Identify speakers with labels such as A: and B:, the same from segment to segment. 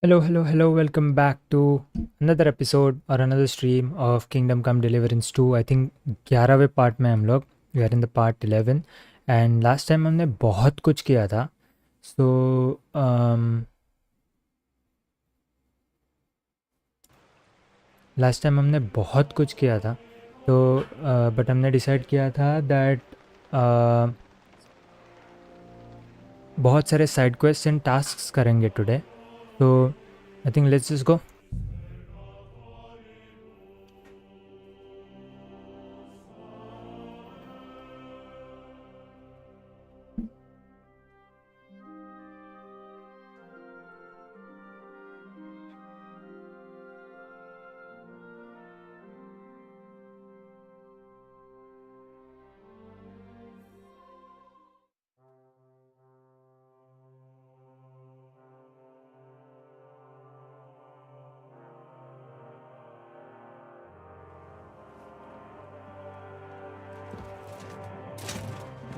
A: Hello. Welcome back to another episode or another stream of Kingdom Come Deliverance 2. I think 11वें part में हम लोग we are in the part 11 and last time हमने बहुत कुछ किया था. सो लास्ट टाइम हमने बहुत कुछ किया था तो बट हमने डिसाइड किया था दैट बहुत सारे साइड क्वेस्ट एंड टास्क्स करेंगे today. So I think let's just go.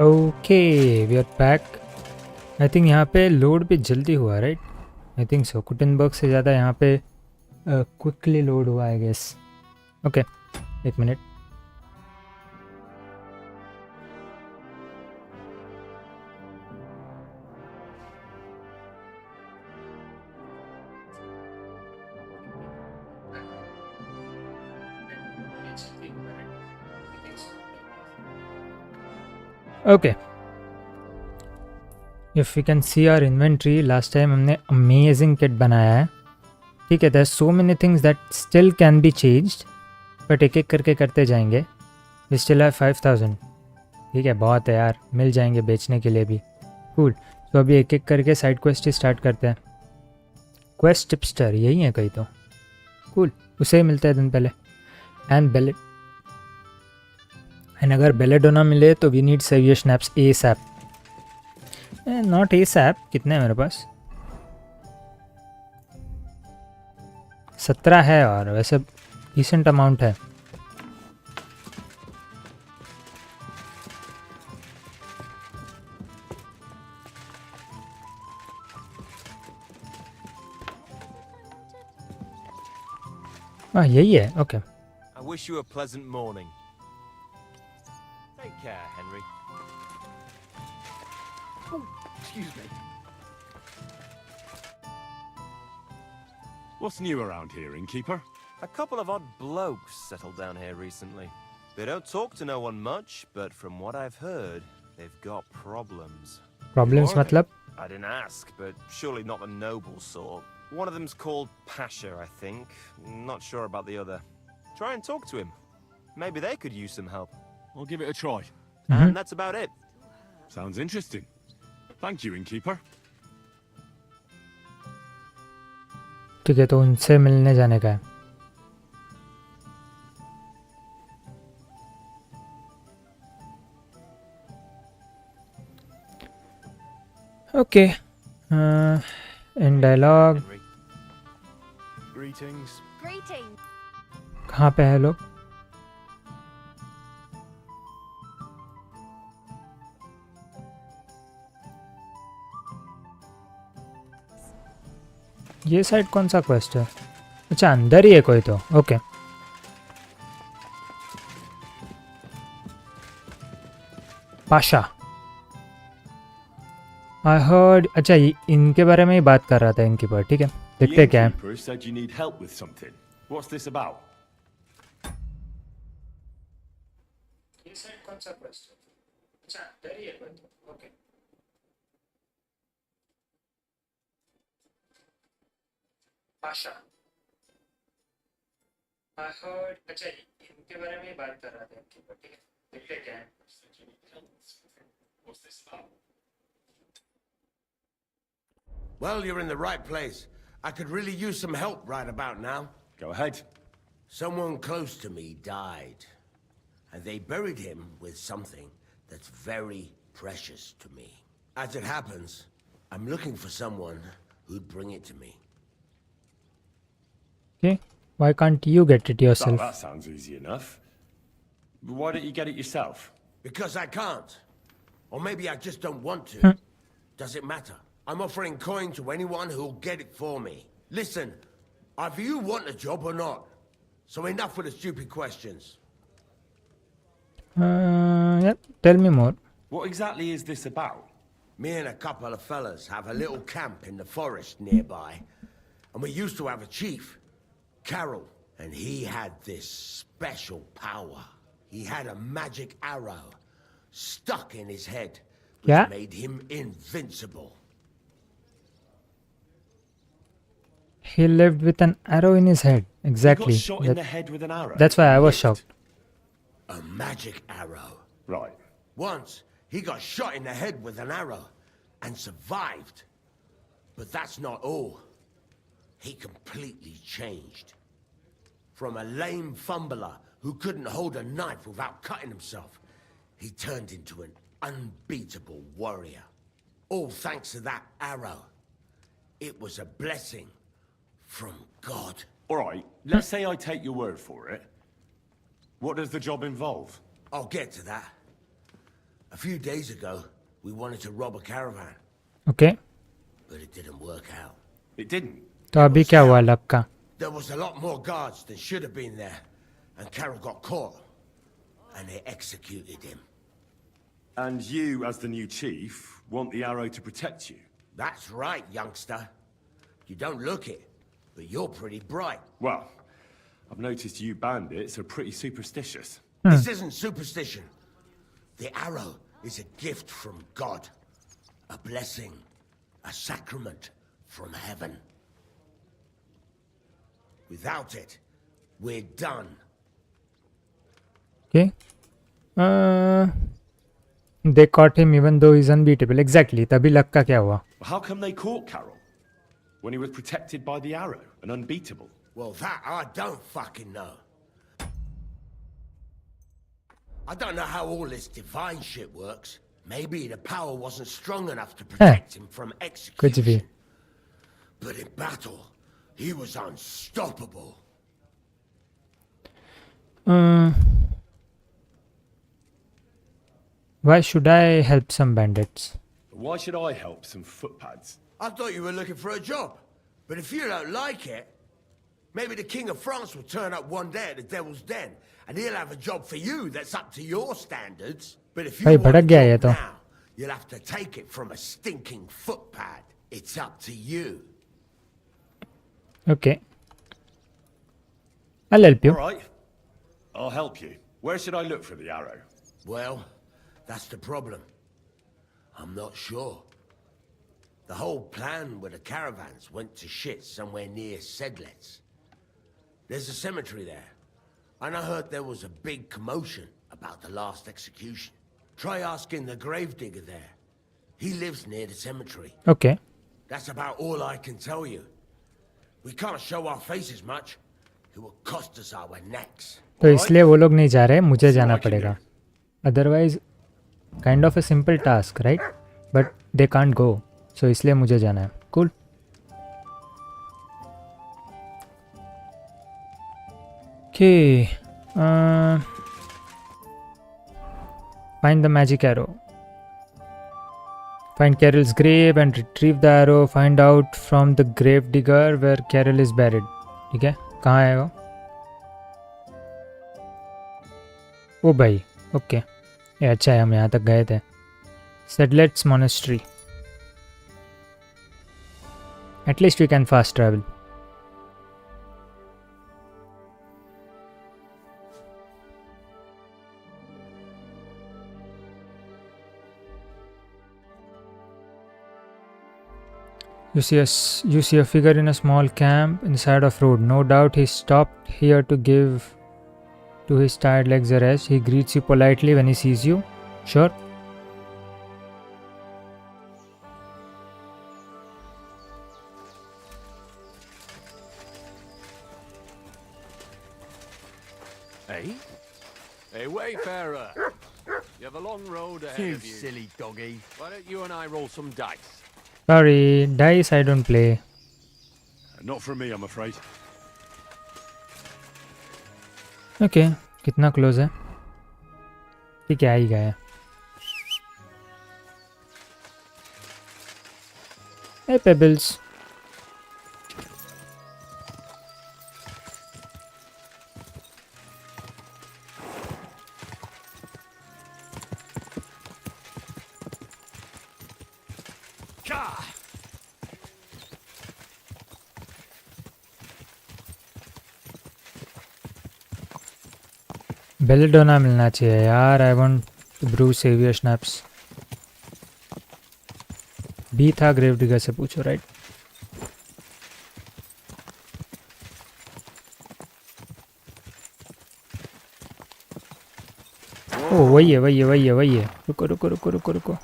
A: Okay we are back. I think यहाँ पे लोड भी जल्दी हुआ राइट. I think so. कुटनबर्ग से ज़्यादा यहाँ पे क्विकली लोड हुआ आई गेस. ओके एक minute. Okay if you can see our inventory last time हमने अमेजिंग किट बनाया है. ठीक है. There so many things that still can be changed but एक एक करके करते जाएंगे. We still have 5000. ठीक है बहुत है यार. मिल जाएंगे बेचने के लिए भी. कूल. तो अभी एक एक करके साइड क्वेस्ट ही स्टार्ट करते हैं. क्वेस्ट टिपस्टर यही है कहीं तो. कूल. उसे ही मिलता है दिन पहले. एंड बेलेट. एंड अगर बेलेडोना मिले तो we need saviour snaps a sap. Not a sap. कितने हैं मेरे पास? 17 है और वैसे डिसेंट अमाउंट है. यही है. Okay.
B: I wish you a pleasant morning. Take care, Henry. Oh, excuse me.
C: What's new around here, innkeeper?
B: A couple of odd blokes settled down here recently. They don't talk to no one much, but from what I've heard, they've got problems.
A: Problems मतलब?
B: I didn't ask, but surely not the noble sort. One of them's called Pasha, I think. Not sure about the other. Try and talk to him. Maybe they could use some help.
C: I'll give it a try.
B: And that's about it.
C: Sounds interesting. Thank you, innkeeper.
A: ठीक है तो उनसे मिलने जाने का है. Okay. इन dialogue.
B: Henry. Greetings.
D: Greetings.
A: कहाँ पे है लोग? ये साइड कौन सा क्वेस्ट है? अच्छा अंदर ही है कोई तो. ओके. पाशा. I heard. अच्छा इनके बारे में ही बात कर रहा था इनकी पर. ठीक है देखते क्या है.
C: innkeeper said you need help with something. What's this about?
A: ये साइड कौन सा क्वेस्ट है? अच्छा अंदर ही है कोई तो. ओके. पाशा. I heard. अच्छा इनके बारे में ही बात कर रहा था इनकी पर. ठीक है देखते क्या है.
C: What's this about?
E: Well, you're in the right place. I could really use some help right about now.
C: Go ahead.
E: Someone close to me died, and they buried him with something that's very precious to me. As it happens, I'm looking for someone who'd bring it to me.
A: Okay. Why can't you get it
C: Oh,
A: yourself?
C: that sounds easy enough. But why don't you get it yourself?
E: Because I can't. Or maybe I just don't want to. Does it matter? I'm offering coin to anyone who'll get it for me. Listen, either you want a job or not. So enough with the stupid questions.
A: Yeah, tell me more.
C: What exactly is this about?
E: Me and a couple of fellas have a little camp in the forest nearby. And we used to have a chief, Carol. And he had this special power. He had a magic arrow stuck in his head, which
A: Yeah.
E: made him invincible.
A: He lived with an arrow in his head. Exactly.
C: He got shot in
A: That-
C: the head with an arrow.
A: that's why I was shocked.
E: A magic arrow.
C: Right.
E: Once, he got shot in the head with an arrow and survived. But that's not all. He completely changed. From a lame fumbler who couldn't hold a knife without cutting himself, he turned into an unbeatable warrior. All thanks to that arrow. It was a blessing from God.
C: All right, let's say I take your word for it. What does the job involve?
E: I'll get to that. A few days ago, we wanted to rob a caravan,
A: Okay.
E: but it didn't work out.
C: It didn't.
A: तो अभी क्या हुआ लब का?
E: There was a lot more guards than should have been there, and Carol got caught, and they executed him.
C: And you, as the new chief, want the arrow to protect you?
E: That's right, youngster. You don't look it, but you're pretty bright.
C: Well, I've noticed you bandits are pretty superstitious.
E: This isn't superstition. The arrow is a gift from God. A blessing. A sacrament from heaven. Without it, we're done.
A: Okay. They caught him even though he's unbeatable. Exactly. तभी luck का क्या हुआ?
C: How come they caught Carol? When he was protected by the arrow and unbeatable?
E: Well, that I don't fucking know. I don't know how all this divine shit works. Maybe the power wasn't strong enough to protect him from
A: कुछ
E: execution.
A: भी.
E: But in battle, he was unstoppable.
A: Why should I help some bandits?
C: Why should I help some footpads?
E: I thought you were looking for a job. But if you don't like it, maybe the King of France will turn up one day at the Devil's Den, and he'll have a job for you that's up to your standards. But if you
A: भाई
E: want a
A: भड़क गया ये
E: job
A: तो.
E: now, you'll have to take it from a stinking footpad. It's up to you.
A: Okay. I'll help you.
C: All right, I'll help you. Where should I look for the arrow?
E: Well, that's the problem. I'm not sure. The whole plan with the caravans went to shit somewhere near Sedlets. There's a cemetery there. And I heard there was a big commotion about the last execution. Try asking the gravedigger there. He lives near the cemetery.
A: Okay.
E: That's about all I can tell you. We can't show our faces much. It will cost us our necks.
A: तो इसलिए वो लोग नहीं जा रहे, मुझे जाना पड़ेगा. Otherwise, kind of a simple task, right? But they can't go. So इसलिए मुझे जाना है. Cool. Okay. Find the magic arrow. Find Carol's grave and retrieve the arrow. Find out from the grave digger where Carol is buried. ठीक है? कहाँ है वो? ओ भाई. ओके. ये अच्छा है, हम यहाँ तक गए थे. Sedlets Monastery. At least we can fast travel. You see a figure in a small camp inside of road. No doubt he stopped here to give to his tired legs a rest. He greets you politely when he sees you. Sure.
D: Hey? Hey, wayfarer. You have a long road ahead
F: You
D: of you.
F: silly doggy.
D: Why don't you and I roll some dice?
A: Sorry, dice I don't play.
C: Not for me, I'm afraid.
A: Okay, कितना close है? ठीक है, आ ही गया. Hey Pebbles. Belladonna मिलना चाहिए यार. I want to brew saviour snaps. बी था ग्रेव डिगर से पूछो राइट. ओ वही है. रुको.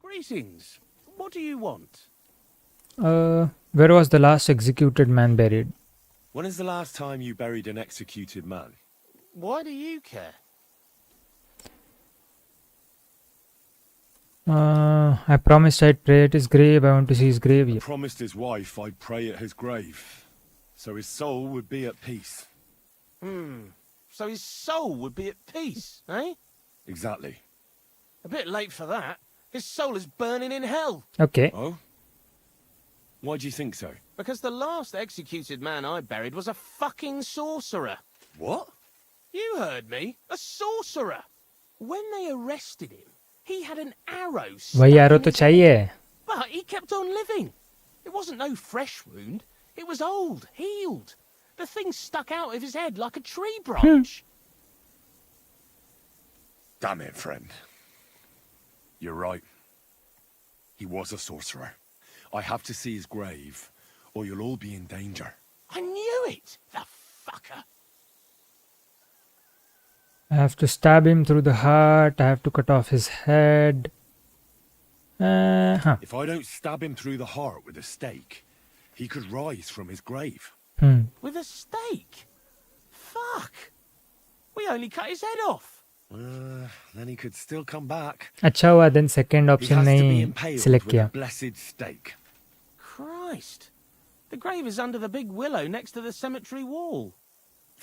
D: Greetings. What do you want?
A: Where was the last executed man buried?
C: When is the last time you buried an executed man?
D: Why do you care?
A: I promised I'd pray at his grave. I want to see his grave.
C: He promised his wife I'd pray at his grave, so his soul would be at peace.
D: So his soul would be at peace, eh?
C: Exactly.
D: A bit late for that. His soul is burning in hell.
A: Okay.
C: Oh? Why do you think so?
D: Because the last executed man I buried was a fucking sorcerer.
C: What?
D: You heard me. A sorcerer. When they arrested him, he had an arrow stuck
A: वही arrow
D: in
A: तो
D: his
A: चाहिए.
D: head. But he kept on living. It wasn't no fresh wound. It was old, healed. The thing stuck out of his head like a tree branch.
C: Damn it, friend. You're right. He was a sorcerer. I have to see his grave, or you'll all be in danger.
D: I knew it, the fucker.
A: I have to stab him through the heart. I have to cut off his head.
C: If I don't stab him through the heart with a stake, he could rise from his grave.
D: With a stake? Fuck. We only cut his head off.
C: Then he could still come back.
A: अच्छा हुआ then second
C: He
A: option
C: has to be
A: नहीं
C: impaled
A: select
C: with
A: किया.
C: a blessed stake.
D: Christ. The grave is under the big willow next to the cemetery wall.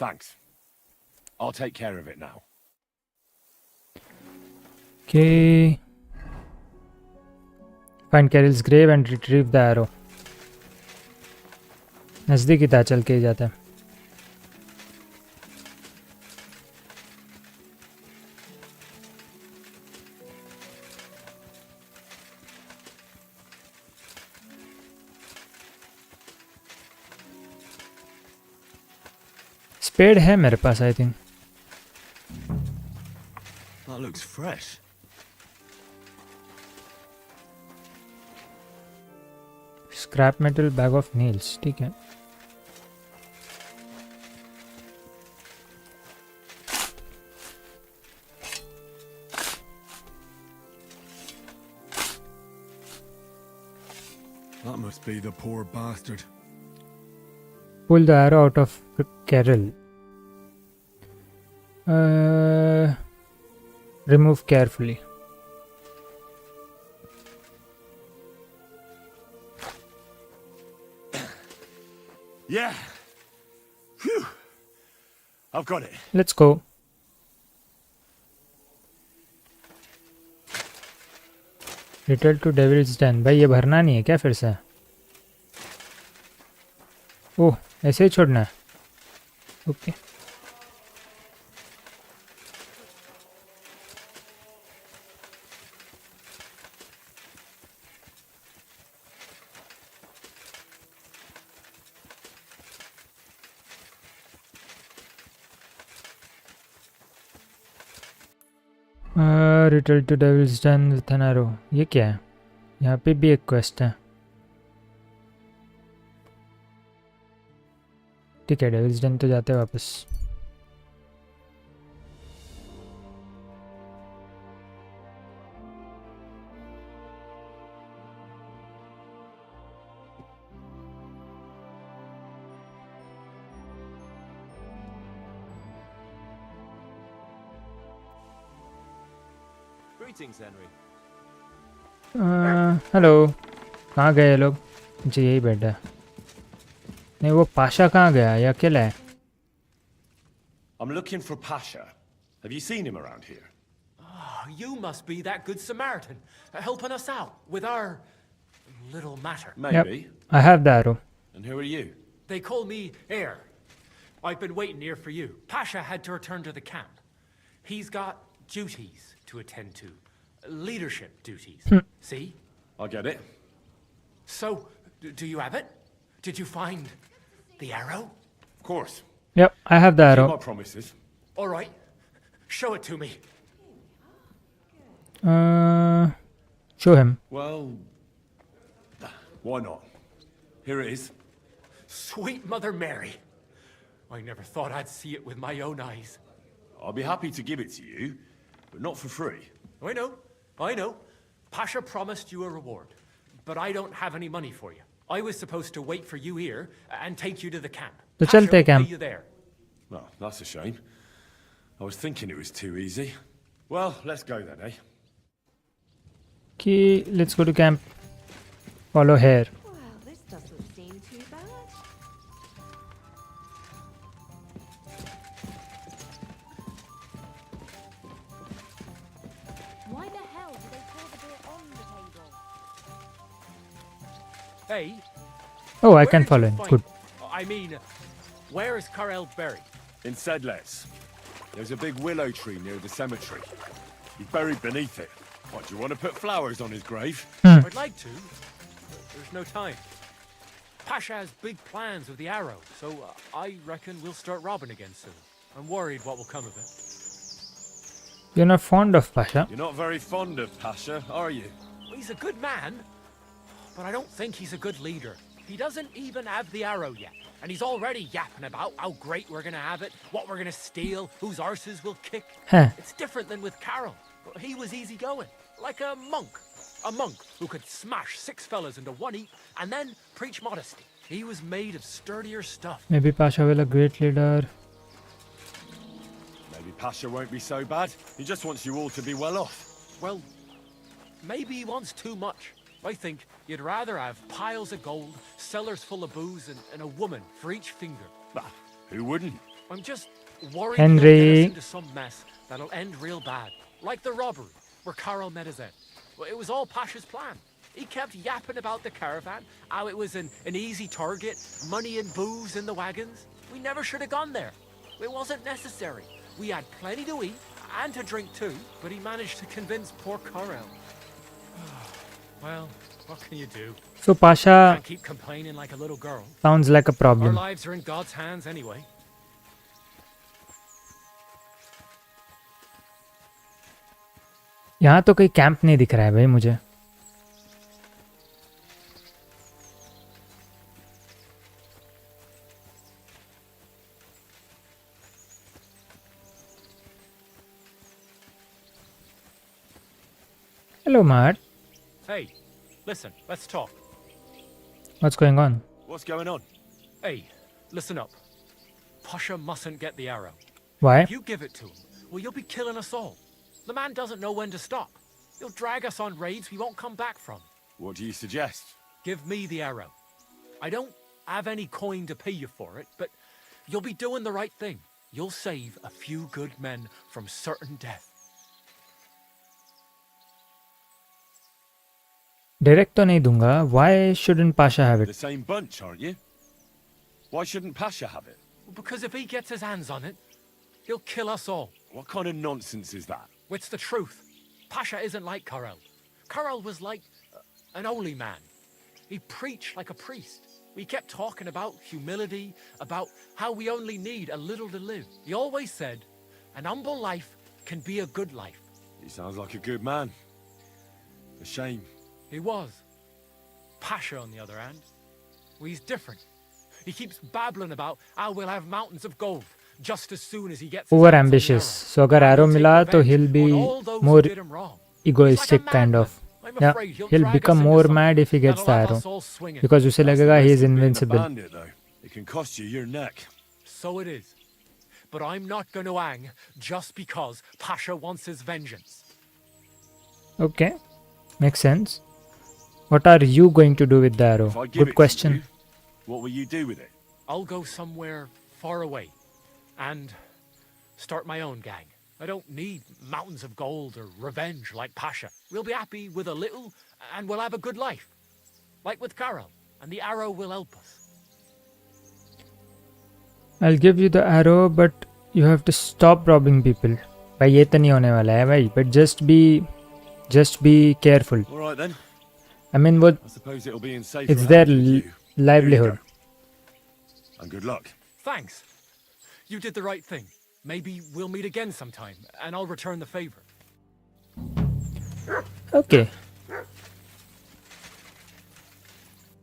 C: Thanks. I'll take care of it now.
A: Okay. Find Carol's grave and retrieve the arrow. नज़दीक ही था चल के ही जाता है. Spade है मेरे पास I think.
C: That looks fresh.
A: Scrap metal bag of nails ठीक है.
C: That must be the poor bastard.
A: Pull the arrow out of Carol. Remove carefully.
C: Yeah. Phew. I've got it.
A: Let's go. Return to Devil's Den. भाई ये भरना नहीं है क्या फिर से? ओह ऐसे ही छोड़ना है. Okay. Return to devils done with an arrow. ये क्या है? यहाँ पे भी एक क्वेस्ट है. ठीक है डेविल्स डन तो जाते हैं वापस.
B: Greetings, Henry.
A: हेलो. कहाँ गए ये लोग? जी यही बैठा है. नहीं वो पाशा कहाँ गया? ये अकेला है.
C: I'm looking for Pasha. Have you seen him around here?
F: Oh, you must be that good Samaritan, helping us out with our little matter.
C: Maybe.
A: Yep. I have the arrow.
C: And who are you?
F: They call me Heir. I've been waiting here for you. Pasha had to return to the camp. He's got duties to attend to. Leadership duties. See?
C: I get it.
F: So, do you have it? Did you find the arrow?
C: Of course.
A: Yep, I have the
C: Keep my
A: arrow.
C: promises.
F: All right. Show it to me.
A: Show him.
C: Well, why not? Here it is.
F: Sweet Mother Mary. I never thought I'd see it with my own eyes.
C: I'll be happy to give it to you, but not for free.
F: I know. Pasha promised you a reward, but I don't have any money for you. I was supposed to wait for you here and take you to the camp.
A: तो
F: Pasha
A: चलते हैं
F: will pay
A: camp.
F: you there.
C: Well, that's a shame. I was thinking it was too easy. Well, let's go then, eh?
A: Okay, let's go to camp. Follow here.
G: Well, this doesn't seem too bad. Why the hell did they pour the beer on the table?
F: Hey.
A: Oh, I
F: where
A: can
F: did
A: follow
F: you
A: him.
F: find-
A: Good.
F: I mean, where is Karel buried?
C: In Sedlets. There's a big willow tree near the cemetery. He's buried beneath it. What, do you want to put flowers on his grave?
F: I'd like to, but there's no time. Pasha has big plans with the arrow, so I reckon we'll start robbing again soon. I'm worried what will come of it.
A: You're not fond of Pasha.
C: You're not very fond of Pasha, are you?
F: Well, he's a good man, but I don't think he's a good leader. He doesn't even have the arrow yet, and he's already yapping about how great we're gonna have it, what we're gonna steal, whose arses we'll kick.
A: Huh.
F: It's different than with Carol. He was easygoing, like a monk. A monk who could smash 6 fellas into one heap and then preach modesty. He was made of sturdier stuff.
A: Maybe Pasha will a great leader.
C: Maybe Pasha won't be so bad. He just wants you all to be well off.
F: Well, maybe he wants too much. I think you'd rather have piles of gold, cellars full of booze, and a woman for each finger.
C: Bah, who wouldn't?
F: I'm just worried
A: Henry.
F: he'll get us into some mess that'll end real bad. Like the robbery, where Carol met his end. Well, it was all Pasha's plan. He kept yapping about the caravan, how it was an easy target, money and booze in the wagons. We never should have gone there. It wasn't necessary. We had plenty to eat, and to drink too, but he managed to convince poor Carol. Well, what can you do?
A: So Pasha
F: Can't keep complaining like a little girl.
A: sounds like a
F: Our
A: problem.
F: lives are in God's hands anyway.
A: यहाँ तो कोई camp नहीं दिख रहा है भाई मुझे. Hello, Matt.
F: Hey, listen, let's talk.
A: What's going on?
C: What's going on?
F: Hey, listen up. Pasha mustn't get the arrow.
A: Why?
F: If you give it to him, well, you'll be killing us all. The man doesn't know when to stop. He'll drag us on raids we won't come back from.
C: What do you suggest?
F: Give me the arrow. I don't have any coin to pay you for it, but you'll be doing the right thing. You'll save a few good men from certain death.
A: Direct तो नहीं दूंगा. Why shouldn't Pasha have
C: The
A: it?
C: same bunch, aren't you? Why shouldn't Pasha have it?
F: Because if he gets his hands on it, he'll kill us all.
C: What kind of nonsense is that?
F: It's the truth. Pasha isn't like Karel. Karel was like an holy man. He preached like a priest. We kept talking about humility, about how we only need a little to live. He always said, an humble life can be a good life.
C: He sounds like a good man. A shame.
F: He was. Pasha, on the other hand, well, he's different. He keeps babbling about how we'll have mountains of gold just as soon as he gets his
A: Over
F: hands on the
A: ambitious.
F: arrow.
A: So अगर arrow
F: He'll take
A: मिला तो
F: revenge
A: he'll be
F: on all those who
A: more
F: did him wrong.
A: egoistic
F: He's like a
A: kind of.
F: madman. I'm
A: Yeah,
F: afraid
A: he'll
F: drag us
A: become
F: into
A: more
F: something
A: mad if he gets the
F: that'll have
A: arrow.
F: us all swinging.
A: Because उसे
C: That's the
A: लगेगा he
C: risk
A: is
C: of being a
A: invincible.
C: bandit, though. It can cost you your neck.
F: So it is. But I'm not going to hang just because Pasha wants his vengeance.
A: Okay, makes sense. What are you going to do with the arrow?
C: If I give
A: Good
C: it
A: question.
C: to you, what will you do with it?
F: I'll go somewhere far away and start my own gang. I don't need mountains of gold or revenge like Pasha. We'll be happy with a little and we'll have a good life. Like with Karel. And the arrow will help us.
A: I'll give you the arrow, but you have to stop robbing people. भाई ये तो नहीं होने वाला है भाई. But just be careful.
C: All right then.
A: I mean वो
C: I suppose it'll be in safer
A: it's their
C: hands with you. Here you
A: livelihood.
C: go. And good luck.
F: Thanks. You did the right thing. Maybe we'll meet again sometime, and I'll return the favor.
A: Okay.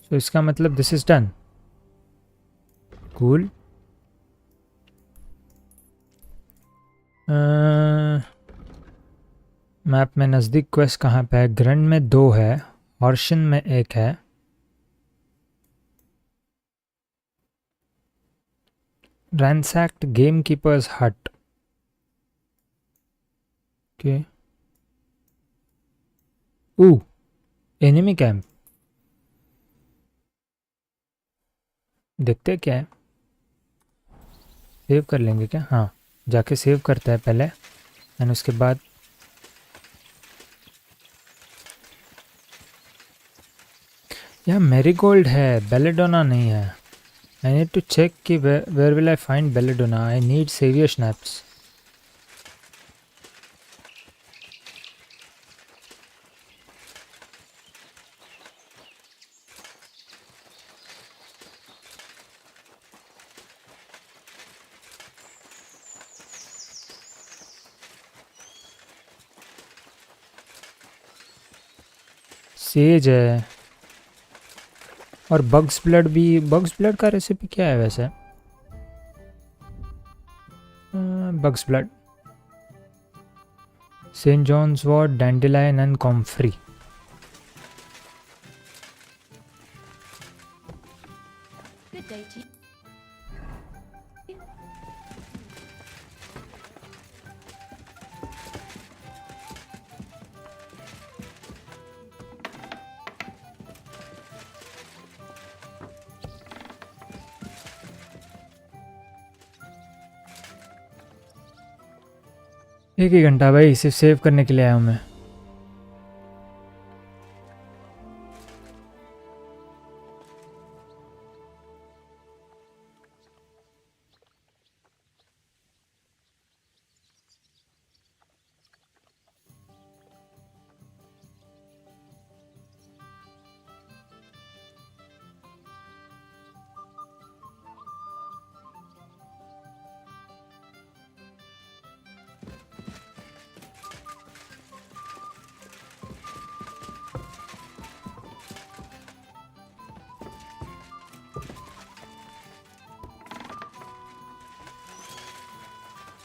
A: So इसका मतलब this is done. Cool. Map में नज़दीक quest कहाँ पे है? Grand में 2 है, हॉर्शन में 1 है. Ransacked gamekeeper's hut. Okay. Ooh, enemy camp. देखते क्या है. सेव कर लेंगे क्या? हाँ, जाके सेव करता है पहले, एंड उसके बाद यहाँ मैरीगोल्ड है, बेलेडोना नहीं है. आई नीड टू चेक कि where will I find belladonna. I need saviour schnapps. Sage है और बग्स ब्लड भी. बग्स ब्लड का रेसिपी क्या है वैसे? Bugs blood, Saint John's wort, dandelion and comfrey.
G: Good day to you.
A: एक ही घंटा भाई, सिर्फ सेव करने के लिए आया हूँ मैं.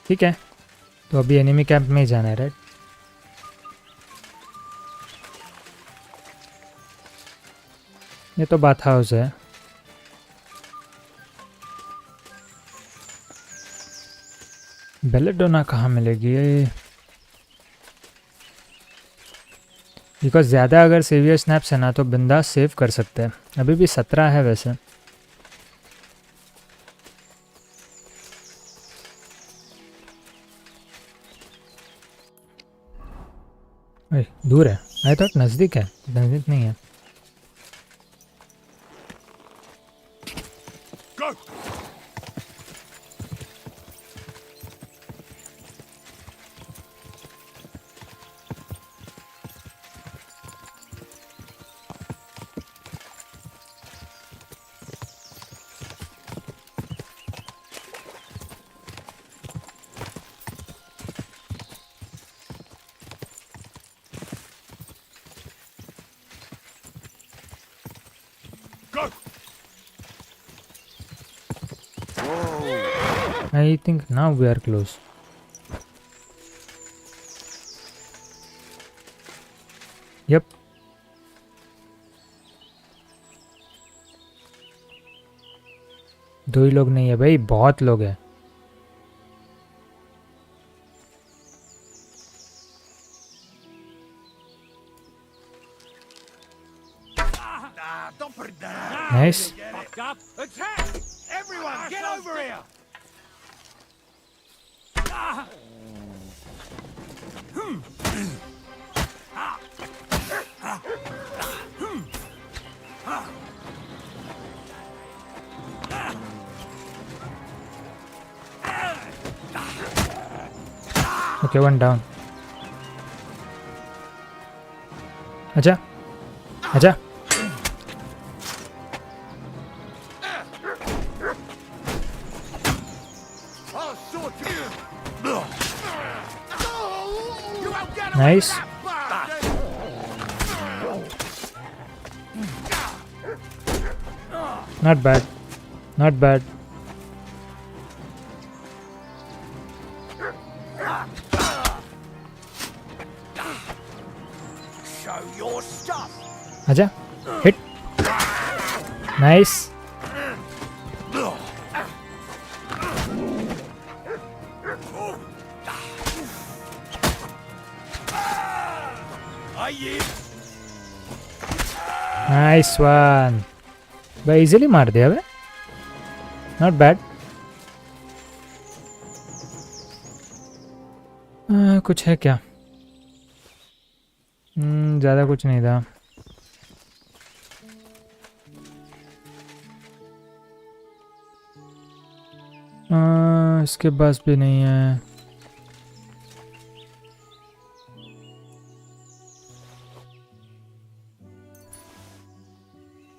A: ठीक है, तो अभी एनिमी कैंप में ही जाना है, राइट? ये तो बात हाउस है. बेलेडोना कहाँ मिलेगी? बिकॉज ज़्यादा अगर सेवियर स्नैप्स है ना तो बिंदास सेव कर सकते हैं. अभी भी 17 है वैसे. दूर है. आई थॉट नज़दीक है. नज़दीक नहीं है. I think now we are close. Yep. दो ही लोग नहीं है भाई, बहुत लोग हैं. Nice.
D: Attack! Everyone, get over here!
A: Okay, one down. आजा, आजा. Nice. Not bad. Not bad.
E: Show your stuff.
A: आजा. Hit. Nice. Nice one. भाई इजीली मार दिया बे. Not bad. कुछ है क्या? ज़्यादा कुछ नहीं था. इसके पास भी नहीं है.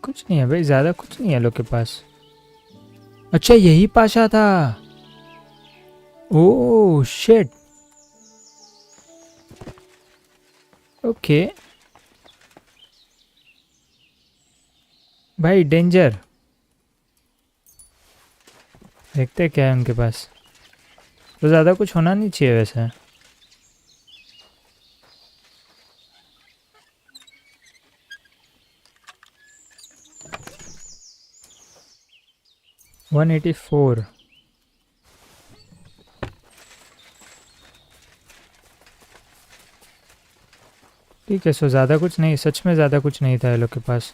A: कुछ नहीं है भाई, ज़्यादा कुछ नहीं है लोग के पास. अच्छा यही पाशा था. Oh shit. ओके भाई डेंजर. देखते क्या है उनके पास. तो ज़्यादा कुछ होना नहीं चाहिए वैसे. $184. ठीक है. सो ज़्यादा कुछ नहीं, सच में ज़्यादा कुछ नहीं था ये लोग के पास.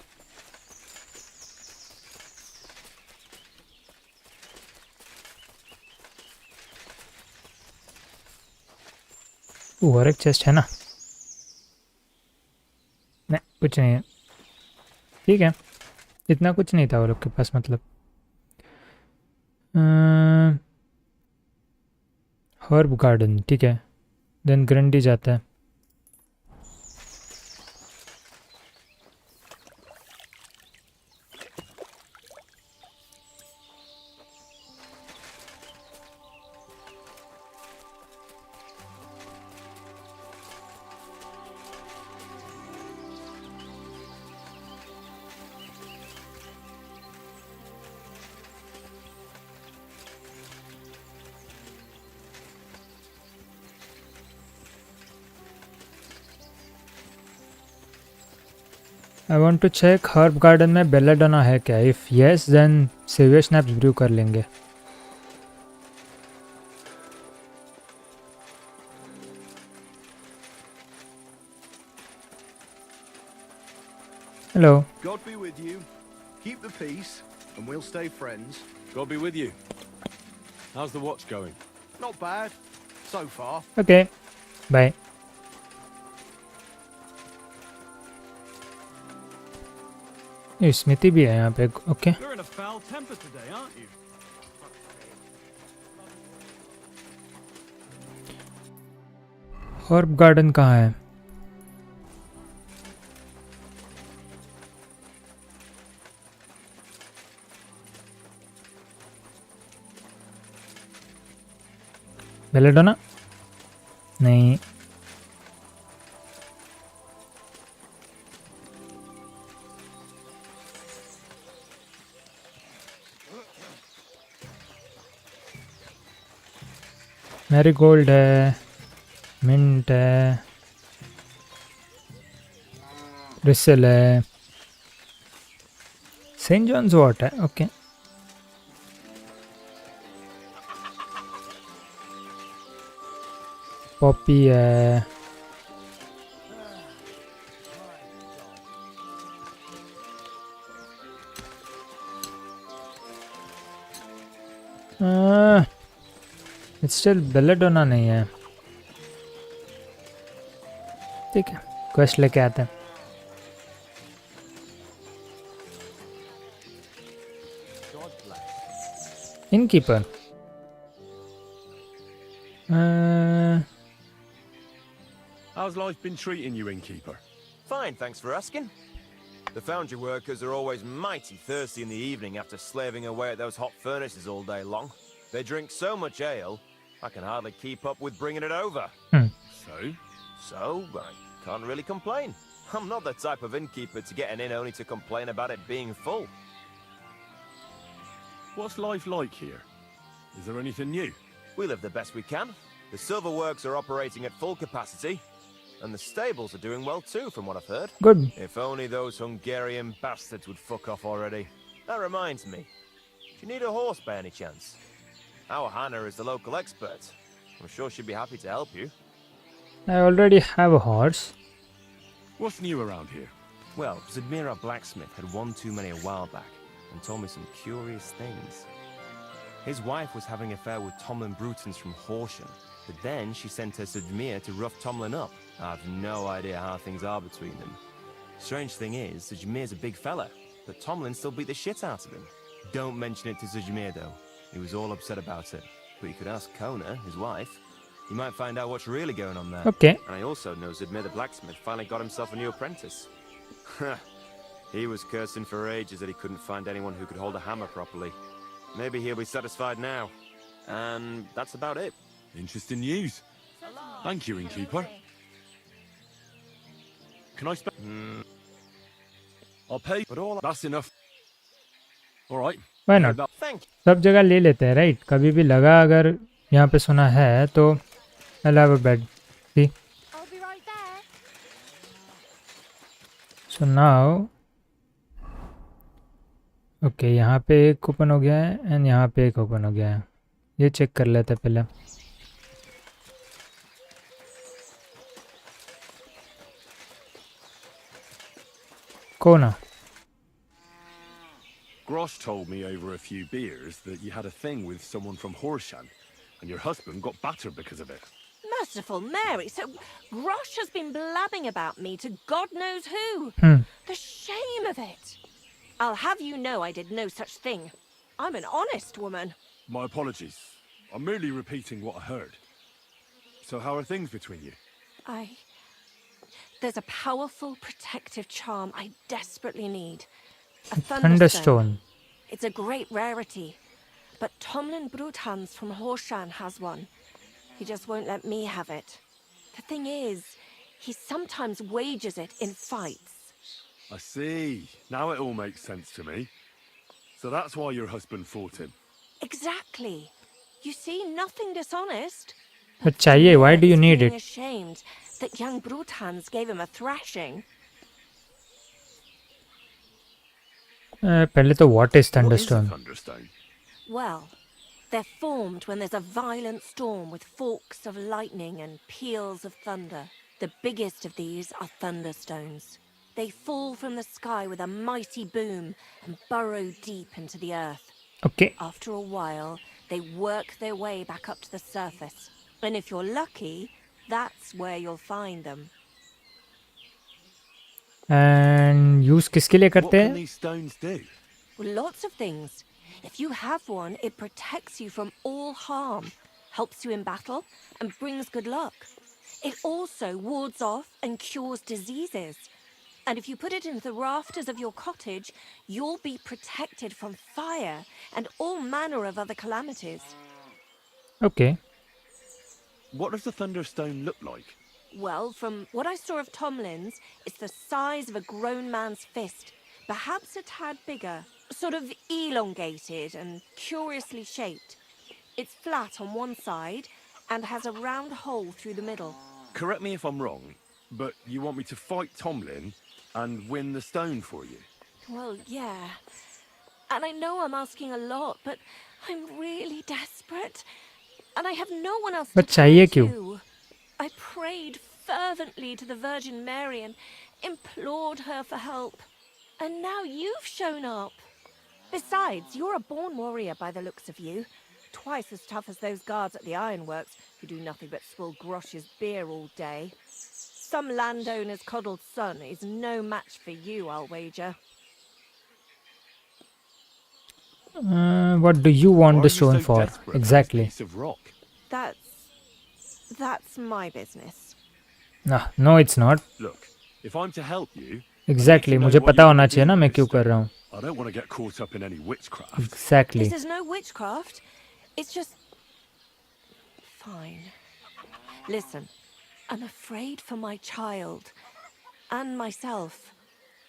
A: और एक चेस्ट है ना. नहीं कुछ नहीं है. ठीक है. इतना कुछ नहीं था वो लोग के पास मतलब. हर्ब गार्डन ठीक है. देन ग्रंडी जाता है. I want to check herb garden में बेलाडोना है क्या. If yes then saviour snaps brew कर लेंगे. Hello.
C: God be with you. Keep the peace, and we'll stay friends.
H: God be with you. How's the watch going?
C: Not bad, so far.
A: Okay bye. स्मिति भी है यहाँ पे. Okay
H: You're in a foul temper today, aren't you?
A: Herb garden कहाँ है. Belladonna नहीं. Marigold है. Mint है. रिसल है. सेंट जॉन्स वॉट है. ओके पॉपी है. स्टिल बेलाडोना नहीं है. ठीक है क्वेस्ट लेके आते हैं. Innkeeper.
H: How's life been treating you, innkeeper?
B: Fine, thanks for asking. The foundry workers are always mighty thirsty in the evening after slaving away at those hot furnaces all day long. They drink so much ale, I can hardly keep up with bringing it over. So, I can't really complain. I'm not the type of innkeeper to get an inn only to complain about it being full.
H: What's life like here? Is there anything new?
B: We live the best we can. The silver works are operating at full capacity, and the stables are doing well too, from what I've heard.
A: Good.
B: If only those Hungarian bastards would fuck off already. That reminds me. Do you need a horse by any chance? Our Hannah is the local expert. I'm sure she'd be happy to help you.
A: I already have a horse.
H: What's new around here?
B: Well, Zadmira Blacksmith had one too many a while back and told me some curious things. His wife was having an affair with Tomlin Brutons from Horsham, but then she sent her Zadmir to rough Tomlin up. I've no idea how things are between them. Strange thing is, Zadmir's a big fella, but Tomlin still beat the shit out of him. Don't mention it to Zadmir though. He was all upset about it. But you could ask Kona, his wife. You might find out what's really going on there.
A: Okay.
B: And I also know Zadmir the blacksmith finally got himself a new apprentice. He was cursing for ages that he couldn't find anyone who could hold a hammer properly. Maybe he'll be satisfied now. And that's about it.
H: Interesting news. Thank you, innkeeper. Can I spend? I'll pay. But all that's enough. All right.
A: Why not?
B: Thank you.
A: सब जगह ले लेते हैं, right? कभी भी लगा अगर यहाँ पे सुना है तो I'll have a bed. See?
G: I'll be right there.
A: So now, okay, यहाँ पे एक ओपन हो गया है एंड यहाँ पे एक ओपन हो गया है. ये चेक कर लेते हैं पहले. कौन?
H: Grosh told me over a few beers that you had a thing with someone from Horsham, and your husband got battered because of it.
I: Merciful Mary, so Grosh has been blabbing about me to God knows who. The shame of it. I'll have you know I did no such thing. I'm an honest woman.
H: My apologies. I'm merely repeating what I heard. So how are things between you?
I: There's a powerful protective charm I desperately need. A
A: Thunderstone.
I: It's a great rarity. But Tomlin Bruthans from Horshan has one. He just won't let me have it. The thing is, he sometimes wages it in fights.
H: I see. Now it all makes sense to me. So that's why your husband fought him.
I: Exactly. You see, nothing dishonest.
A: But चाहिए, why do you need
I: Being
A: it?
I: ashamed that young Bruthans gave him a thrashing.
A: पहले तो what is
H: What is a
A: Thunderstone?
H: thunderstone?
I: Well, they're formed when there's a violent storm with forks of lightning and peals of thunder. The biggest of these are thunderstones. They fall from the sky with a mighty boom and burrow deep into the earth.
A: Okay.
I: After a while, they work their way back up to the surface. And if you're lucky, that's where you'll find them.
A: And use किसके लिए
H: What
A: करते
H: can
A: हैं?
H: these stones do?
I: Well, lots of things. If you have one, it protects you from all harm, helps you in battle, and brings good luck. It also wards off and cures diseases. And if you put it into the rafters of your cottage, you'll be protected from fire and all manner of other calamities.
A: Okay.
H: What does the thunderstone look like?
I: Well, from what I saw of Tomlin's, it's the size of a grown man's fist, perhaps a tad bigger, sort of elongated and curiously shaped. It's flat on one side and has a round hole through the middle.
H: Correct me if I'm wrong, but you want me to fight Tomlin and win the stone for you?
I: Well, yeah. And I know I'm asking a lot, but I'm really desperate. And I have no one else
A: But
I: to turn
A: चाहिए क्यों?
I: to. I prayed fervently to the Virgin Mary and implored her for help. And now you've shown up. Besides, you're a born warrior by the looks of you. Twice as tough as those guards at the ironworks, who do nothing but swill Grosh's beer all day. Some landowner's coddled son is no match for you, I'll wager.
A: What do you want
H: Why
A: the
H: are you
A: stone
H: so
A: for?
H: desperate for this
A: Exactly.
H: piece of rock?
I: That's my business.
A: No, it's not.
H: Look, if I'm to help you,
A: Exactly. मुझे पता होना चाहिए ना मैं क्यों कर रहा हूँ.
H: I don't want to get caught up in any witchcraft.
A: Exactly.
I: This is no witchcraft. It's just fine. Listen, I'm afraid for my child and myself.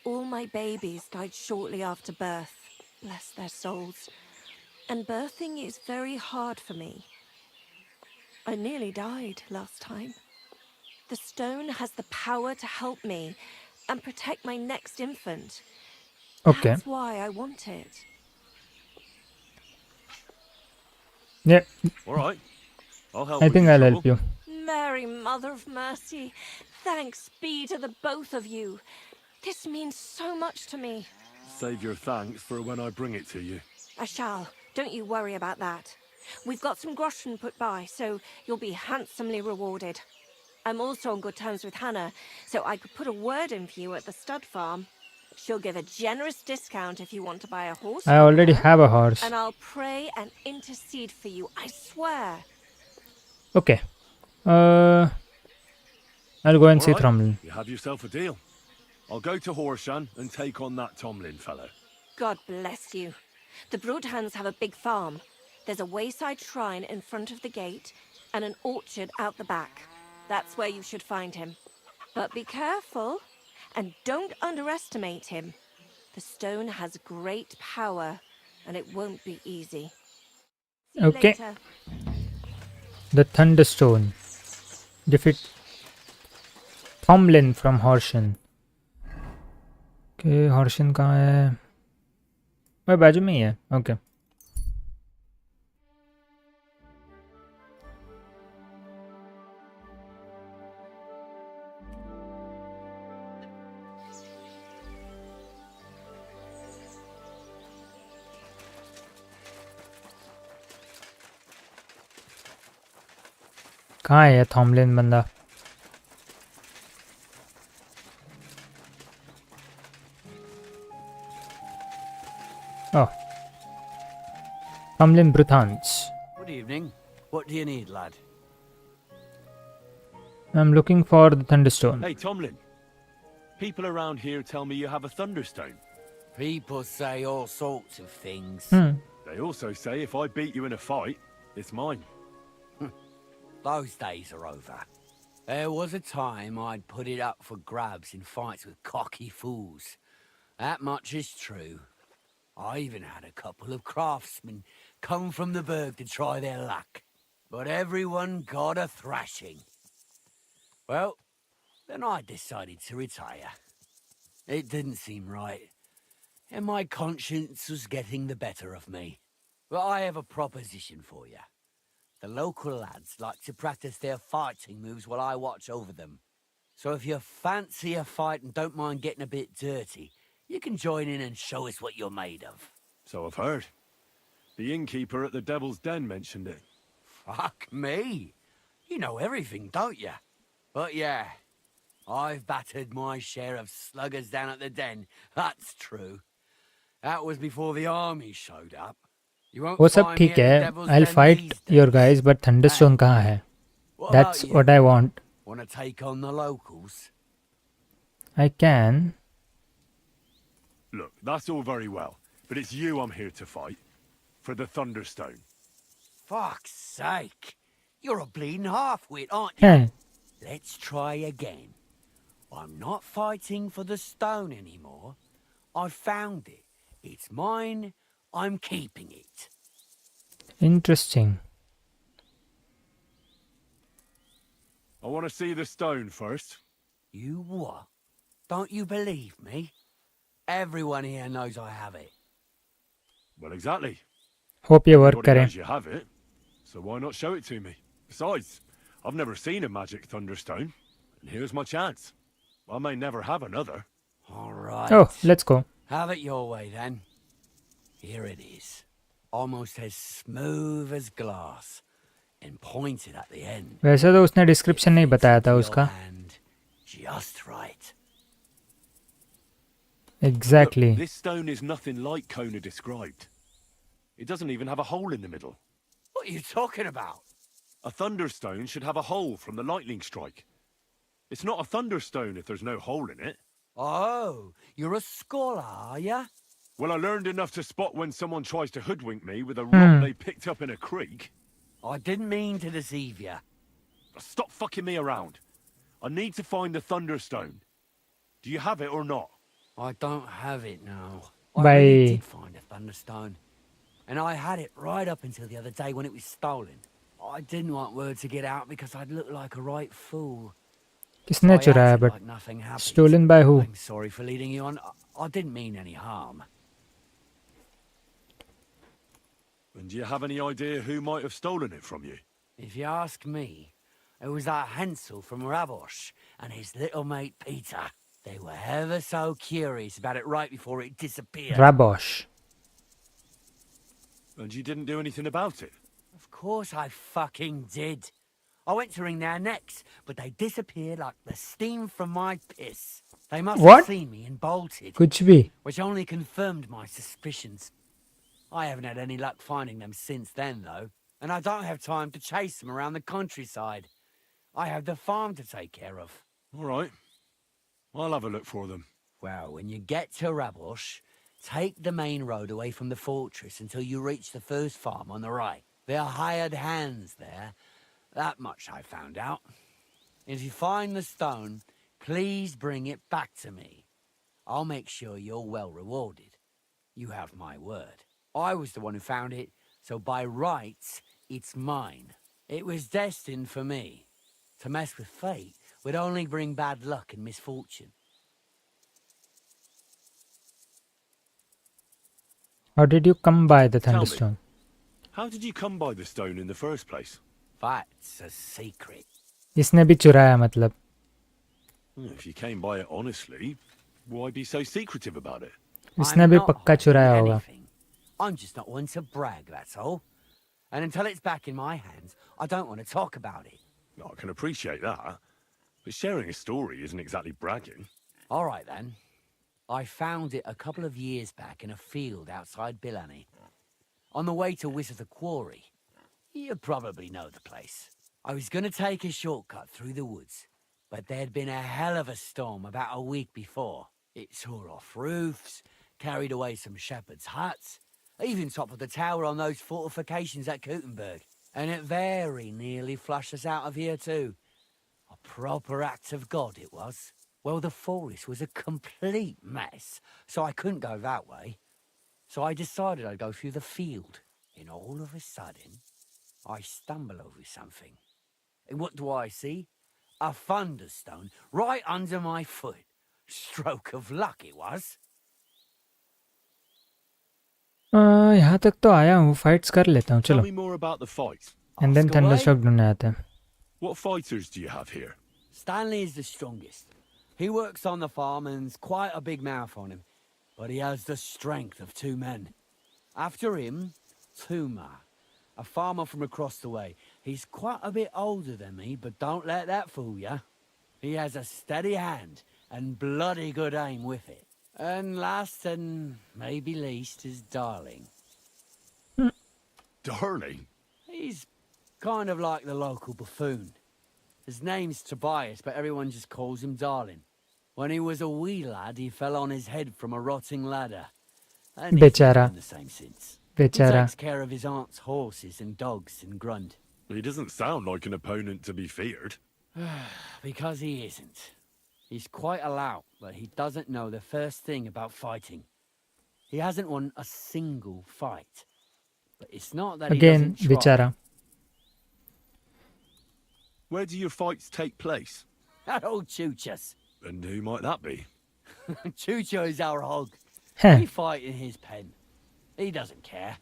I: All my babies died shortly after birth. Bless their souls. And birthing is very hard for me. I nearly died last time. The stone has the power to help me and protect my next infant.
A: Okay.
I: That's why I want it.
A: Yeah,
H: All right. I'll help
A: I
H: with
A: think
H: your
A: I'll
H: trouble.
A: help you.
I: Mary, Mother of Mercy, thanks be to the both of you. This means so much to me.
H: Save your thanks for when I bring it to you.
I: I shall. Don't you worry about that. We've got some groschen put by, so you'll be handsomely rewarded. I'm also on good terms with Hannah, so I could put a word in for you at the stud farm. She'll give a generous discount if you want to buy a horse.
A: I already have a horse.
I: And I'll pray and intercede for you, I swear.
A: Okay. I'll go and
H: All
A: see
H: right.
A: Thomlin.
H: You have yourself a deal. I'll go to Horshan and take on that Tomlin fellow.
I: God bless you. The Broadhands have a big farm. There's a wayside shrine in front of the gate and an orchard out the back. That's where you should find him. But be careful and don't underestimate him. The stone has great power and it won't be easy. See you
A: Okay.
I: later.
A: The Thunderstone. Defeat Thomlin from Horshan. Okay, Horshan कहाँ है? वह बाजू में ही है. Okay. कहाँ है ये थॉमलिन बंदा? Oh, Thomlin Bruthans.
J: Good evening. What do you need, lad?
A: I'm looking for the Thunderstone.
H: Hey, Tomlin. People around here tell me you have a Thunderstone.
J: People say all sorts of things.
H: They also say if I beat you in a fight, it's mine.
J: Those days are over. There was a time I'd put it up for grabs in fights with cocky fools. That much is true. I even had a couple of craftsmen come from the burg to try their luck. But everyone got a thrashing. Well, then I decided to retire. It didn't seem right, and my conscience was getting the better of me. But I have a proposition for you. The local lads like to practice their fighting moves while I watch over them. So if you fancy a fight and don't mind getting a bit dirty, you can join in and show us what you're made of.
H: So I've heard. The innkeeper at the Devil's Den mentioned it.
J: Fuck me. You know everything, don't you? But yeah, I've battered my share of sluggers down at the den. That's true. That was before the army showed up. You won't
A: वो सब
J: find me
A: ठीक
J: at the
A: है.
J: Devil's
A: I'll
J: Den
A: fight
J: these
A: your
J: days.
A: guys, but Thunderstone कहाँ है?
J: What
A: That's
J: about you?
A: what I want.
J: Want to take on the locals?
A: I can.
H: Look, that's all very well, but it's you I'm here to fight. For the Thunderstone.
J: Fuck's sake. You're a bleeding half-wit, aren't you?
A: Hey.
J: Let's try again. I'm not fighting for the stone anymore. I found it. It's mine. I'm keeping it.
A: Interesting.
H: I want to see the stone first.
J: You what? Don't you believe me? Everyone here knows I have it.
H: Well, exactly.
A: Hope ये work
H: Everybody
A: करे.
H: knows you have it, so why not show it to me? Besides, I've never seen a magic Thunderstone, and here's my chance. I may never have another.
J: All right.
A: Oh, let's go.
J: Have it your way, then. Here it is. Almost as smooth as glass, and pointed at the end.
A: वैसे तो उसने description नहीं बताया था
J: Your
A: उसका.
J: hand just right.
A: Exactly.
H: Look, this stone is nothing like Kona described. It doesn't even have a hole in the middle.
J: What are you talking about?
H: A Thunderstone should have a hole from the lightning strike. It's not a Thunderstone if there's no hole in it.
J: Oh, you're a scholar, are ya?
H: Well, I learned enough to spot when someone tries to hoodwink me with a rock they picked up in a creek.
J: I didn't mean to deceive you.
H: Stop fucking me around. I need to find the Thunderstone. Do you have it or not?
J: I don't have it now.
A: Bye.
J: I really did find a Thunderstone. And I had it right up until the other day when it was stolen. I didn't want word to get out because I'd look like a right fool.
A: किसने चुराया? But
J: like nothing happened.
A: stolen by who?
J: I'm sorry for leading you on. I didn't mean any harm.
H: And do you have any idea who might have stolen it from you?
J: If you ask me, it was that Hansel from Ravos and his little mate Peter. They were ever so curious about it right before it disappeared.
A: Rabosh.
H: And you didn't do anything about it?
J: Of course I fucking did. I went to wring their necks, but they disappeared like the steam from my piss. They must have seen me and bolted.
A: कुछ भी.
J: Which only confirmed my suspicions. I haven't had any luck finding them since then, though. And I don't have time to chase them around the countryside. I have the farm to take care of.
H: All right. I'll have a look for them.
J: Well, when you get to Ravos, take the main road away from the fortress until you reach the first farm on the right. There are hired hands there. That much I found out. If you find the stone, please bring it back to me. I'll make sure you're well rewarded. You have my word. I was the one who found it, so by rights, it's mine. It was destined for me. To mess with fate would only bring bad luck and misfortune.
A: How did you come by the
H: Tell me,
A: Thunderstone?
H: how did you come by the stone in the first place?
J: That's a secret.
A: इसने भी चुराया मतलब.
H: If you came by it honestly, why be so secretive about it?
A: इसने भी पक्का चुराया होगा.
J: I'm just not one to brag, that's all. And until it's back in my hands, I don't want to talk about it.
H: I can appreciate that, but sharing a story isn't exactly bragging.
J: All right, then. I found it a couple of years back in a field outside Billany. On the way to Wizard Quarry. You probably know the place. I was going to take a shortcut through the woods, but there'd been a hell of a storm about a week before. It tore off roofs, carried away some shepherds' huts, even toppled the tower on those fortifications at Gutenberg. And it very nearly flushed us out of here too. A proper act of God it was. Well, the forest was a complete mess, so I couldn't go that way. So I decided I'd go through the field. And all of a sudden, I stumble over something. And what do I see? A thunderstone right under my foot. Stroke of luck it was.
A: यहाँ तक तो आया हूँ. Fights कर लेता हूँ.
H: Tell
A: चलो.
H: me more about the fight.
A: And then
J: Ask away.
A: Thunderstruck ढूंढने आते हैं.
H: What fighters do you have here?
J: Stanley is the strongest. He works on the farm and's quite a big mouth on him. But he has the strength of two men. After him, Tuma, a farmer from across the way. He's quite a bit older than me, but don't let that fool ya. He has a steady hand and bloody good aim with it. And last and maybe least is Darling.
H: Darling?
J: He's kind of like the local buffoon. His name's Tobias, but everyone just calls him Darling. When he was a wee lad, he fell on his head from a rotting ladder. And he's
A: Bechara.
J: been the same since.
A: Bechara.
J: He takes care of his aunt's horses and dogs in Grund.
H: He doesn't sound like an opponent to be feared.
J: Because he isn't. He's quite a lout, but he doesn't know the first thing about fighting. He hasn't won a single fight. But it's not that
A: Again,
J: he doesn't try.
A: Bichara.
H: Where do your fights take place?
J: That old Chuchas.
H: And who might that be?
J: Chucho is our hog.
A: Heh.
J: We fight in his pen. He doesn't care.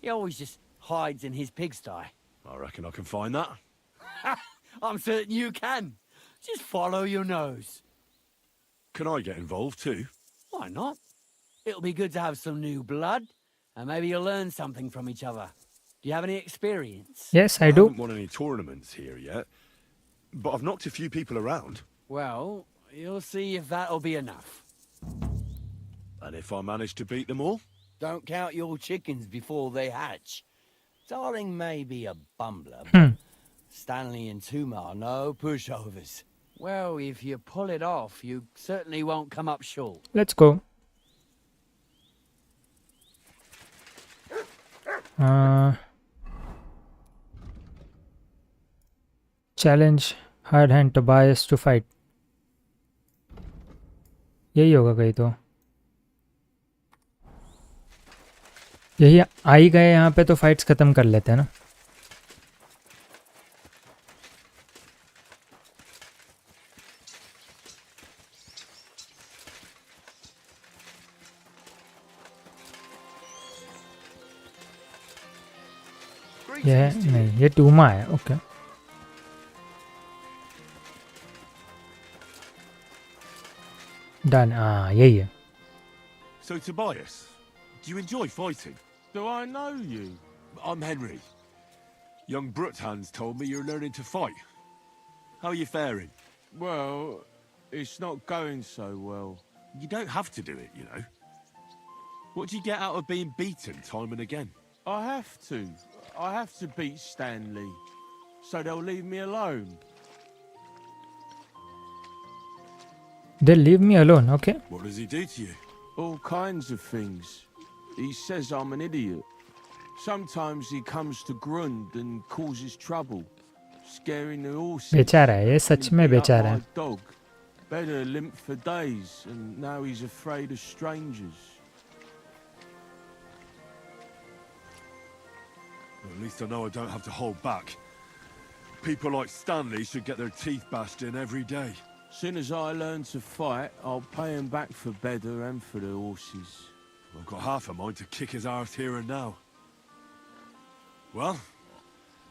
J: He always just hides in his pigsty.
H: I reckon I can find that.
J: I'm certain you can. Just follow your nose.
H: Can I get involved too?
J: Why not? It'll be good to have some new blood, and maybe you'll learn something from each other. Do you have any experience?
A: Yes, I
H: I
A: do.
H: haven't won any tournaments here yet, but I've knocked a few people around.
J: Well, you'll see if that'll be enough.
H: And if I manage to beat them all?
E: Don't count your chickens before they hatch. Darling may be a bumbler,
A: Hmm.
E: but Stanley and Tuma are no pushovers.
J: Well, if you pull it off, you certainly won't come up short.
A: Let's go. Challenge hard hand Tobias to fight, यही होगा कहीं तो। यही आ ही गए यहाँ पे तो fights ख़त्म कर लेते हैं ना। ये है नहीं, ये टूमा है। Okay done. हाँ यही है।
H: So, Tobias, do you enjoy fighting?
D: Do I know you?
H: I'm Henry. Young Bruthans told me you're learning to fight. How are you faring?
D: Well, it's not going so well.
H: You don't have to do it, you know. What do you get out of being beaten time and again?
D: I have to. I have to beat Stanley, so they'll leave me alone.
A: They'll leave me alone, okay?
H: What does he do to you?
D: All kinds of things. He says I'm an idiot. Sometimes he comes to Grund and causes trouble, scaring the horses.
A: बेचारा है ये, सच में बेचारा है।
D: Dog. Better limp for days, and now he's afraid of strangers.
H: Well, at least I know I don't have to hold back. People like Stanley should get their teeth bashed in every day.
D: Soon as I learn to fight, I'll pay him back for better and for the horses.
H: I've got half a mind to kick his arse here and now. Well,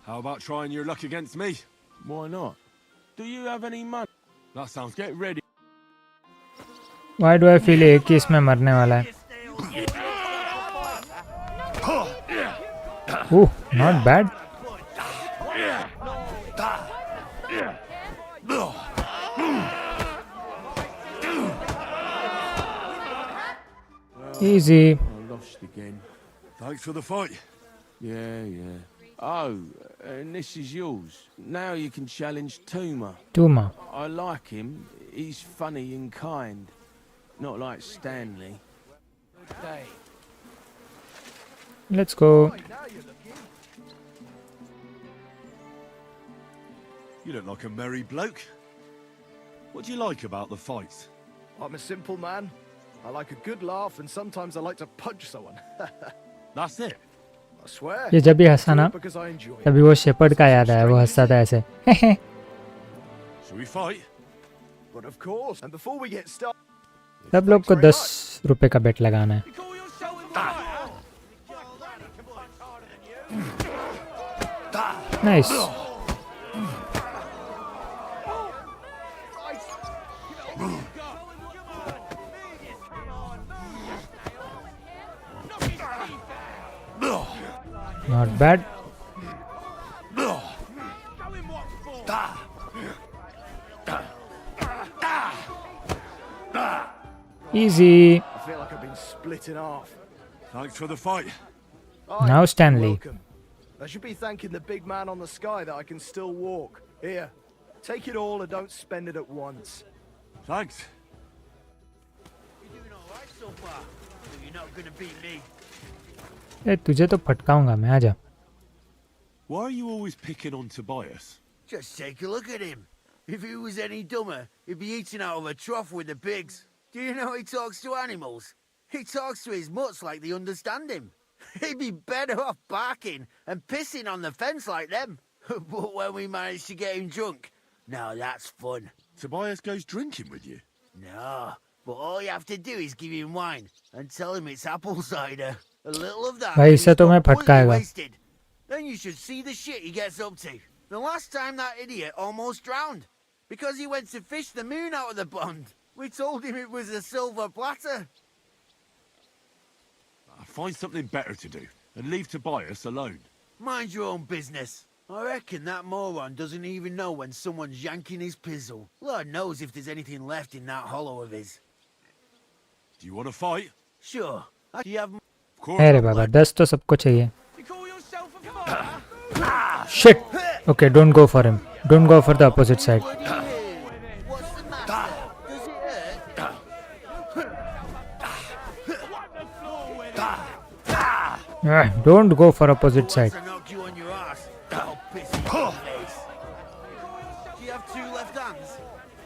H: how about trying your luck against me?
D: Why not? Do you have any money?
H: That sounds...
D: Get ready.
A: Why do I feel एक ही इसमें मरने वाला है? Ooh, not bad. Easy.
D: I lost again.
H: Thanks for the fight.
D: Yeah. Oh, and this is yours. Now you can challenge Tuma.
A: Tuma.
D: I like him. He's funny and kind. Not like Stanley.
A: Let's go.
H: You look like a merry bloke. What do you like about the fights?
K: I'm a simple man. I like a good laugh and sometimes I like to punch someone.
H: That's it.
K: I swear.
A: ये जब भी हंसा ना,
K: Because I enjoy it.
A: तभी वो shepherd का याद आया, वो हंसता था ऐसे।
H: Shall we fight?
K: But of course. And before we get started.
A: सब लोग को 10 रुपए का बेट लगाना है। Nice. Not bad. Easy.
K: I feel like I've been split in half.
H: Thanks for the fight.
A: Now Stanley.
K: Welcome. I should be thanking the big man on the sky that I can still walk. Here, take it all and don't spend it at once.
H: Thanks.
J: You're doing all right so far. You're not gonna beat me.
A: ए तुझे तो फटकाऊंगा मैं, आजा।
H: Why are you always picking on Tobias?
J: Just take a look at him. If he was any dumber, he'd be eating out of a trough with the pigs. Do you know he talks to animals? He talks to his mutts like they understand him. He'd be better off barking and pissing on the fence like them. But when we managed to get him drunk, now that's fun.
H: Tobias goes drinking with you?
J: No, but all you have to do is give him wine and tell him it's apple cider. A little of that.
A: भाई इससे तो मैं फटकाएगा।
J: Wasted. Then you should see the shit he gets up to. The last time that idiot almost drowned because he went to fish the moon out of the pond. We told him it was a silver platter.
H: Find something better to do and leave Tobias alone.
J: Mind your own business. I reckon that moron doesn't even know when someone's yanking his pizzle. Lord knows if there's anything left in that hollow of his.
H: Do you want to fight?
J: Sure. Do you have...
H: Of course.
A: अरे बाबा 10 तो सबको चाहिए। Shit. Okay, don't go for him. Don't go for the opposite side.
J: What's the matter? Does it hurt?
A: Don't go for opposite side.
J: Knock you on your ass. I'll piss you in the face. you have two left hands?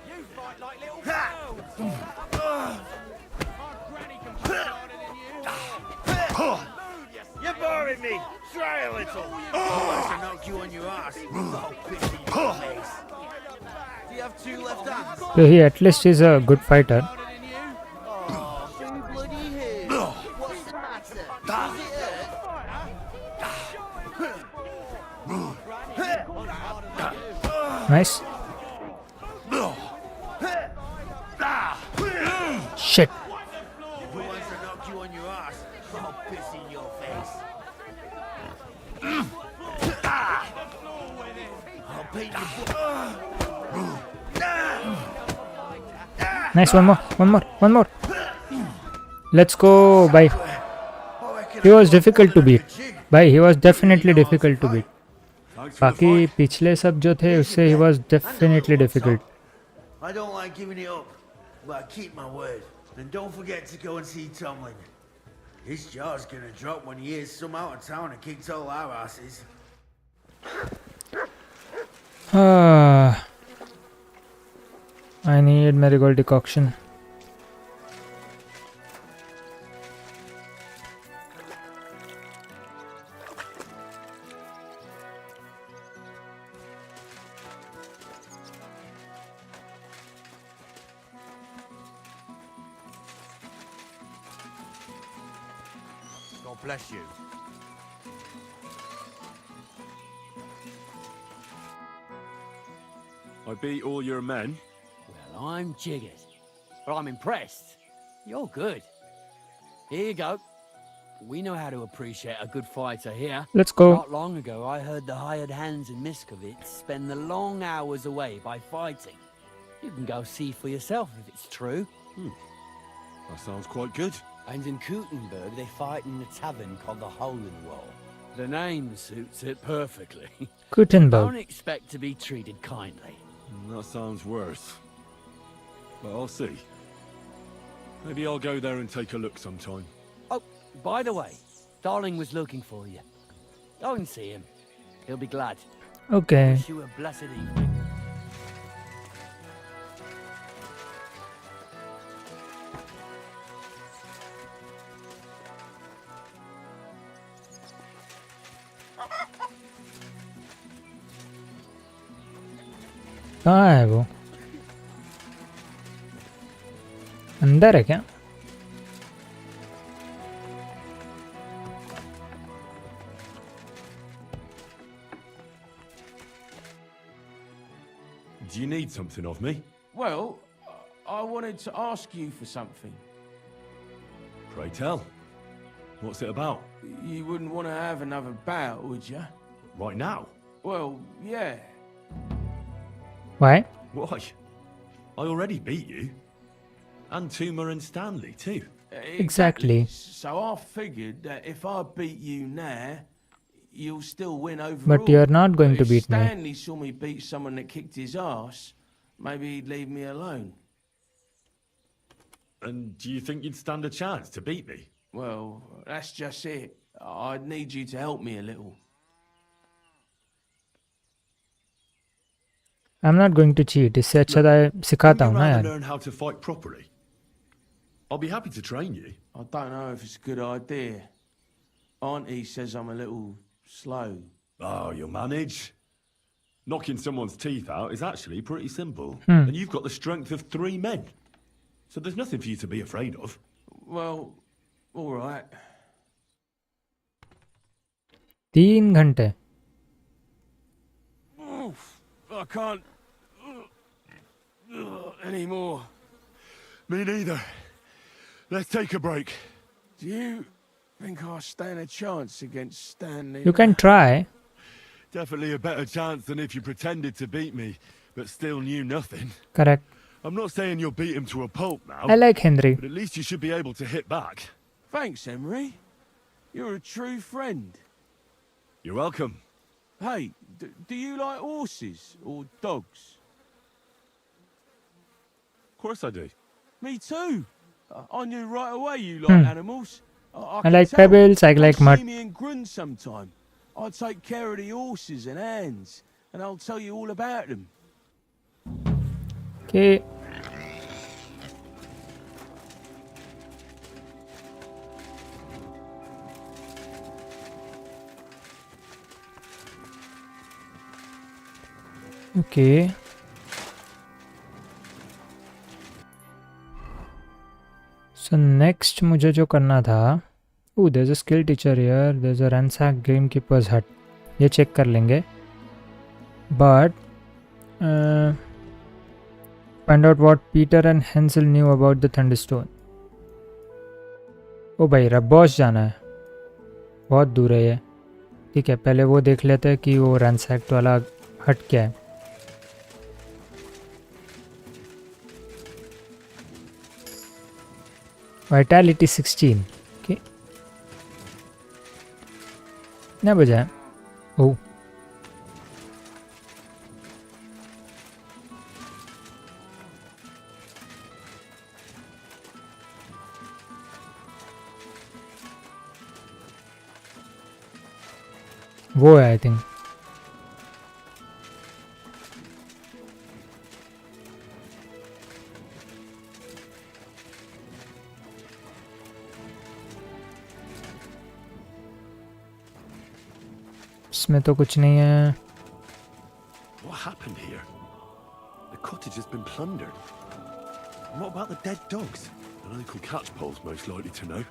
F: You fight like little girls. Our granny can fight harder than you.
J: You're boring me. Try a little. I knock you on your ass. I'll piss in your face. Do you have two left hands?
A: So he at least is a good fighter.
J: Oh, so bloody here. What's the matter? Does it hurt?
A: Nice. Shit.
J: Who wants to knock you on your ass? I'll piss in your face. I'll paint your
A: Nice, one more. Let's go. Bye. He was difficult to beat. Bye, he was definitely difficult to beat. बाकी पिछले सब जो थे उससे he was definitely difficult.
J: I don't like giving it up, but I keep my word. And don't forget to go and see Tomlin. His jaw's gonna drop when he hears some out of town and kicked all our asses.
A: I need marigold decoction.
J: God bless you.
H: I beat all your men.
J: Well, I'm jiggered. But I'm impressed. You're good. Here you go. We know how to appreciate a good fighter here.
A: Let's go.
J: Not long ago, I heard the hired hands in Miskovitz spend the long hours away by fighting. You can go see for yourself if it's true.
H: That sounds quite good.
J: And in Kuttenberg, they fight in a tavern called the Hole in Wall. The name suits it perfectly.
A: Gutenberg.
J: Don't expect to be treated kindly.
H: That sounds worse. But I'll see. Maybe I'll go there and take a look sometime.
J: Oh, by the way, Darling was looking for you. Go and see him. He'll be glad.
A: Okay.
J: Wish you a blessed evening.
A: कहाँ है वो? अंदर है क्या?
H: Do you need something of me?
D: Well, I wanted to ask you for something.
H: Pray tell. What's it about?
D: You wouldn't want to have another bout, would you?
H: Right now?
D: Well, yeah.
A: Why?
H: Why? I already beat you. And Tuma and Stanley too.
A: Exactly.
D: So I figured that if I beat you now, you'll still win overall.
A: But you're not going to beat me.
D: If Stanley saw me beat someone that kicked his ass, maybe he'd leave me alone.
H: And do you think you'd stand a chance to beat me?
D: Well, that's just it. I'd need you to help me a little.
A: I'm not going to cheat. इससे अच्छा था सिखाता हूँ ना यार.
H: Learn how to fight properly. I'll be happy to train you.
D: I don't know if it's a good idea. Auntie says I'm a little slow.
H: Oh, you'll manage. Knocking someone's teeth out is actually pretty simple. And you've got the strength of 3 men. So there's nothing for you to be afraid of.
D: Well, all right.
A: 3 घंटे.
D: I can't anymore.
H: Me neither. Let's take a break.
D: Do you think I stand a chance against Stanley?
A: You can try.
H: Definitely a better chance than if you pretended to beat me, but still knew nothing.
A: Correct.
H: I'm not saying you'll beat him to a pulp now.
A: I like Henry.
H: But at least you should be able to hit back.
D: Thanks, Emery. You're a true friend.
H: You're welcome.
D: Hey, do you like horses or dogs?
H: Of course I do.
D: Me too. I knew right away you like animals.
A: I
D: can
A: like
D: tell.
A: pebbles, I like
D: Come
A: mud.
D: See me in Grun sometime. I'll take care of the horses and hands, and I'll tell you all about them.
A: Okay. Okay. So next मुझे जो करना था, oh there's a skill teacher here, there's a ransack gamekeeper's hut, ये check कर लेंगे. But find out what Peter and Hansel knew about the thunderstone. ओ भाई रबॉस जाना है, बहुत दूर है ये. ठीक है, पहले वो देख लेते हैं कि वो रैंसैक्ट वाला हट क्या है. वाइटैलिटी 16. ओके, कितना बजा है? ओह, वो है आई थिंक. इसमें तो कुछ नहीं है.
C: What happened here? The cottage has been plundered. And what about the dead dogs? The local catchpole's most likely to know.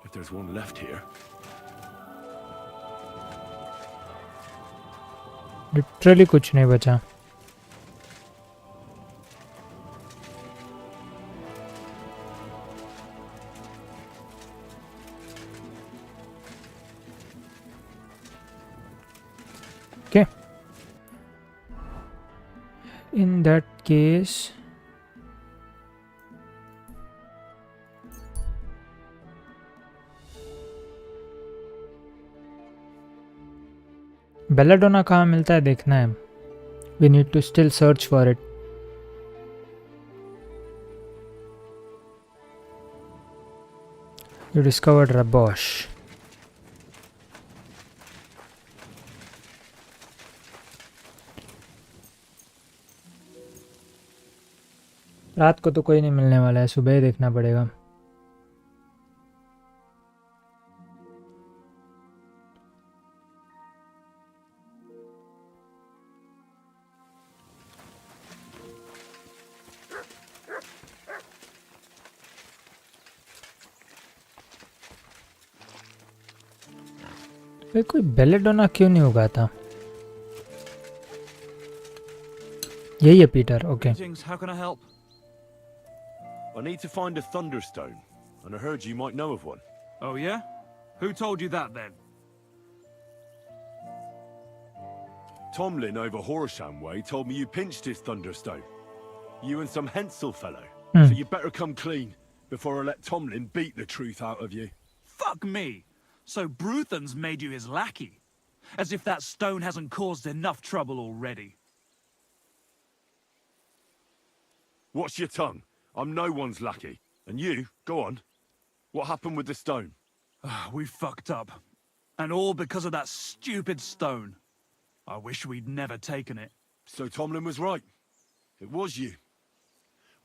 C: If there's one left here.
A: Literally कुछ नहीं बचा. Okay. In that case, belladonna कहाँ मिलता है देखना है. We need to still search for it. You discovered Rabosh. रात को तो कोई नहीं मिलने वाला है, सुबह ही देखना पड़ेगा. कोई बेलेडोना क्यों नहीं होगा था? यही है Peter. Okay.
L: How can I help?
C: I need to find a thunderstone, and I heard you might know of one.
L: Oh yeah? Who told you that then?
C: Tomlin over Horsham Way told me you pinched his thunderstone. You and some Hensel fellow. So you better come clean before I let Tomlin beat the truth out of you.
L: Fuck me! So Bruthan's made you his lackey? As if that stone hasn't caused enough trouble already.
C: Watch your tongue. I'm no one's lackey. And you, go on. What happened with the stone?
L: We fucked up. And all because of that stupid stone. I wish we'd never taken it.
C: So Tomlin was right. It was you.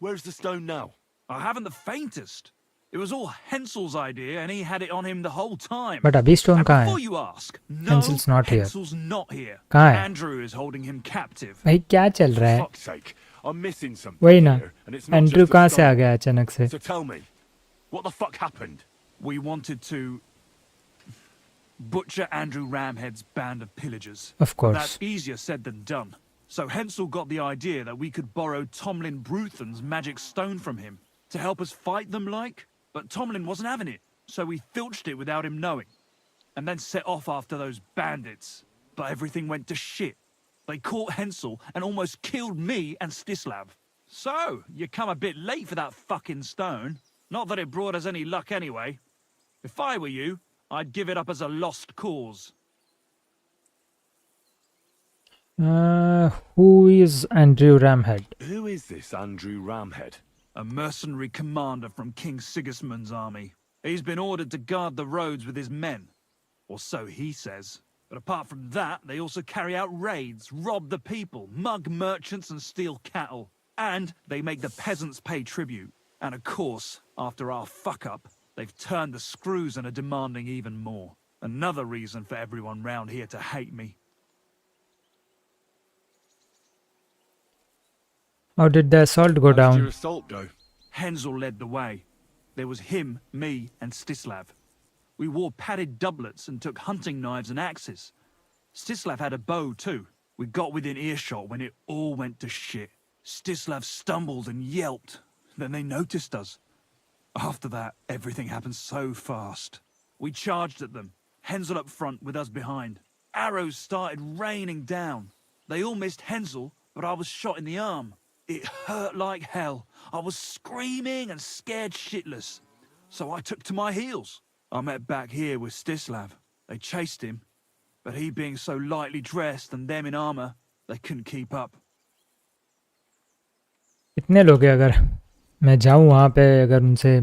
C: Where's the stone now?
L: I haven't the faintest. It was all Hensel's idea, and he had it on him the whole time.
A: But अभी stone कहाँ है?
L: Before you ask, no,
A: Hensel's not here.
L: Hensel's not here.
A: कहाँ है?
L: Andrew is holding him captive.
A: भाई क्या चल रहा है?
C: Fuck's sake, I'm missing something.
A: वही ना.
C: here, and it's not
A: Andrew
C: just a
A: कहाँ से आ
C: stone.
A: गया अचानक से?
C: So tell me, what the fuck happened?
L: We wanted to butcher Andrew Ramhead's band of pillagers.
A: Of course.
L: That's easier said than done. So Hensel got the idea that we could borrow Tomlin Bruthan's magic stone from him to help us fight them like. But Tomlin wasn't having it, so we filched it without him knowing. And then set off after those bandits. But everything went to shit. They caught Hensel and almost killed me and Stislav. So, you come a bit late for that fucking stone. Not that it brought us any luck anyway. If I were you, I'd give it up as a lost cause.
A: Who is Andrew Ramhead?
C: Who is this Andrew Ramhead?
L: A mercenary commander from King Sigismund's army. He's been ordered to guard the roads with his men. Or so he says. But apart from that, they also carry out raids, rob the people, mug merchants and steal cattle. And they make the peasants pay tribute. And of course, after our fuck-up, they've turned the screws and are demanding even more. Another reason for everyone round here to hate me.
A: How did the assault go
H: How did
A: down?
H: your assault go?
L: Hensel led the way. There was him, me, and Stislav. We wore padded doublets and took hunting knives and axes. Stislav had a bow too. We got within earshot when it all went to shit. Stislav stumbled and yelped. Then they noticed us. After that, everything happened so fast. We charged at them, Hensel up front with us behind. Arrows started raining down. They all missed Hensel, but I was shot in the arm. It hurt like hell. I was screaming and scared shitless. So I took to my heels. I met back here with Stislav. They chased him, but he being so lightly dressed and them in armor, they couldn't keep up.
A: कितने लोग हैं अगर मैं जाऊं वहाँ पे अगर उनसे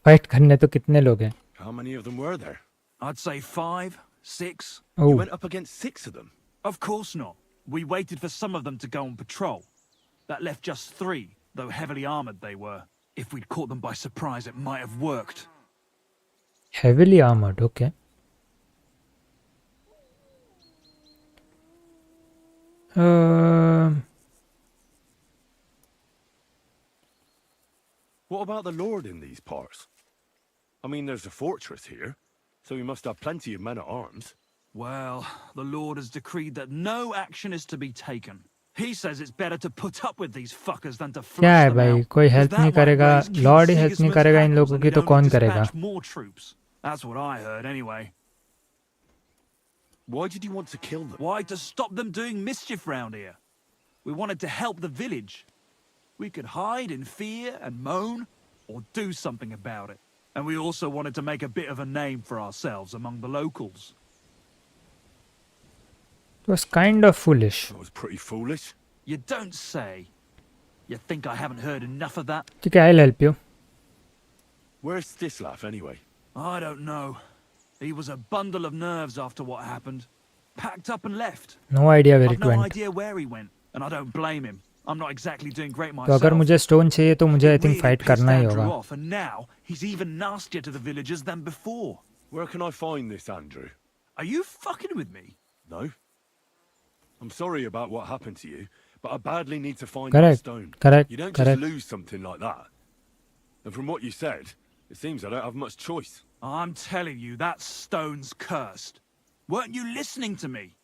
A: फाइट करने तो कितने लोग हैं?
H: How many of them were there?
L: I'd say 5, 6.
A: Oh,
H: You went up against 6 of them?
L: Of course not. We waited for some of them to go on patrol. That left just 3, though heavily armored they were. If we'd caught them by surprise, it might have worked.
A: heavily armored. Okay.
H: What about the Lord in these parts? I mean, there's a fortress here, so we must have plenty of men-at-arms.
L: Well, the Lord has decreed that no action is to be taken. He says it's better to put up with these fuckers than to
A: क्या है
L: flush them
A: भाई,
L: out.
A: कोई
L: Because
A: help
L: that
A: नहीं
L: won't
A: करेगा,
L: raise King
A: Lord ही help नहीं
L: Sigismund's
A: करेगा इन
L: hackles
A: लोगों
L: and
A: की
L: he'd
A: तो
L: only
A: कौन करेगा?
L: dispatch more troops. That's what I heard anyway.
H: Why did you want to kill them?
L: Why? To stop them doing mischief round here. We wanted to help the village. We could hide in fear and moan, or do something about it. And we also wanted to make a bit of a name for ourselves among the locals.
A: It was kind of foolish.
H: That was pretty foolish.
L: You don't say. You think I haven't heard enough of that?
A: ठीक है, I'll help you.
H: Where's Stislav, anyway?
L: I don't know. He was a bundle of nerves after what happened. Packed up and left.
A: No idea where
L: I've
A: it
L: no
A: went.
L: idea where he went, and I don't blame him. I'm not exactly doing great
A: तो
L: myself.
A: अगर मुझे stone चाहिए तो मुझे आई
L: It
A: think
L: really
A: fight
L: pissed
A: करना ही
L: Andrew
A: होगा.
L: off, and now he's even nastier to the villagers than before.
H: Where can I find this, Andrew?
L: Are you fucking with me?
H: No? I'm sorry about what happened to you, but I badly need to find
A: Correct,
H: that stone.
A: correct,
H: You don't
A: correct.
H: just lose something like that. And from what you said, it seems I don't have much choice.
L: I'm telling you, that stone's cursed. Weren't you listening to me?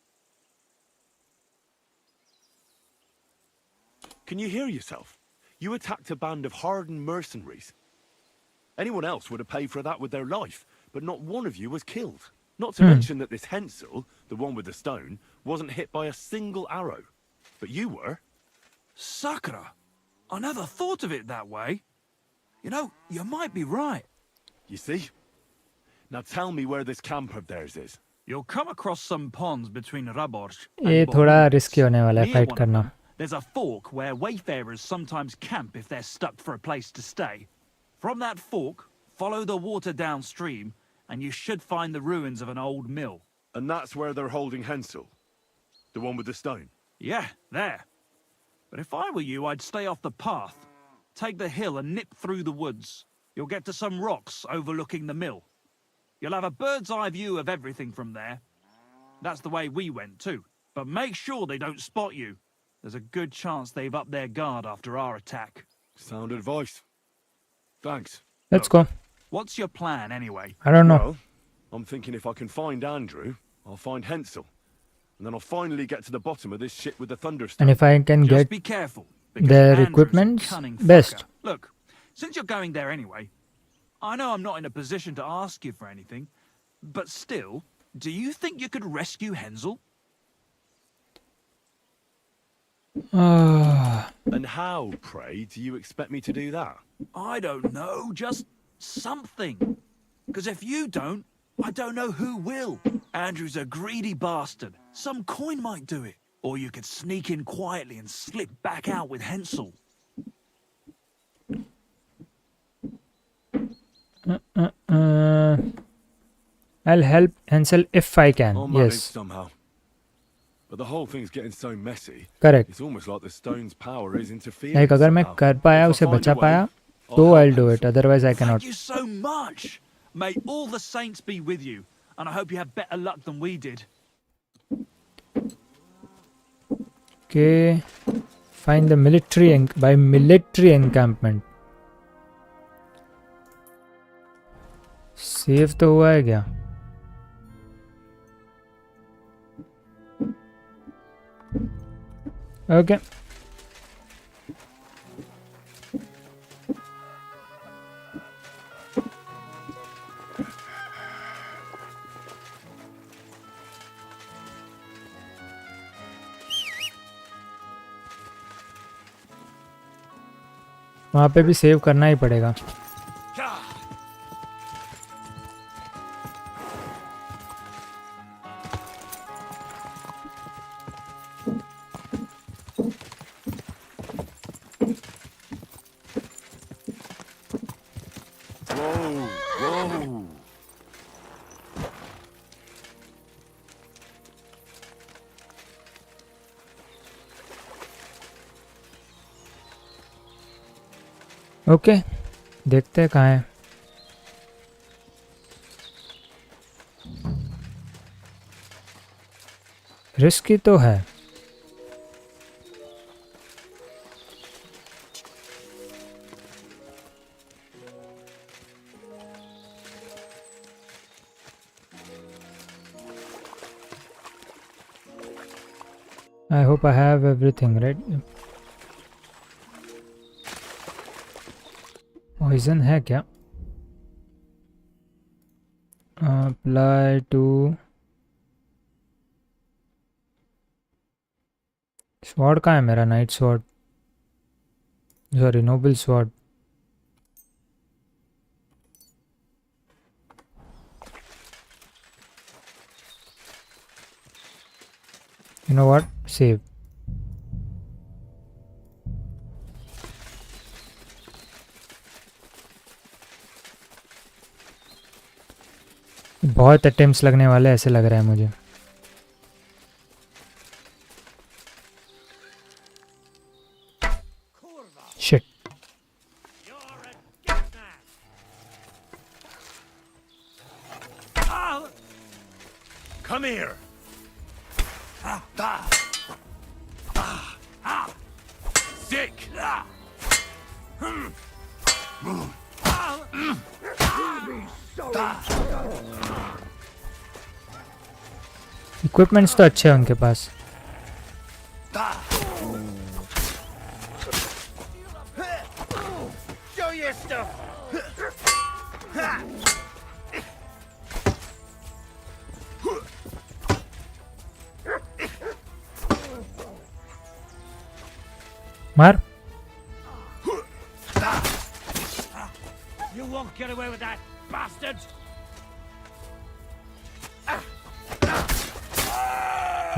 H: Can you hear yourself? You attacked a band of hardened mercenaries. Anyone else would have paid for that with their life, but not one of you was killed. Not to mention that this Hensel, the one with the stone, wasn't hit by a single arrow. But you were.
L: Sakura, I never thought of it that way. You know, you might be right.
H: You see? Now tell me where this camp of theirs is.
L: You'll come across some ponds between Raborj
A: ये
L: and
A: थोड़ा
L: Bohun.
A: Risky होने वाला है
L: Near
A: fight
L: one of
A: करना.
L: them, there's a fork where wayfarers sometimes camp if they're stuck for a place to stay. From that fork, follow the water downstream, and you should find the ruins of an old mill.
H: And that's where they're holding Hensel. The one with the stone.
L: Yeah, there. But if I were you, I'd stay off the path. Take the hill and nip through the woods. You'll get to some rocks overlooking the mill. You'll have a bird's eye view of everything from there. That's the way we went too. But make sure they don't spot you. There's a good chance they've upped their guard after our attack.
H: Sound advice. Thanks.
A: Let's go.
L: What's your plan anyway?
A: I don't know.
H: Well, I'm thinking if I can find Andrew, I'll find Hensel. And then I'll finally get to the bottom of this shit with the thunderstone.
A: And if I can
L: Just
A: get
L: be careful. because
A: their
L: Andrew's a
A: equipments,
L: cunning
A: best.
L: fucker. Look, since you're going there anyway, I know I'm not in a position to ask you for anything, but still, do you think you could rescue Hensel?
H: And how, pray, do you expect me to do that?
L: I don't know, just something. Because if you don't, I don't know who will. Andrew's a greedy bastard. Some coin might do it. Or you could sneak in quietly and slip back out with Hensel.
A: I'll help Hansel if I can.
H: I'll manage
A: Yes.
H: somehow.
C: But the whole thing's getting so messy.
A: Correct.
C: It's almost like the stone's power is interfering.
A: Like अगर मैं कर पाया उसे बचा पाया तो I'll do it. Otherwise I cannot.
L: Thank you so much. May all the saints be with you, and I hope you have better luck than we did.
A: Okay. Find the military encampment. Save तो हुआ है क्या? Okay. वहाँ पे भी save करना ही पड़ेगा. Okay देखते हैं कहाँ है. रिस्की तो है. I hope I have everything right. Poison है क्या? Apply to sword. कहाँ है मेरा night sword? Sorry noble sword. You know what, save. बहुत अटेम्प्ट्स लगने वाले ऐसे लग रहा है मुझे. Shit.
C: Come here. Sick.
A: Equipments तो अच्छे हैं उनके पास.
E: Show your stuff.
A: मार.
J: You won't get away with that, bastard!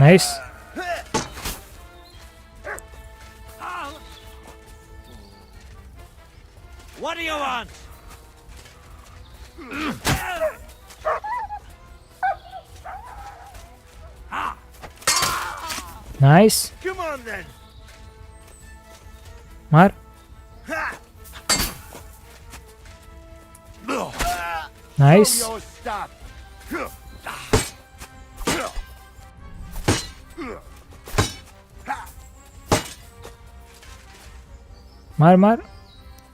A: Nice.
J: What do you want?
A: Nice.
E: Come on then.
A: मार. नाइस.
E: Show your stuff.
A: मार मार.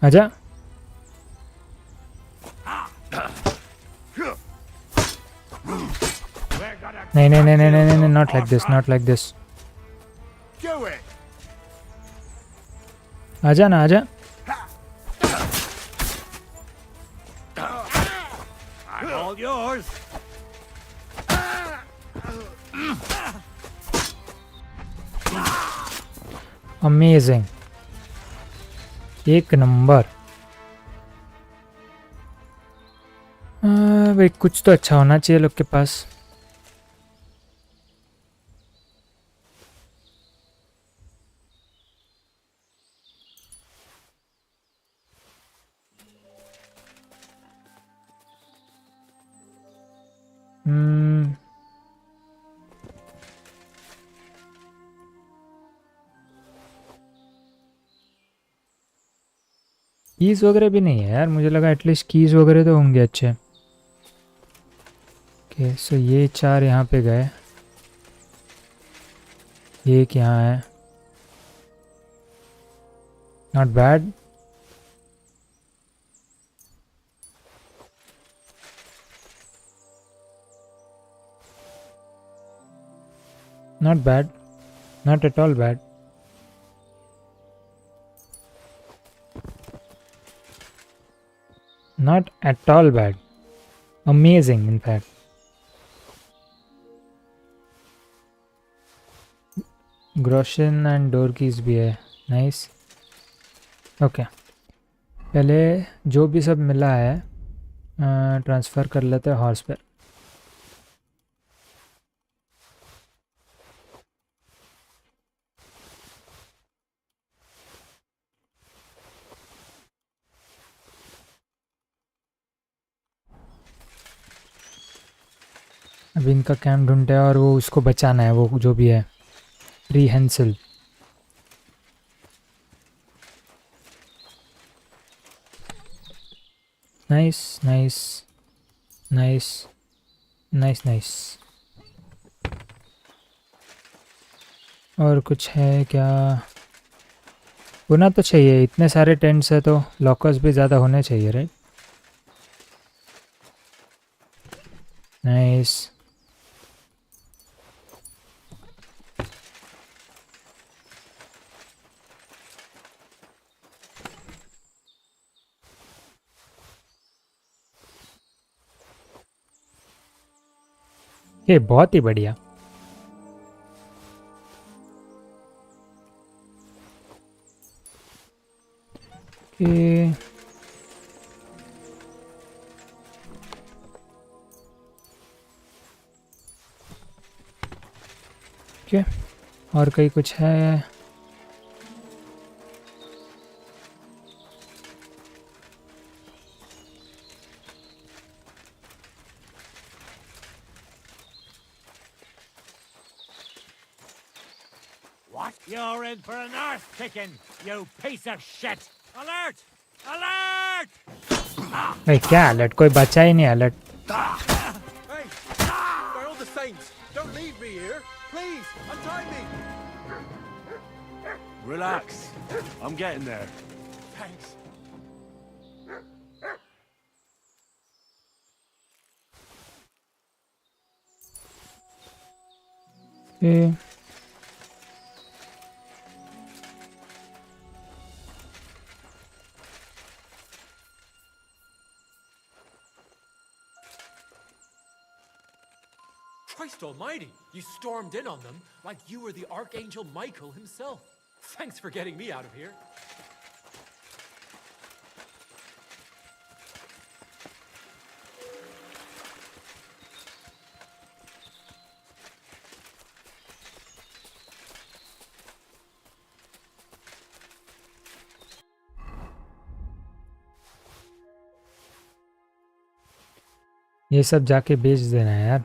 A: आजा. नहीं नहीं नहीं नहीं नहीं नहीं, not like this, not like this.
E: Do it.
A: आजा ना आजा.
J: I'm all yours.
A: अमेजिंग. एक नंबर. भाई कुछ तो अच्छा होना चाहिए लोग के पास. कीज़ वगैरह भी नहीं है यार, मुझे लगा एटलीस्ट कीज़ वगैरह तो होंगे अच्छे। ओके सो ये 4 यहाँ पे गए, ये एक यहाँ है, not bad. Not bad, not at all bad. Not at all bad. Amazing, in fact. Groshin and door keys भी है, nice. Okay. पहले जो भी सब मिला है ट्रांसफ़र कर लेते हैं हॉर्स पे। अभी इनका कैंप ढूंढते हैं और वो उसको बचाना है, वो जो भी है prehensile. Nice nice nice nice nice. और कुछ है क्या? होना तो चाहिए, इतने सारे टेंट्स है तो लॉकर्स भी ज़्यादा होने चाहिए, राइट? नाइस। ये बहुत ही बढ़िया। ओके ओके, और कहीं कुछ है?
J: What? You're in for an arse kicking, you piece of shit! Alert! Alert!
A: भाई क्या अलर्ट? कोई बचा ही नहीं alert.
C: Hey! By all the saints, don't leave me here! Please, untie me!
H: Relax. I'm getting there.
C: Thanks.
A: Okay.
F: Christ almighty, you stormed in on them like you were the Archangel Michael himself. Thanks for getting me out of here.
A: ये सब जाके बेच देना है यार।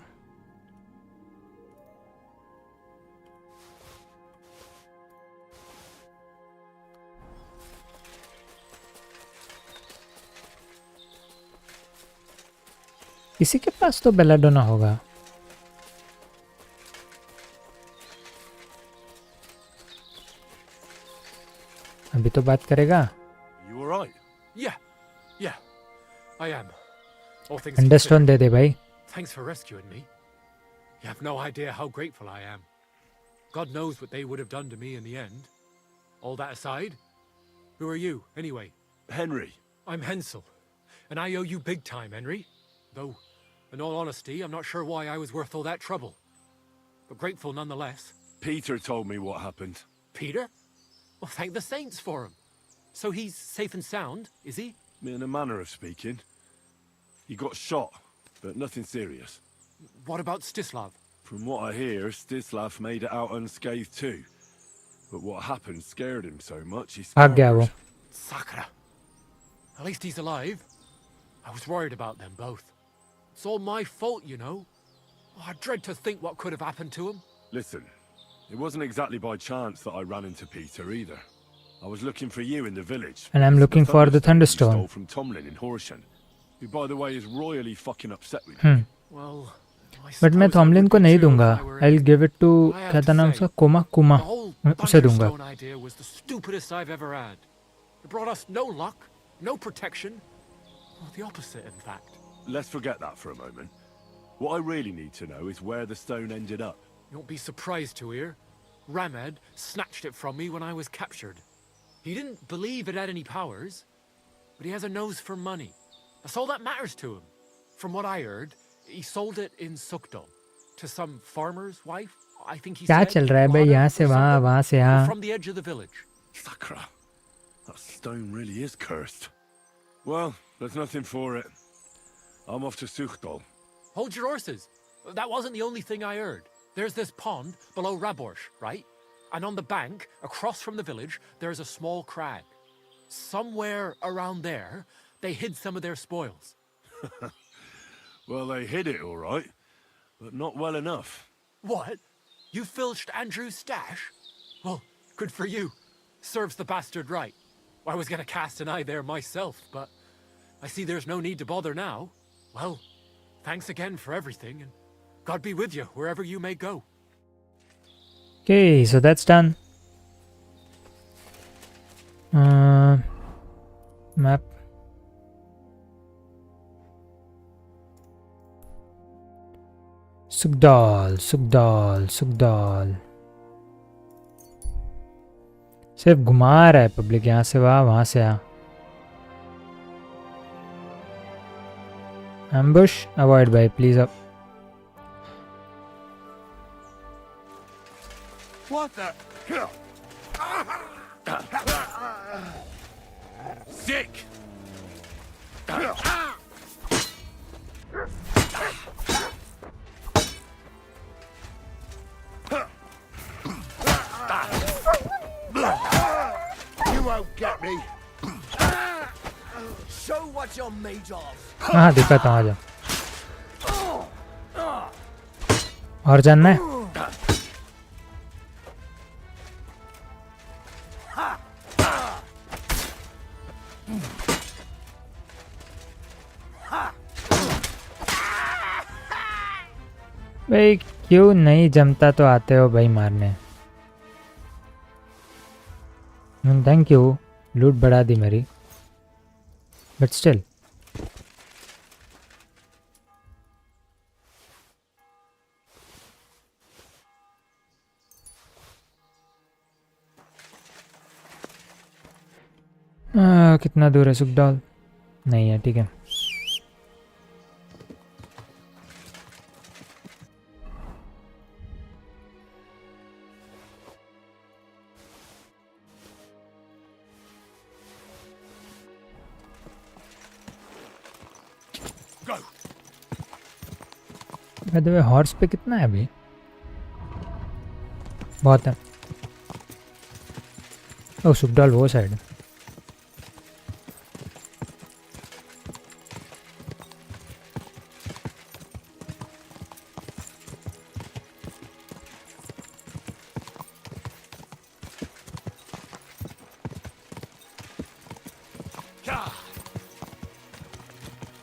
A: किसी के पास तो बेलाडोना होगा। अभी तो बात करेगा।
H: You alright?
F: Yeah, I am. All things
A: अंडरस्टोन दे दे भाई।
F: Thanks for rescuing me. You have no idea how grateful I am. God knows what they would have done to me in the end. All that aside, who are you, anyway?
H: Henry.
F: I'm Hensel, and I owe you big time, Henry. Though, in all honesty, I'm not sure why I was worth all that trouble. But grateful nonetheless.
H: Peter told me what happened.
F: Peter? Well, thank the saints for him. So he's safe and sound, is he?
H: In a manner of speaking. He got shot, but nothing serious.
F: What about Stislav?
H: From what I hear, Stislav made it out unscathed too. But what happened scared him so much he
A: भाग गया वो।
F: Sakura. At least he's alive. I was worried about them both. It's all my fault, you know. Oh, I dread to think what could have happened to him.
H: Listen, it wasn't exactly by chance that I ran into Peter either.
C: I was looking for you in the village.
A: And I'm looking for the Thunderstone.
C: Stole from Tomlin in Horsham, who, by the way, is royally fucking upset with you.
F: Well,
A: but मैं थॉमलिन को नहीं दूंगा. I'll give it to क्या था नाम उसका, कुमा उसे दूंगा.
F: The idea was the stupidest I've ever had. It brought us no luck, no protection. Well, the opposite, in fact.
C: Let's forget that for a moment. What I really need to know is where the stone ended up.
F: You won't be surprised to hear. Ramed snatched it from me when I was captured. He didn't believe it had any powers, but he has a nose for money. That's all that matters to him. From what I heard, he sold it in Sukdal to some farmer's wife. I think he
A: क्या
F: said.
A: चल रहा है भाई, यहाँ से वहाँ से यहाँ.
F: From the edge of the village.
C: Sakra, that stone really is cursed. Well, there's nothing for it. I'm off to Sukdal.
F: Hold your horses. That wasn't the only thing I heard. There's this pond below Raborsh, right? And on the bank, across from the village, there's a small crag. Somewhere around there, they hid some of their spoils.
C: Well, they hid it all right, but not well enough.
F: What? You filched Andrew's stash? Well, good for you. Serves the bastard right. I was gonna cast an eye there myself, but I see there's no need to bother now. Well, thanks again for everything, and God be with you wherever you may go.
A: Okay, so that's done. Map. Sukdal. सिर्फ घुमा रहा है public, यहाँ से वहाँ से यहाँ. Ambush avoid by please up.
C: What the? Sick!
E: You won't get me. Show what you're made of.
A: हाँ दिखाता हूँ, आजा. और जानना है? भाई क्यों नहीं जमता तो आते हो भाई मारने. थैंक यू, लूट बढ़ा दी मेरी, बट स्टिल. कितना दूर है सुखडाल? नहीं है, ठीक है. By the way, हॉर्स पे कितना है अभी? बहुत है. ओह सुखडाल वो side.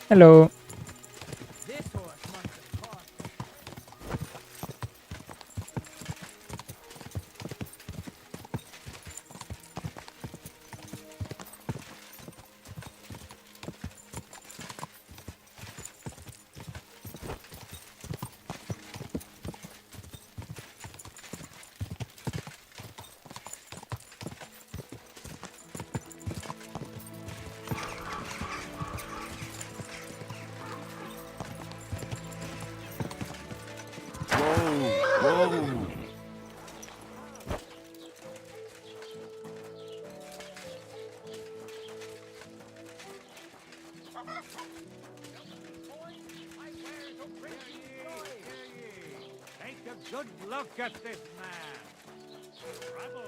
A: Hello.
L: Good look at this man. Trouble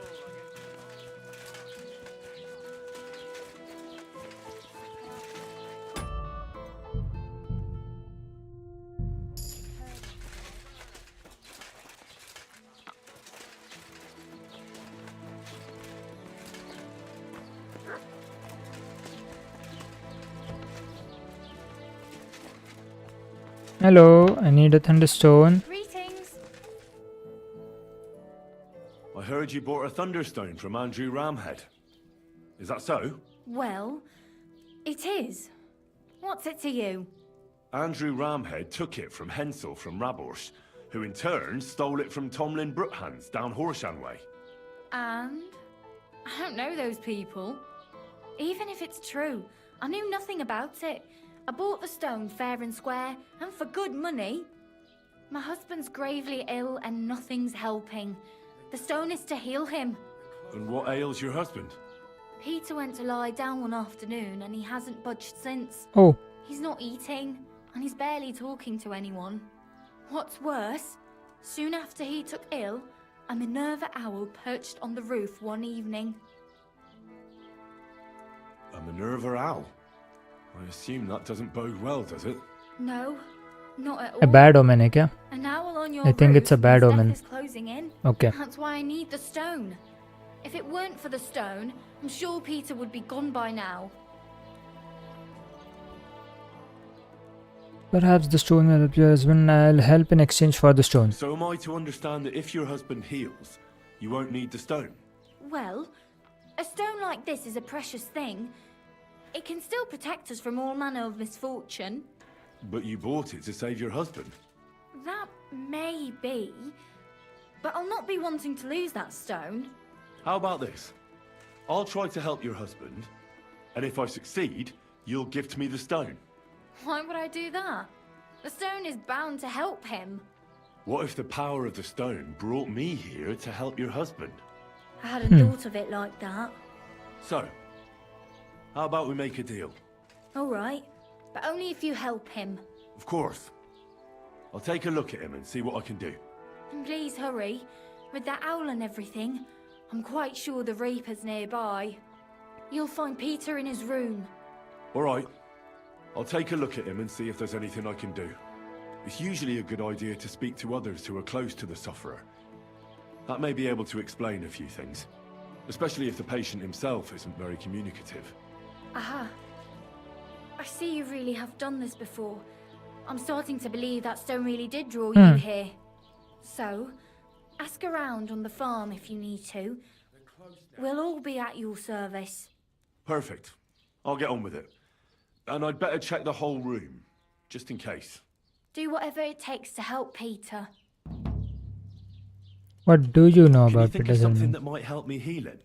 A: Hello, I need a thunderstone.
G: Greetings.
C: I heard you bought a Thunderstone from Andrew Ramhead. Is that so?
G: Well, it is. What's it to you?
C: Andrew Ramhead took it from Hensel from Rabors, who in turn stole it from Tomlin Brookhans down Horshan way.
G: And? I don't know those people. Even if it's true, I knew nothing about it. I bought the stone fair and square, and for good money. My husband's gravely ill and nothing's helping. The stone is to heal him.
C: And what ails your husband?
G: Peter went to lie down one afternoon and he hasn't budged since.
A: Oh,
G: He's not eating, and he's barely talking to anyone. What's worse, soon after he took ill, a Minerva owl perched on the roof one evening.
C: A Minerva owl? I assume that doesn't bode well, does it?
G: No, not at all.
A: a bad omen है क्या?
G: An owl on your
A: I think it's a
G: roof
A: bad
G: means
A: omen.
G: death is closing in.
A: Okay.
G: That's why I need the stone. If it weren't for the stone, I'm sure Peter would be gone by now.
A: Perhaps the stone will help your husband. I'll help in exchange for the stone.
C: So am I to understand that if your husband heals, you won't need the stone?
G: Well, a stone like this is a precious thing. It can still protect us from all manner of misfortune.
C: But you bought it to save your husband.
G: That may be, but I'll not be wanting to lose that stone.
C: How about this? I'll try to help your husband, and if I succeed, you'll gift me the stone.
G: Why would I do that? The stone is bound to help him.
C: What if the power of the stone brought me here to help your husband?
G: I hadn't thought of it like that.
C: So, how about we make a deal?
G: All right, but only if you help him.
C: Of course. I'll take a look at him and see what I can do.
G: And please hurry. With that owl and everything, I'm quite sure the Reaper's nearby. You'll find Peter in his room.
C: All right. I'll take a look at him and see if there's anything I can do. It's usually a good idea to speak to others who are close to the sufferer. That may be able to explain a few things, especially if the patient himself isn't very communicative.
G: Aha. I see you really have done this before. I'm starting to believe that stone really did draw you here. So, ask around on the farm if you need to. We'll all be at your service.
C: Perfect. I'll get on with it. And I'd better check the whole room, just in case.
G: Do whatever it takes to help Peter.
A: What do you know
C: Can you
A: about
C: think of
A: Peter's
C: something
A: enemy?
C: that might help me heal it?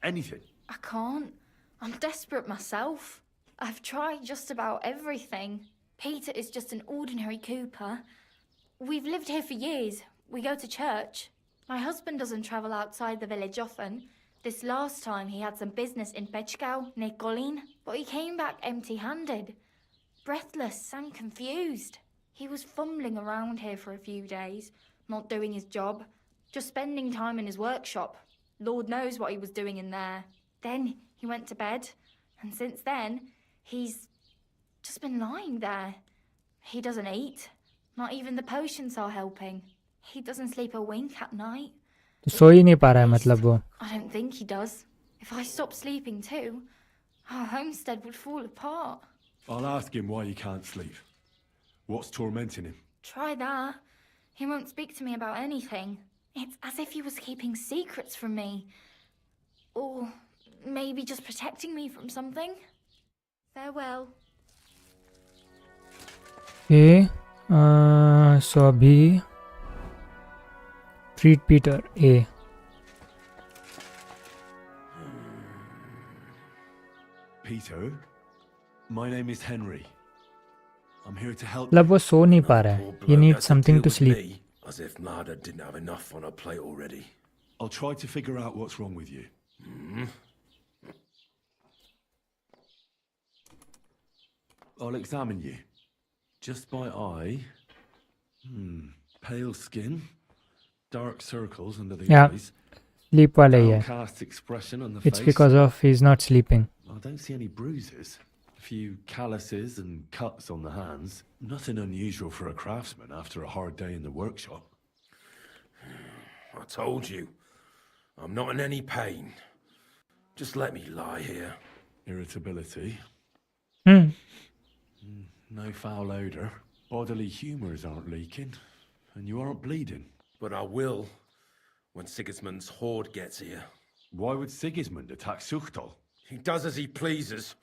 C: Anything?
G: I can't. I'm desperate myself. I've tried just about everything. Peter is just an ordinary Cooper. We've lived here for years. We go to church. My husband doesn't travel outside the village often. This last time he had some business in Pechgau, near Golin, but he came back empty-handed. Breathless and confused. He was fumbling around here for a few days, not doing his job, just spending time in his workshop. Lord knows what he was doing in there. Then he went to bed, and since then, he's just been lying there. He doesn't eat. Not even the potions are helping. He doesn't sleep a wink at night.
A: सो ही नहीं पा रहा है मतलब वो.
G: I don't think he does. If I stopped sleeping too, our homestead would fall apart.
C: I'll ask him why he can't sleep. What's tormenting him?
G: Try that. He won't speak to me about anything. It's as if he was keeping secrets from me. Or maybe just protecting me from something. Farewell.
A: Okay. So अभी treat Peter A.
C: Peter, my name is Henry. I'm here to help.
A: मतलब वो सो नहीं पा रहा है. He needs something to sleep.
E: As if Marder didn't have enough on her plate already.
C: I'll try to figure out what's wrong with you. I'll examine you. Just by eye. Pale skin. Dark circles under the
A: Yeah.
C: eyes.
A: Sleep वाला ही है.
C: Downcast expression on the
A: It's
C: face.
A: because of he's not sleeping.
C: I don't see any bruises. A few calluses and cuts on the hands. Nothing unusual for a craftsman after a hard day in the workshop.
E: I told you. I'm not in any pain. Just let me lie here.
C: Irritability. No foul odor. Bodily humours aren't leaking, and you aren't bleeding.
E: But I will when Sigismund's horde gets here.
C: Why would Sigismund attack Suchtol?
E: He does as he pleases.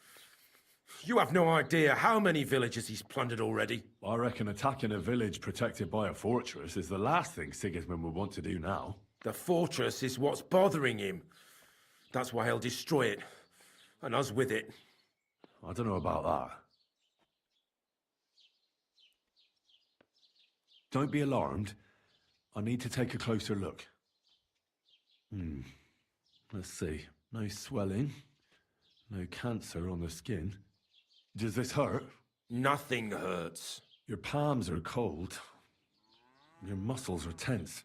E: You have no idea how many villages he's plundered already.
C: I reckon attacking a village protected by a fortress is the last thing Sigismund would want to do now.
E: The fortress is what's bothering him. That's why he'll destroy it, and us with it.
C: I don't know about that. Don't be alarmed. I need to take a closer look. Let's see. No swelling. No cancer on the skin. Does this hurt?
E: Nothing hurts.
C: Your palms are cold. Your muscles are tense.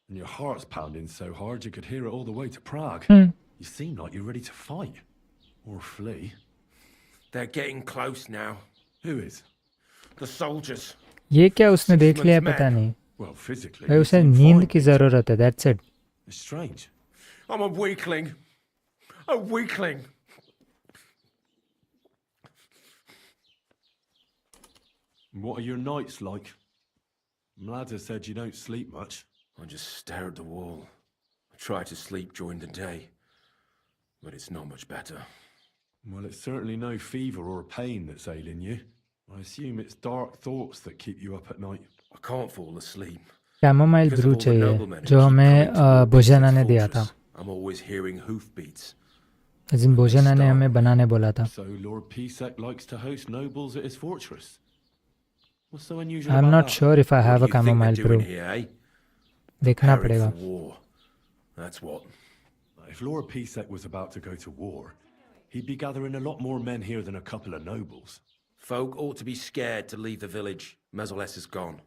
C: And your heart's pounding so hard you could hear it all the way to Prague. You seem like you're ready to fight. Or flee.
E: They're getting close now.
C: Who is?
E: The soldiers.
A: ये क्या उसने देख लिया पता नहीं.
C: Well, physically.
A: भाई उसे नींद की जरूरत है. That's it.
C: It's strange.
E: I'm a weakling. A weakling.
C: What are your nights like? Mlada said you don't sleep much.
E: I just stare at the wall. I try to sleep during the day, but it's not much better.
C: Well, it's certainly no fever or pain that's ailing you. I assume it's dark thoughts that keep you up at night.
E: I can't fall asleep.
A: Chamomile brew चाहिए जो हमें भोजना ने दिया था.
E: I'm always hearing hoofbeats.
A: जिन भोजना ने हमें बनाने बोला था.
C: So Lord Pisek likes to host nobles at his fortress. What's so unusual
A: I'm
C: about
A: not
C: that?
A: sure if I have a
E: What do you think
A: chamomile
E: they're
A: brew.
E: doing here, eh?
A: देखना
E: Preparing
A: पड़ेगा.
E: for war. That's what.
C: If Lord Pisek was about to go to war, he'd be gathering a lot more men here than a couple of nobles.
E: Folk ought to be scared to leave the village. Mezoles is gone.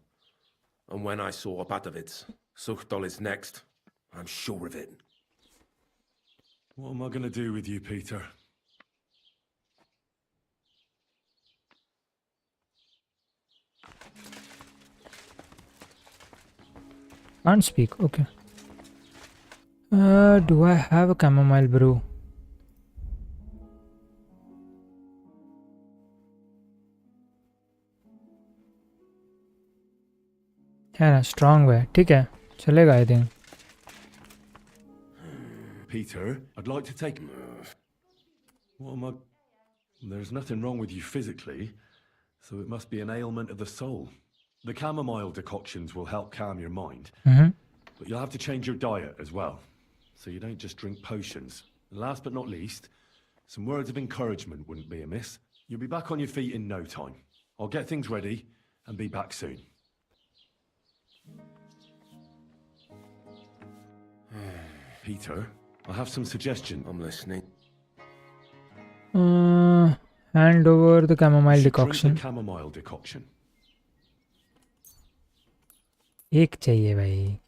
E: And when I saw Opatovitz, Suchtol is next. I'm sure of it.
C: What am I going to do with you, Peter?
A: Can't speak. Okay. Do I have a chamomile brew? Yeah, strong way. ठीक है, चलेगा I think.
C: Peter, I'd like to take... What am I... There's nothing wrong with you physically, so it must be an ailment of the soul. The chamomile decoctions will help calm your mind, but you'll have to change your diet as well, so you don't just drink potions. And last but not least, some words of encouragement wouldn't be amiss. You'll be back on your feet in no time. I'll get things ready and be back soon. Peter, I have some suggestion.
E: I'm listening.
A: Hand over the chamomile
C: Drink
A: decoction.
C: the chamomile decoction.
A: एक चाहिए भाई.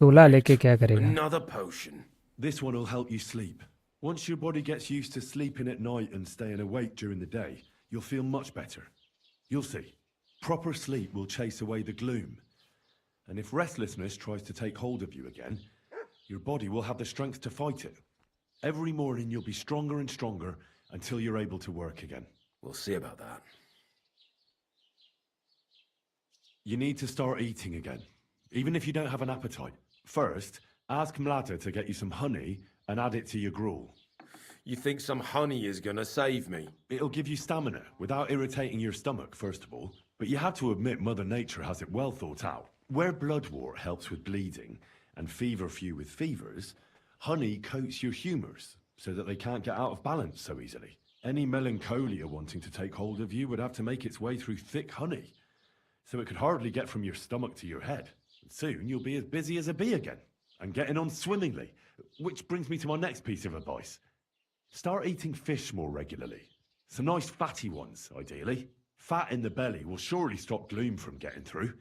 A: 16 लेके क्या करेगा?
E: Another potion.
C: This one will help you sleep. Once your body gets used to sleeping at night and staying awake during the day, you'll feel much better. You'll see. Proper sleep will chase away the gloom. And if restlessness tries to take hold of you again, your body will have the strength to fight it. Every morning you'll be stronger and stronger until you're able to work again.
E: We'll see about that.
C: You need to start eating again, even if you don't have an appetite. First, ask Mlada to get you some honey and add it to your gruel.
E: You think some honey is gonna save me?
C: It'll give you stamina without irritating your stomach, first of all. But you have to admit Mother Nature has it well thought out. Where bloodwort helps with bleeding and feverfew with fevers, honey coats your humours so that they can't get out of balance so easily. Any melancholia wanting to take hold of you would have to make its way through thick honey, so it could hardly get from your stomach to your head. And soon you'll be as busy as a bee again, and getting on swimmingly. Which brings me to my next piece of advice. Start eating fish more regularly. Some nice fatty ones, ideally. Fat in the belly will surely stop gloom from getting through.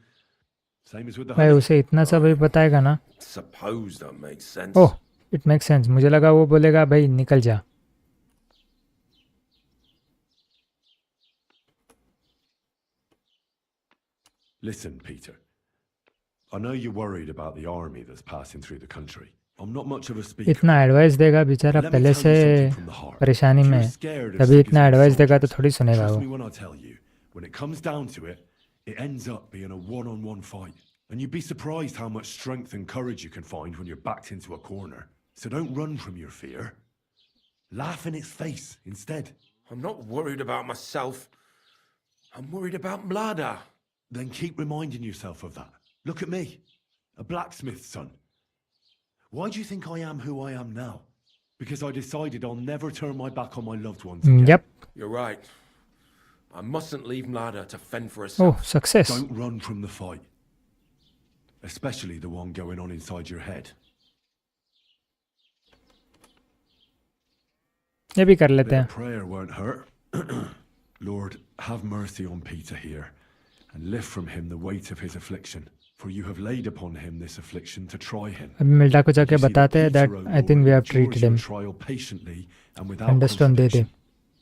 C: Same as with the
A: भाई
C: honey.
A: उसे इतना सब भी बताएगा ना?
E: Suppose that makes sense.
A: Oh, it makes sense. मुझे लगा वो बोलेगा भाई निकल जा.
C: Listen, Peter. I know you're worried about the army that's passing through the country. I'm not much of a speaker.
A: इतना एडवाइस देगा बेचारा
C: Let me
A: पहले
C: tell
A: से
C: you something from the heart.
A: परेशानी
C: If
A: में
C: you're
A: है.
C: scared of
A: तभी इतना
C: Sigismund's
A: एडवाइस देगा तो
C: soldiers,
A: थोड़ी सुनेगा
C: trust
A: वो.
C: me when I tell you, when it comes down to it, it ends up being a one-on-one fight. And you'd be surprised how much strength and courage you can find when you're backed into a corner. So don't run from your fear. Laugh in its face instead.
E: I'm not worried about myself. I'm worried about Mlada.
C: Then keep reminding yourself of that. Look at me, a blacksmith's son. Why do you think I am who I am now? Because I decided I'll never turn my back on my loved ones again.
A: Yep.
E: You're right. I mustn't leave Mlada to fend for herself.
A: Oh, success.
C: Don't run from the fight. Especially the one going on inside your head.
A: ये भी कर लेते
C: Bit
A: हैं.
C: of prayer won't hurt. Lord, have mercy on Peter here, and lift from him the weight of his affliction. For you have laid upon him this affliction to try him.
A: अभी मिल्डा को जाके
C: You see
A: बताते हैं that
C: Peter, O
A: I think we have
C: Lord, endures
A: treated
C: your
A: him.
C: trial patiently and without
A: Understand they they.
C: contradiction.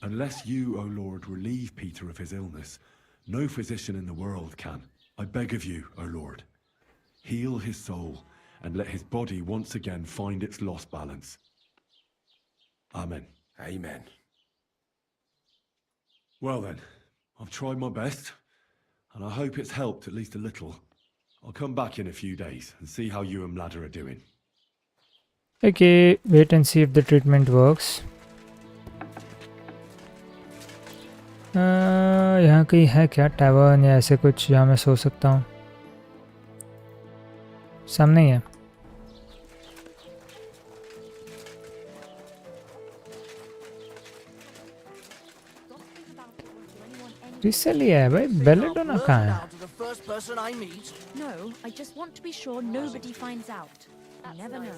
C: Unless you, O Lord, relieve Peter of his illness, no physician in the world can. I beg of you, O Lord, heal his soul and let his body once again find its lost balance. Amen.
E: Amen.
C: Well then, I've tried my best, and I hope it's helped at least a little. I'll come back in a few days and see how you and Mlada are doing.
A: Okay, wait and see if the treatment works. यहाँ कहीं है क्या tavern या ऐसे कुछ जहाँ मैं सो सकता हूँ? सामने ही है. रिसेली है भाई. बेलेडोना कहाँ है?
M: No, I just want to be sure nobody finds out. You never know.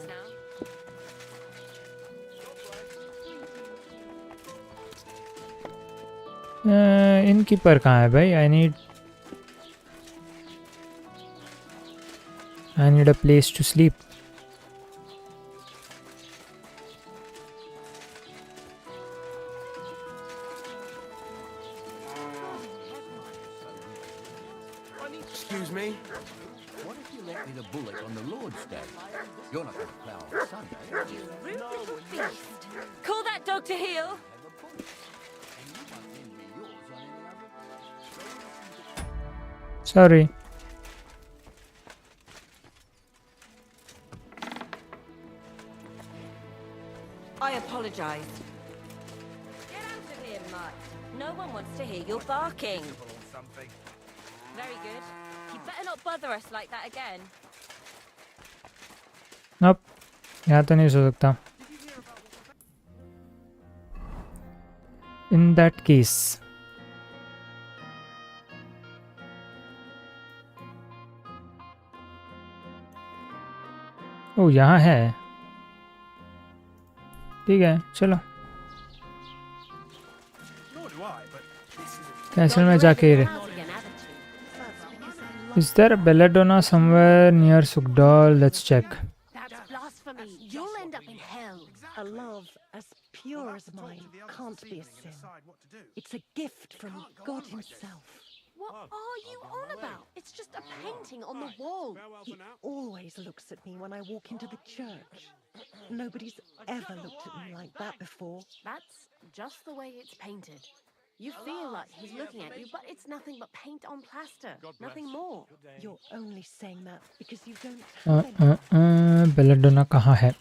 A: Innkeeper कहाँ है भाई? I need a place to sleep.
E: Excuse me?
J: What if you let me the bullet on the Lord's Day? You're not going to plough on Sunday.
I: You rude little beast. Call that dog to heel.
A: Sorry.
I: I apologize. Get out of here, Mutt. No one wants to hear your barking. Very good. You better not bother us like that again.
A: Nope. यहाँ तो नहीं सो सकता. In that case. ओ यहाँ है. ठीक है, चलो. Castle में जाके रे. Is there a belladonna somewhere near Sugdal? Let's check.
I: That's blasphemy. You'll end up in hell.
M: A love as pure as mine can't be a sin. It's a gift from God himself.
I: What are you on about? It's just a painting on the wall.
M: He always looks at me when I walk into the church. Nobody's ever looked at me like that before.
N: That's just the way it's painted. You feel like he's looking at you, but it's nothing but paint on plaster. Nothing more.
M: You're only saying that because you don't have any.
A: Belladonna कहाँ है?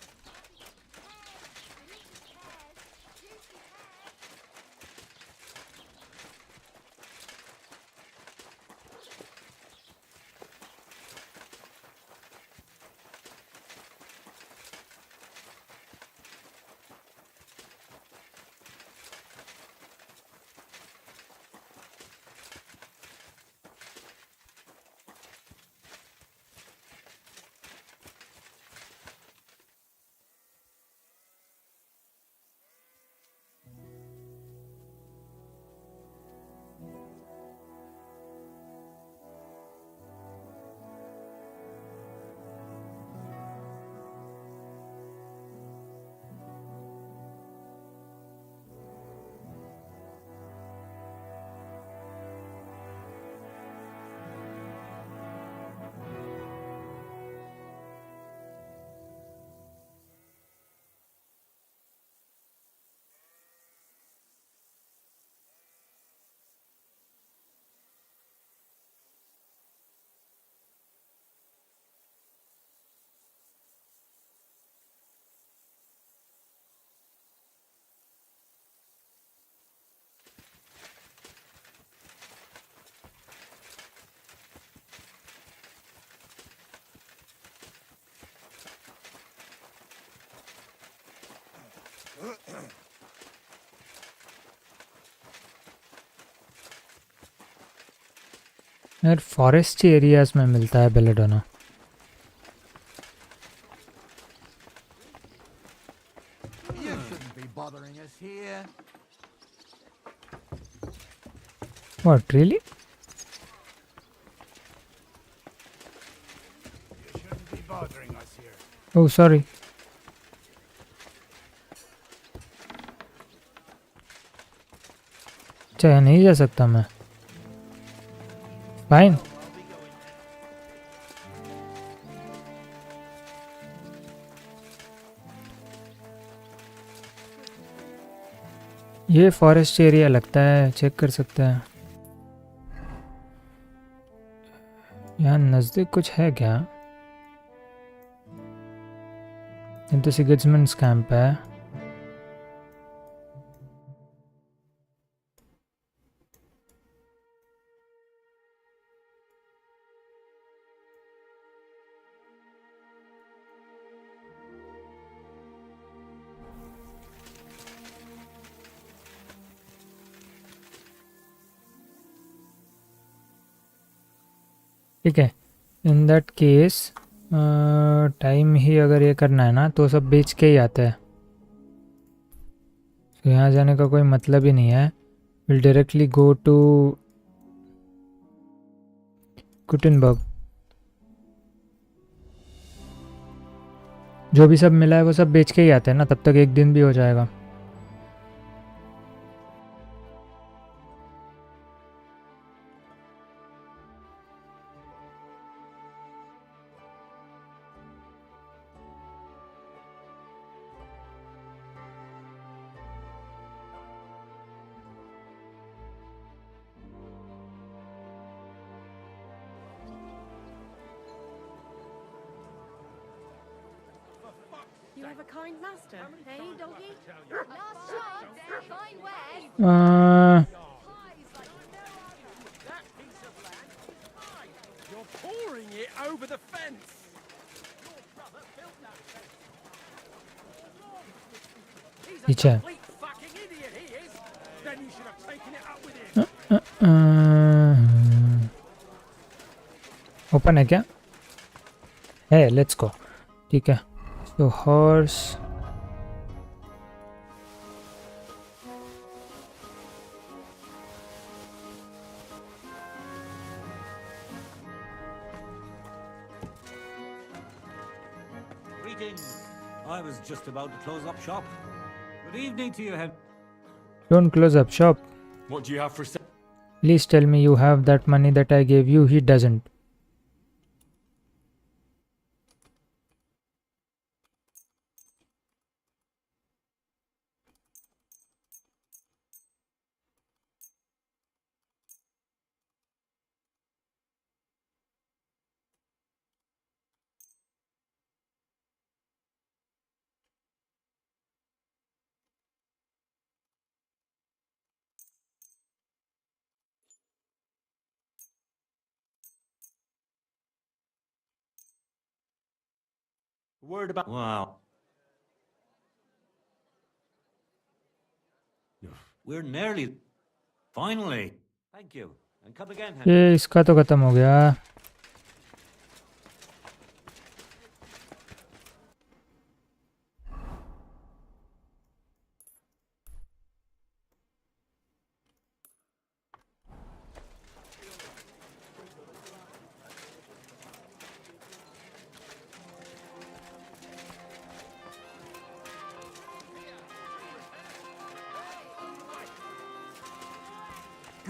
A: यार forest areas में मिलता है belladonna.
O: You shouldn't be bothering us here.
A: What, really?
O: You shouldn't be bothering us here.
A: Oh, sorry. अच्छा नहीं जा सकता मैं. Fine. ये फॉरेस्ट एरिया लगता है, चेक कर सकते हैं. यहाँ नज़दीक कुछ है क्या? ये तो सिगजमेंट्स कैंप है. ठीक है. इन दैट केस टाइम ही अगर ये करना है ना तो सब बेच के ही आता है. तो यहाँ जाने का कोई मतलब ही नहीं है. Will directly go to Gutenberg. जो भी सब मिला है वो सब बेच के ही आते हैं ना, तब तक एक दिन भी हो जाएगा.
N: You have a kind master, hey, doggy?
G: Last chance. Find where.
C: You're pouring it over the fence.
A: पीछे है.
C: Fucking idiot he is. Then you should have taken it up with him.
A: Open है क्या? है. Let's go. ठीक है. तो horse
P: Greetings. I was just about to close up shop. Good evening to you, Hen.
A: Don't close up shop.
H: What do you have for sale?
A: Please tell me you have that money that I gave you. He doesn't.
P: Word about. Wow. We're nearly. Finally. Thank you. And come again, Hen.
A: ये इसका तो खत्म हो गया.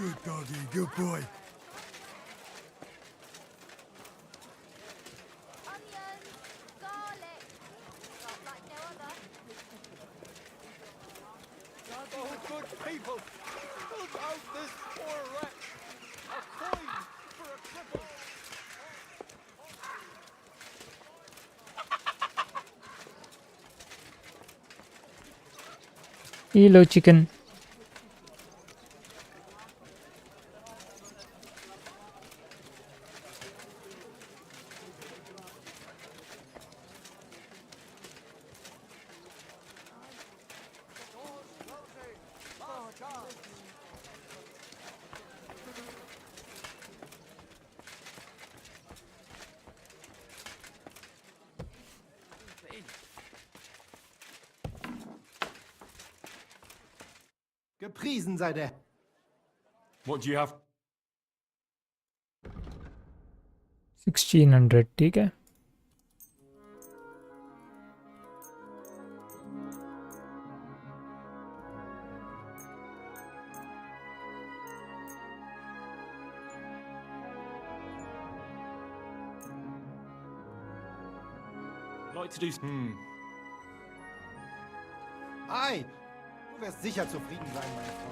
O: Good doggy, good boy.
C: Oh, good people. Look out this poor wretch. A coin for a cripple.
A: Hello, chicken.
O: Gepriesen sei der.
H: What do you have?
A: 1600, ठीक है.
H: Like to do.
O: Ei, du wirst sicher zufrieden sein, meine Frau.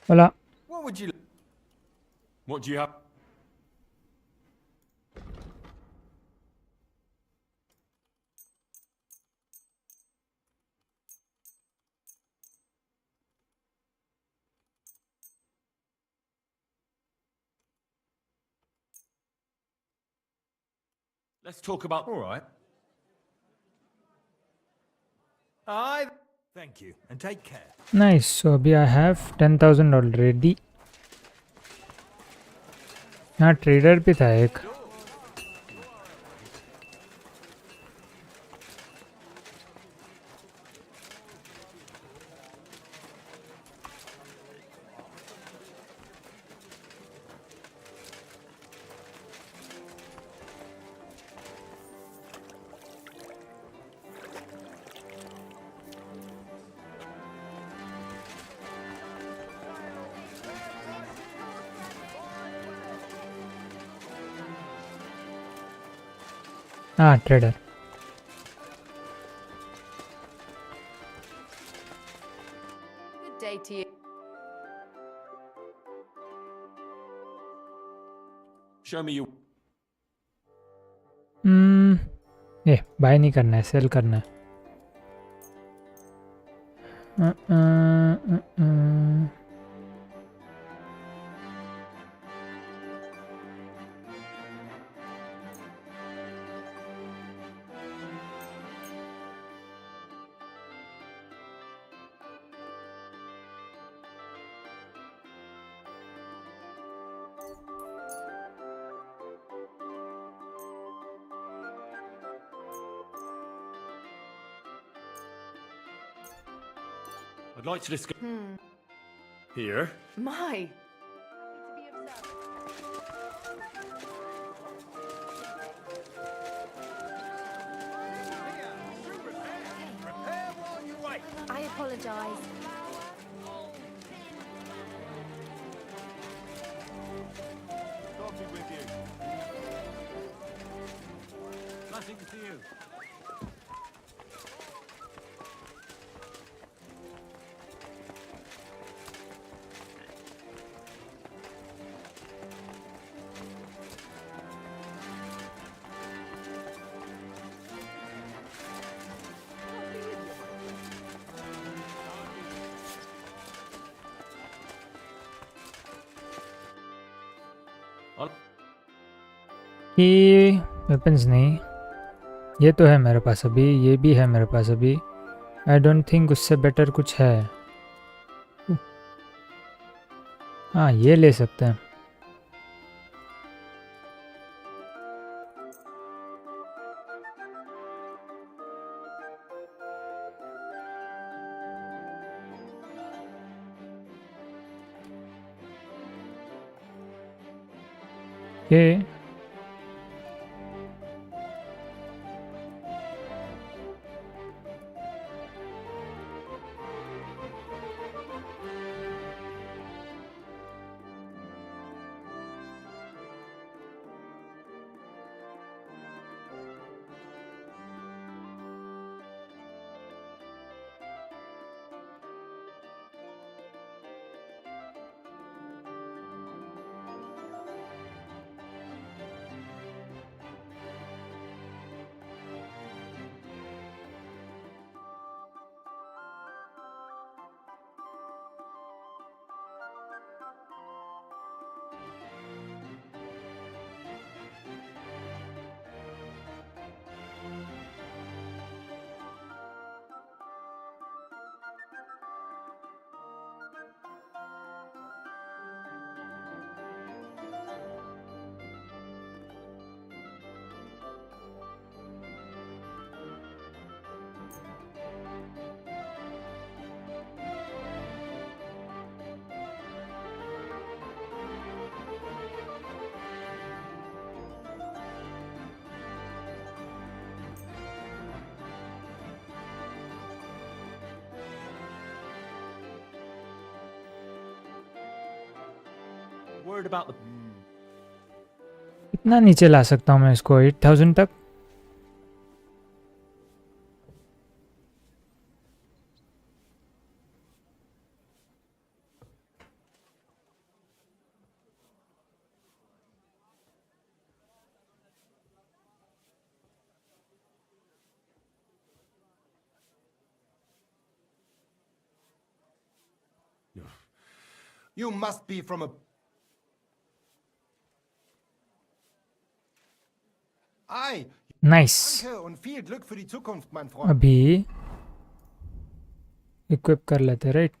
A: Hola.
O: What would you...
H: What do you have? Let's talk about.
P: All right.
O: Aye.
P: Thank you, and take care.
A: Nice. So अभी I have 10,000 already. यहाँ trader भी था एक. हाँ trader.
N: Good day to you.
H: Show me you.
A: ये bye नहीं करना है, सेल करना है.
H: I'd like to discuss. Here.
N: My.
G: I apologize.
H: Coffee with you.
P: Nothing to you.
A: ये वेपन्स नहीं, ये तो है मेरे पास अभी, ये भी है मेरे पास अभी. आई डोंट थिंक उससे बेटर कुछ है. हाँ ये ले सकते हैं. ये
P: Worried about the...
A: कितना नीचे ला सकता हूँ मैं इसको 8000 तक?
Q: You must be from a... Ei!
A: Nice.
Q: Danke und viel Glück für die Zukunft, mein Freund.
A: अभी equip कर लेते, right?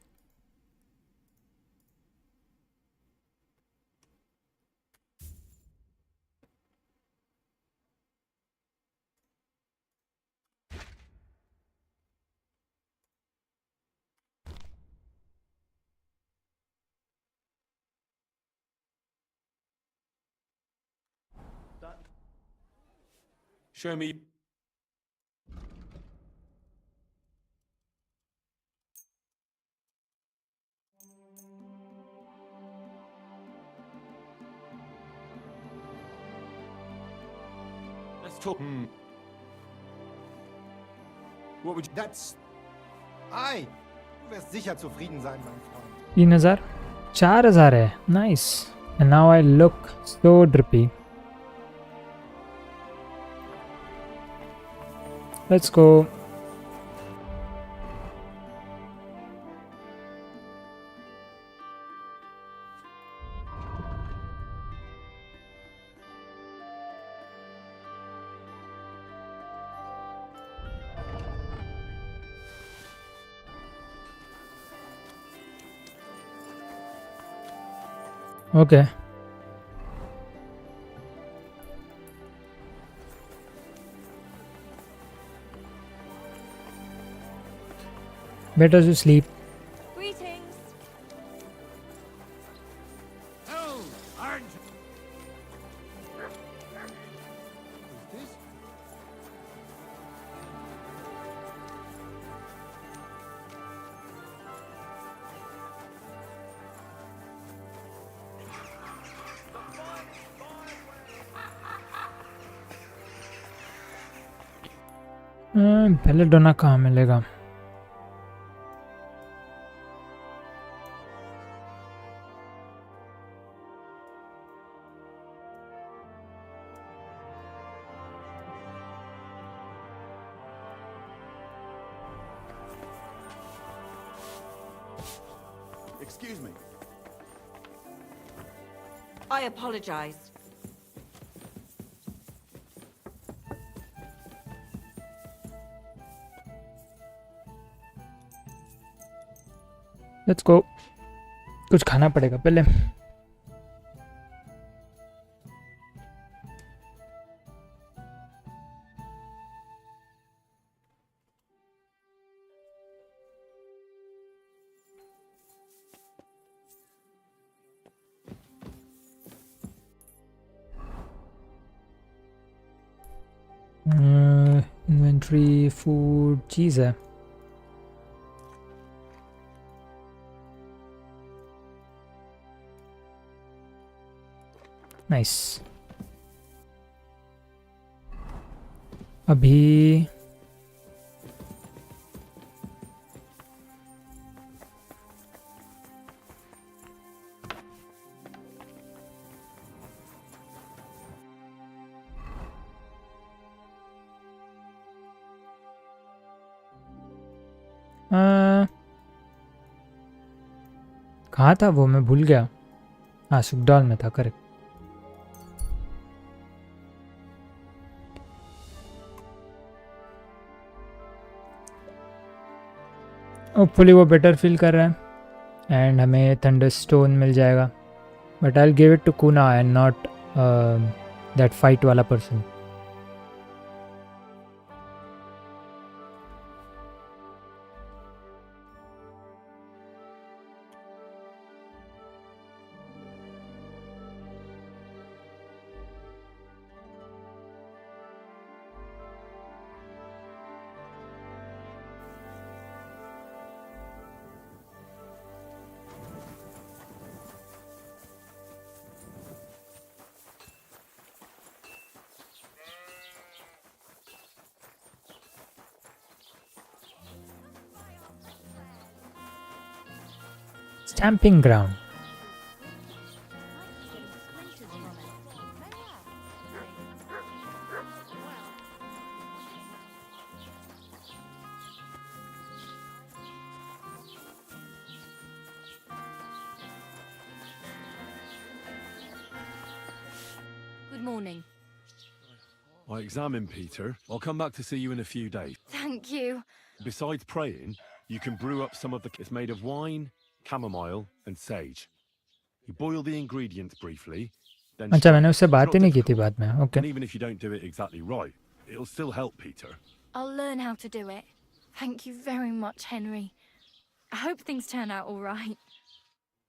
H: Show me.
P: Let's talk.
Q: What would you... That's... Ei! Du wirst sicher zufrieden sein, mein Freund.
A: 3000 4000 है. Nice. And now I look so drippy. Let's go. Okay. Better to sleep.
I: Greetings.
C: Oh, aren't you? Who's this?
A: Belladonna कहाँ मिलेगा?
Q: Excuse me.
I: I apologize.
A: Let's go. कुछ खाना पड़ेगा पहले. Inventory, food, चीज़ है. Nice. अभी कहाँ था वो, मैं भूल गया. हाँ, सुखडाल में था, करेक्ट. होपफुली वो बेटर फील कर रहा है एंड हमें थंडरस्टोन मिल जाएगा. But I will give it to कुना एंड नॉट दैट फाइट वाला person. Stamping ground.
N: Good morning.
C: I examine, Peter. I'll come back to see you in a few days.
G: Thank you.
C: Besides praying, you can brew up some of the... It's made of wine, chamomile, and sage. You boil the ingredients briefly, then...
A: अच्छा मैंने उससे बात ही नहीं की थी बाद में. Okay.
C: And even if you don't do it exactly right, it'll still help, Peter.
G: I'll learn how to do it. Thank you very much, Henry. I hope things turn out all right.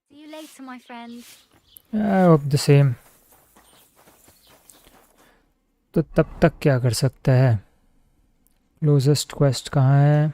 G: See you later, my friend.
A: I hope the same. तो तब तक क्या कर सकता है? Closest quest कहाँ है?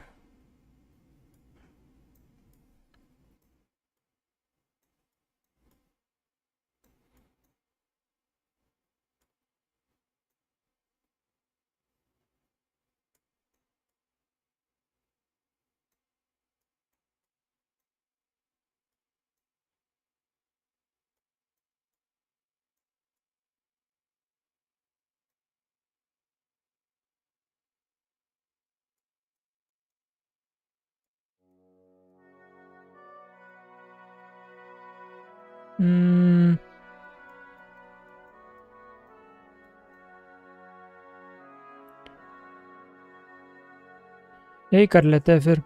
A: यही कर लेते हैं फिर.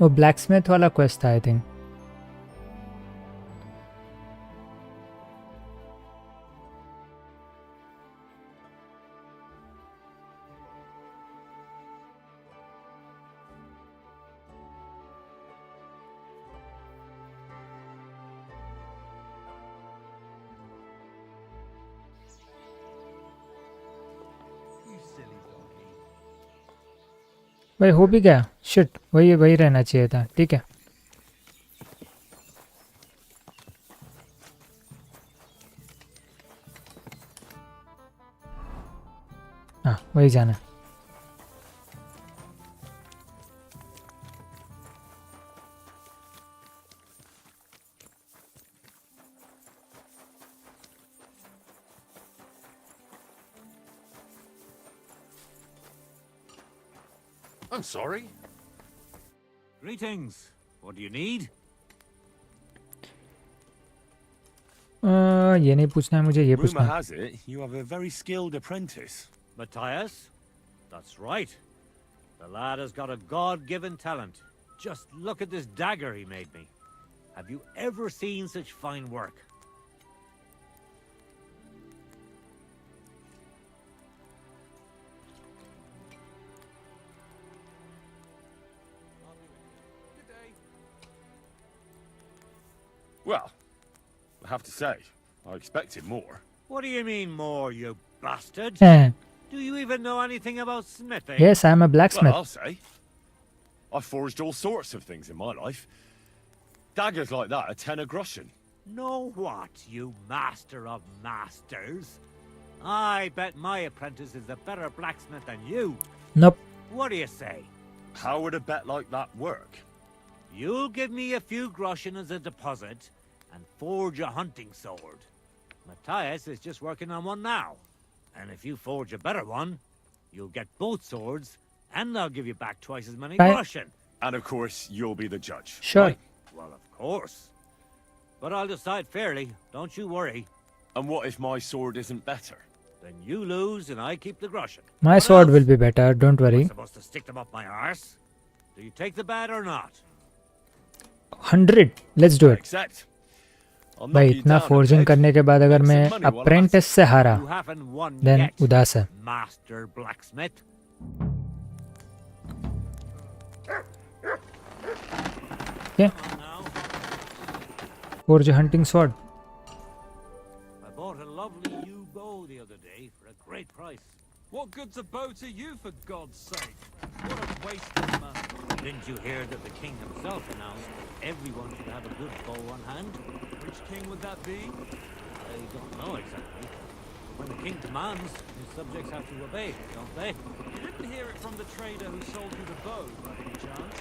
A: वो ब्लैकस्मिथ वाला क्वेस्ट था आई थिंक. भाई हो भी गया. शिट, वही रहना चाहिए था. ठीक है. हाँ वही जाना.
H: I'm sorry.
P: Greetings. What do you need?
A: ये नहीं पूछना है मुझे, ये पूछना
C: Rumor
A: है.
C: has it you have a very skilled apprentice.
P: Matthias? That's right. The lad has got a God-given talent. Just look at this dagger he made me. Have you ever seen such fine work?
C: Well, I have to say, I expected more.
P: What do you mean more, you bastard?
A: Eh.
P: Do you even know anything about smithing?
A: Yes, I'm a blacksmith.
C: Well, I'll say. I've forged all sorts of things in my life. Daggers like that are 10 a groschen.
P: Know what, you master of masters? I bet my apprentice is a better blacksmith than you.
A: Nope.
P: What do you say?
C: How would a bet like that work?
P: You'll give me a few groschen as a deposit and forge a hunting sword. Matthias is just working on one now. And if you forge a better one, you'll get both swords and I'll give you back twice as many groschen.
C: And of course, you'll be the judge.
A: Sure.
C: Right?
P: Well, of course. But I'll decide fairly, don't you worry.
C: And what if my sword isn't better?
P: Then you lose and I keep the groschen.
A: My
P: What
A: sword
P: else?
A: will be better, don't
P: Am I
A: worry.
P: supposed to stick them up my arse? Do you take the bet or not?
A: 100. Let's do it.
C: Accept. I'll
A: भाई
C: knock you
A: इतना
C: down a
A: forging
C: peg.
A: करने के बाद अगर
C: Make some
A: मैं
C: money while I'm
A: apprentice से हारा,
P: You haven't won
A: then
P: yet,
A: उदास है.
P: Master Blacksmith.
A: Yeah. Forge a hunting sword.
P: I bought a lovely new bow the other day for a great price.
R: What good's a bow to you, for God's sake? What a waste of money.
P: Didn't you hear that the king himself announced that everyone should have a good bow on hand?
R: Which king would that be?
P: I don't know exactly. When the king commands, his subjects have to obey, don't they?
R: You didn't hear it from the trader who sold you the bow, by any chance?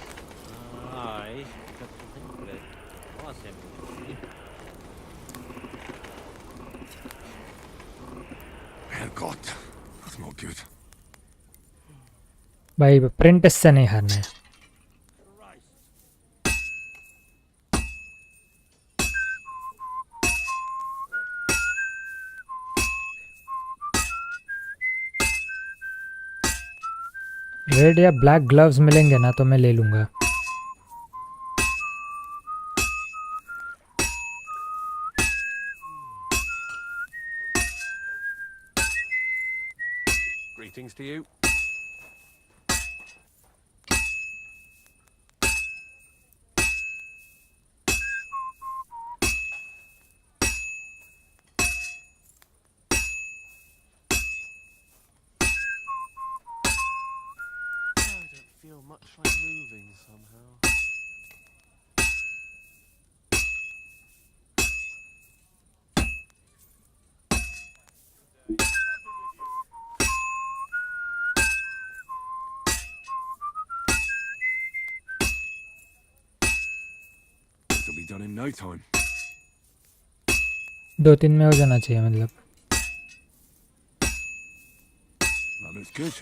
P: Aye, got to think of it. Was him.
C: Herrgott, that's not good.
A: भाई apprentice से नहीं हारना है. Red या black gloves मिलेंगे ना तो मैं ले लूँगा.
B: Greetings to you.
C: Feel much like moving somehow. This'll be done in no time.
A: 2-3 में हो जाना चाहिए मतलब.
C: That looks good.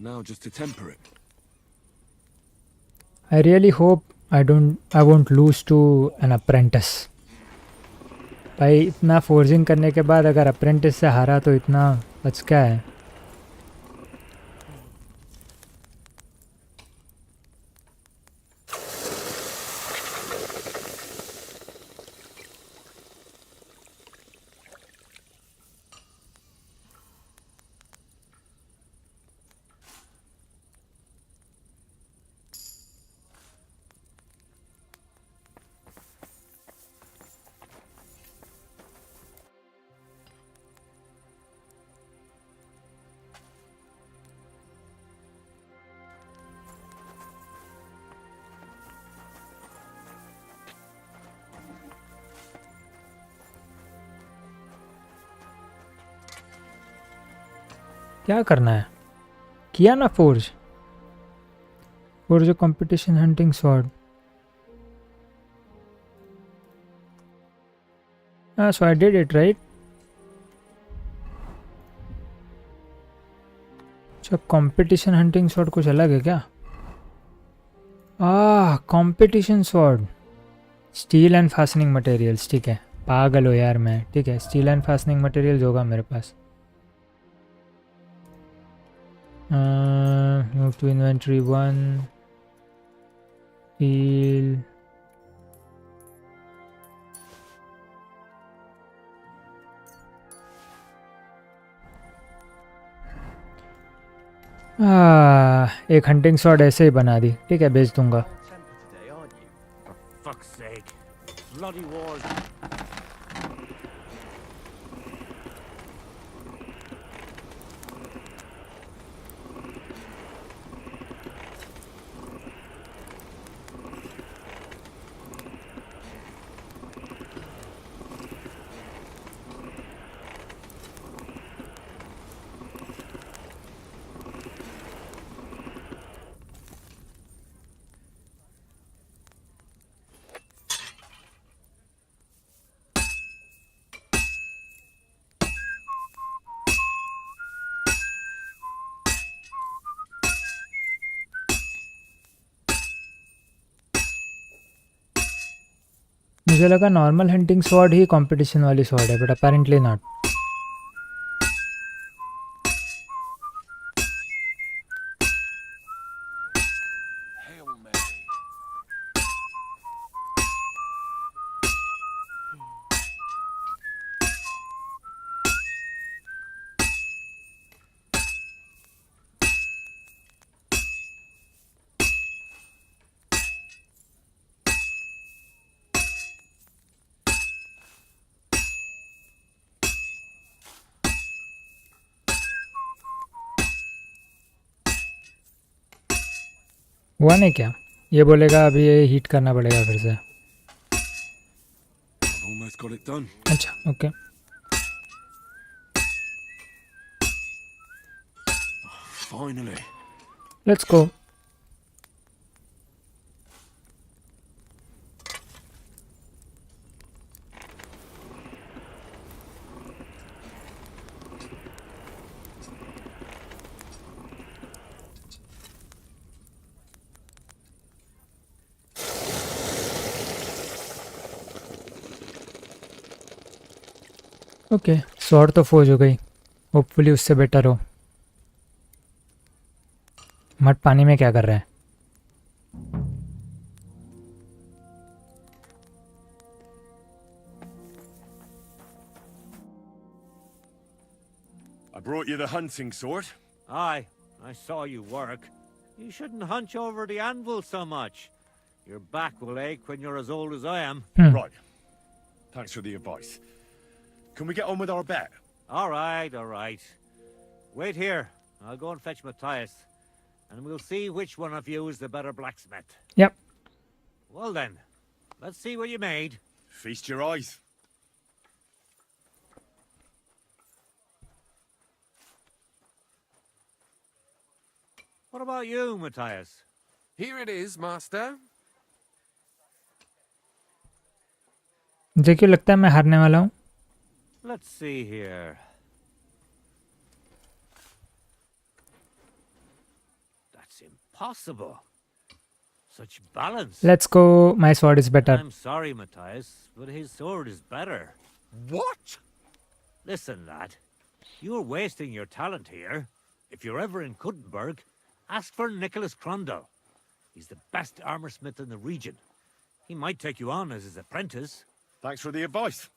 C: Now just to temper it.
A: I really hope I won't lose to an apprentice. भाई इतना forging करने के बाद अगर अप्रेंटिस से हारा तो इतना बच क्या है. क्या करना है? किया ना forge competition hunting sword. So I did it right. अच्छा कंपटीशन हंटिंग स्वॉर्ड कुछ अलग है क्या? Competition sword steel and fastening materials. ठीक है, पागल हो यार मैं. ठीक है, स्टील एंड फास्टनिंग मटेरियल्स होगा मेरे पास. Move to inventory 1. Steel. एक हंटिंग स्वॉर्ड ऐसे ही बना दी. ठीक है, बेच दूंगा.
P: For fuck's sake. Bloody wars.
A: मुझे लगा नॉर्मल हंटिंग स्वॉर्ड ही कंपटीशन वाली स्वॉर्ड है, बट अपेरेंटली नॉट. हुआ नहीं क्या? ये बोलेगा अभी ये हीट करना पड़ेगा फिर से.
C: Almost got it done.
A: अच्छा, okay.
C: Finally.
A: Let's go. Okay, sword तो फौज हो गई, होपफुली उससे बेटर हो। मट पानी में क्या कर रहा है?
H: I brought you the hunting sword.
P: Aye, I saw you work. You shouldn't hunch over the anvil so much. Your back will ache when you're as old as I am.
H: Right. Thanks for the advice. Can we get on with our bet?
P: All right, all right. Wait here. I'll go and fetch Matthias, and we'll see which one of you is the better blacksmith.
A: Yep.
P: Well then, let's see what you made.
H: Feast your eyes.
P: What about you, Matthias?
S: Here it is, master.
A: मुझे क्यों लगता है मैं हारने वाला हूँ?
P: Let's see here. That's impossible. Such balance.
A: Let's go. My sword is better.
P: I'm sorry, Matthias, but his sword is better.
S: What?
P: Listen, lad. You're wasting your talent here. If you're ever in Kuttenberg, ask for Nicholas Crondell. He's the best armorsmith in the region. He might take you on as his apprentice.
H: Thanks for the advice.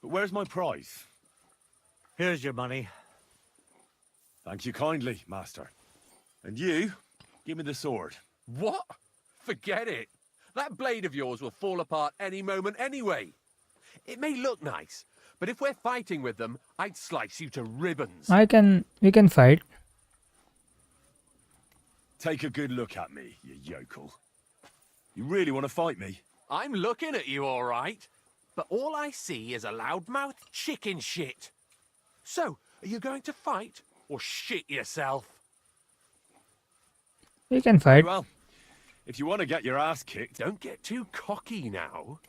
H: But where's my prize?
P: Here's your money.
H: Thank you kindly, master. And you, give me the sword.
S: What? Forget it. That blade of yours will fall apart any moment anyway. It may look nice, but if we're fighting with them, I'd slice you to ribbons.
A: We can fight.
H: Take a good look at me, you yokel. You really want to fight me?
S: I'm looking at you, all right. But all I see is a loudmouth chicken shit. So, are you going to fight or shit yourself?
A: We can fight.
H: Well, if you want to get your ass kicked...
S: Don't get too cocky now.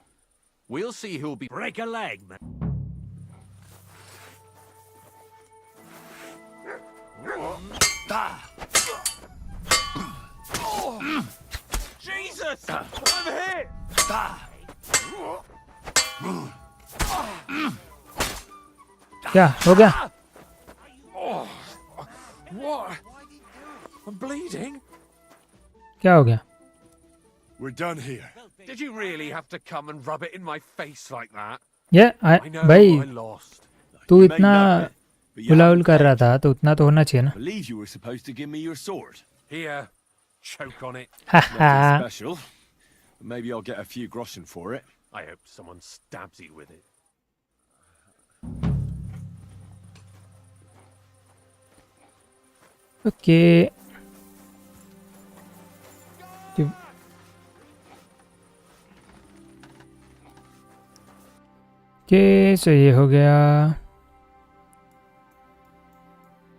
S: We'll see who'll be...
P: Break a leg, man.
S: Oh. Jesus! I'm hit!
A: क्या हो गया?
S: Oh, what? I'm bleeding.
A: क्या हो गया?
H: We're done here.
S: Did you really have to come and rub it in my face like that?
A: Yeah,
S: I know
A: भाई,
S: I lost.
A: तू इतना बुलाउल कर रहा था तो उतना तो होना चाहिए ना?
H: Believe you were supposed to give me your sword.
S: Here, choke on it.
H: Nothing special. Maybe I'll get a few groschen for it.
S: I hope someone stabs you with it.
A: Okay. Okay, so ये हो गया।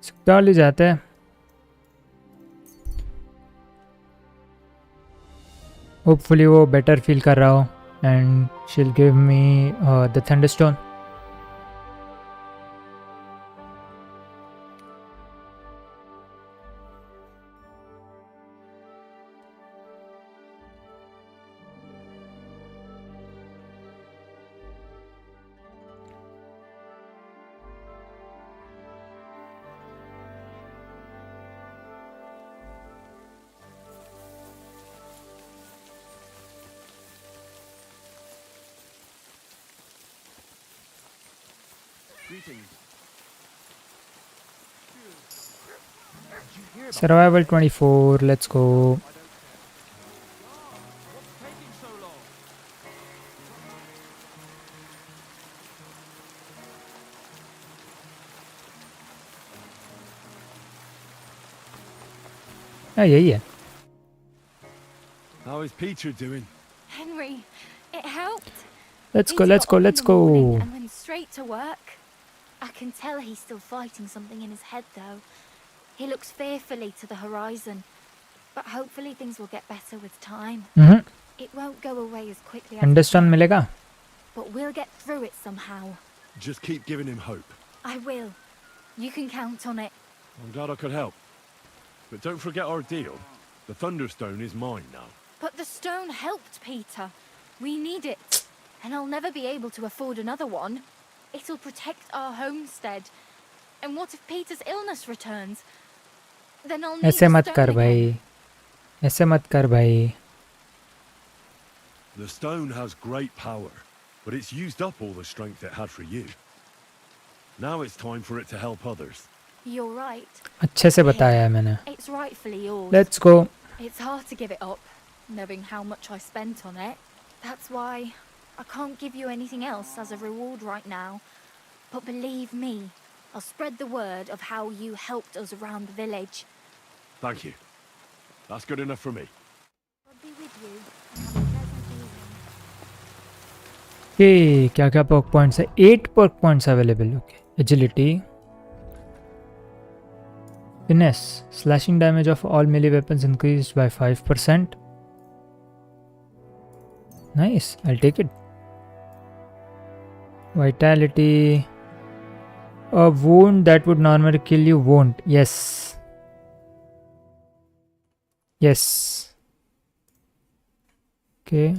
A: अस्पताल ही जाते हैं। Hopefully वो better feel कर रहा हो and she'll give me the thunderstone. Survival 24, let's go. यही है.
H: How is Peter doing?
G: Henry, it helped.
A: Let's go,
G: Peter
A: let's
G: got
A: go,
G: up in
A: let's
G: the
A: go.
G: morning and went straight to work. I can tell he's still fighting something in his head, though. He looks fearfully to the horizon, But hopefully things will get better with time. It won't go away as quickly as
A: understand मिलेगा?
G: but we'll get through it somehow.
C: Just keep giving him hope.
G: I will. You can count on it.
C: I'm glad I could help. But don't forget our deal. The Thunderstone is mine now.
G: But the stone helped Peter. We need it. And I'll never be able to afford another one. It'll protect our homestead. And what if Peter's illness returns? Then I'll need
A: ऐसे
G: the
A: मत
G: stone
A: कर
G: again.
A: भाई, ऐसे मत कर भाई.
C: The stone has great power, but it's used up all the strength it had for you. Now it's time for it to help others.
G: You're right.
A: अच्छे से बताया है मैंने.
G: It's rightfully yours.
A: Let's go.
G: It's hard to give it up, knowing how much I spent on it. That's why I can't give you anything else as a reward right now. But believe me, I'll spread the word of how you helped us around the village.
C: Thank you. That's good enough for me.
G: God be with you. And have a pleasant evening.
A: Okay, क्या क्या perk points है? 8 perk points available. Okay, agility, finesse, slashing damage of all melee weapons increased by 5%. Nice, I'll take it. Vitality, a wound that would normally kill you won't. Yes. Yes. Okay.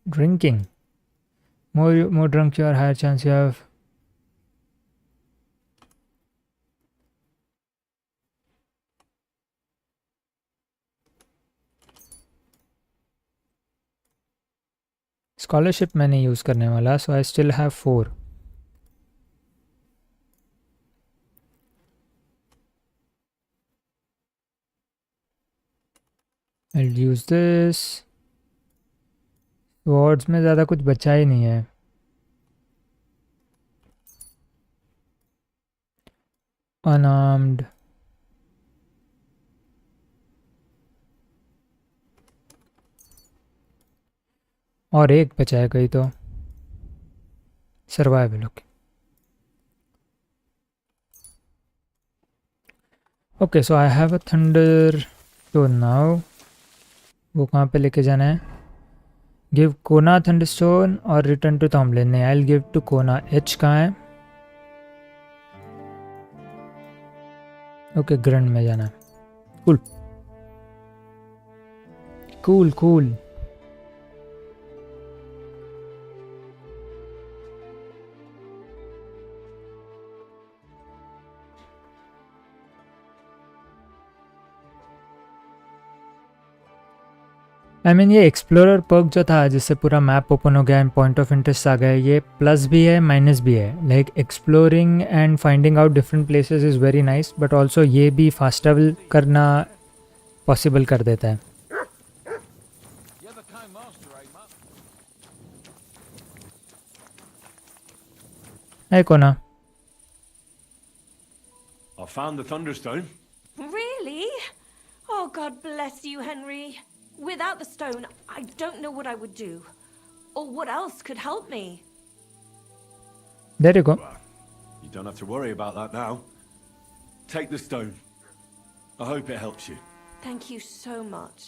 A: Drinking. More drunk you are, higher chance you have. Scholarship मैं नहीं use करने वाला, so I still have 4. I'll use this. Swords में ज़्यादा कुछ बचा ही नहीं है. Unarmed. और एक बचा है कहीं तो. Survival. Okay okay, so I have a thunder stone now. वो कहाँ पे लेके जाना है? गिव कोना थंडरस्टोन और रिटर्न टू थॉम्बलिन. नहीं, आई विल गिव टू कोना. एच कहाँ है? ओके, ग्रैंड में जाना है. Cool cool cool. I mean ये एक्सप्लोरर पर्क जो था जिससे पूरा मैप ओपन हो गया एंड पॉइंट ऑफ इंटरेस्ट आ गया, ये प्लस भी है माइनस भी है. Like exploring and finding out different places is very nice, but also ये भी फास्ट ट्रैवल करना पॉसिबल कर देता है. Hey, Kona.
C: I found the Thunderstone.
I: Really? Oh, God bless you, Henry. Without the stone, I don't know what I would do. Or what else could help me.
A: There you go.
C: You don't have to worry about that now. Take the stone. I hope it helps you.
I: Thank you so much.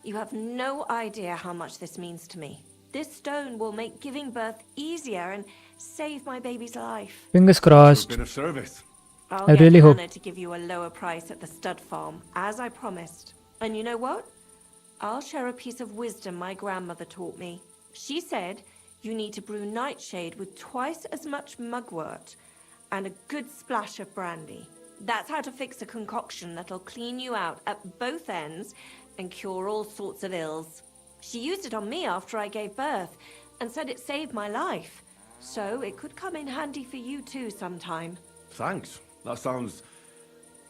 I: You have no idea how much this means to me. This stone will make giving birth easier and save my baby's life.
A: Fingers crossed.
C: Been of service.
I: I'll get
A: really hope
I: Hannah to give you a lower price at the stud farm, as I promised. And you know what? I'll share a piece of wisdom my grandmother taught me. She said you need to brew nightshade with twice as much mugwort and a good splash of brandy. That's how to fix a concoction that'll clean you out at both ends and cure all sorts of ills. She used it on me after I gave birth and said it saved my life. So it could come in handy for you too sometime.
C: Thanks. That sounds,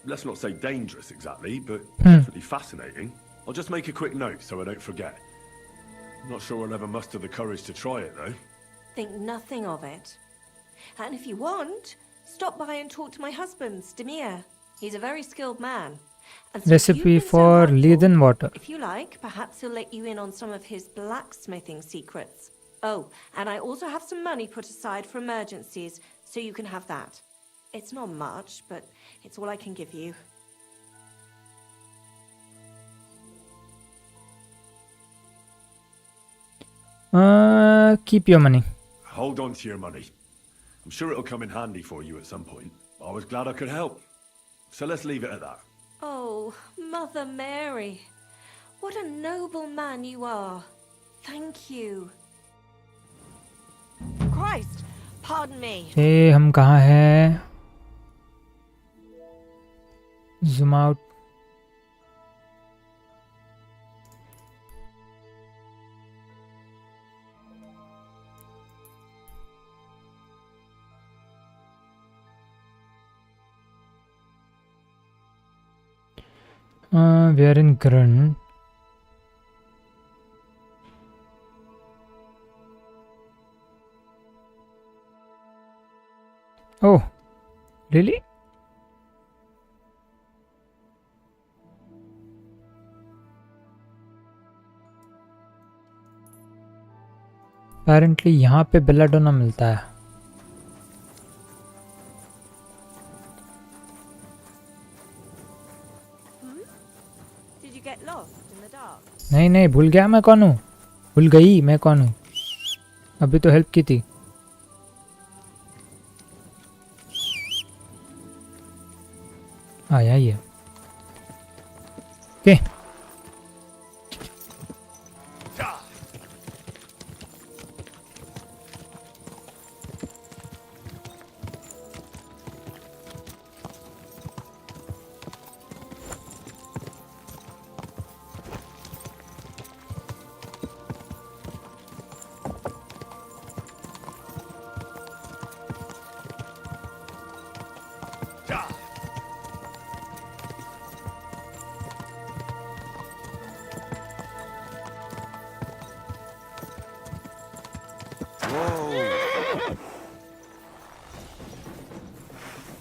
C: let's not say dangerous exactly, but definitely fascinating. I'll just make a quick note so I don't forget. I'm not sure I'll ever muster the courage to try it though.
I: Think nothing of it. And if you want, stop by and talk to my husband, Demir. He's a very skilled man. And since
A: Recipe
I: you've been so
A: for
I: helpful,
A: Leaden water.
I: If you like, perhaps he'll let you in on some of his blacksmithing secrets. Oh, and I also have some money put aside for emergencies, so you can have that. It's not much, but it's all I can give you.
A: Keep your money.
C: Hold on to your money. I'm sure it'll come in handy for you at some point. I was glad I could help. So let's leave it at that.
I: Oh, Mother Mary. What a noble man you are. Thank you. Christ, pardon me.
A: ये हम कहाँ हैं? Zoom out. We are in Grund. Oh, really? Apparently यहाँ पे belladonna मिलता है.
I: Did you get lost in the dark?
A: नहीं नहीं, भूल गया मैं कौन हूँ. भूल गई मैं कौन हूँ. अभी तो हेल्प की थी. आया ये. Okay.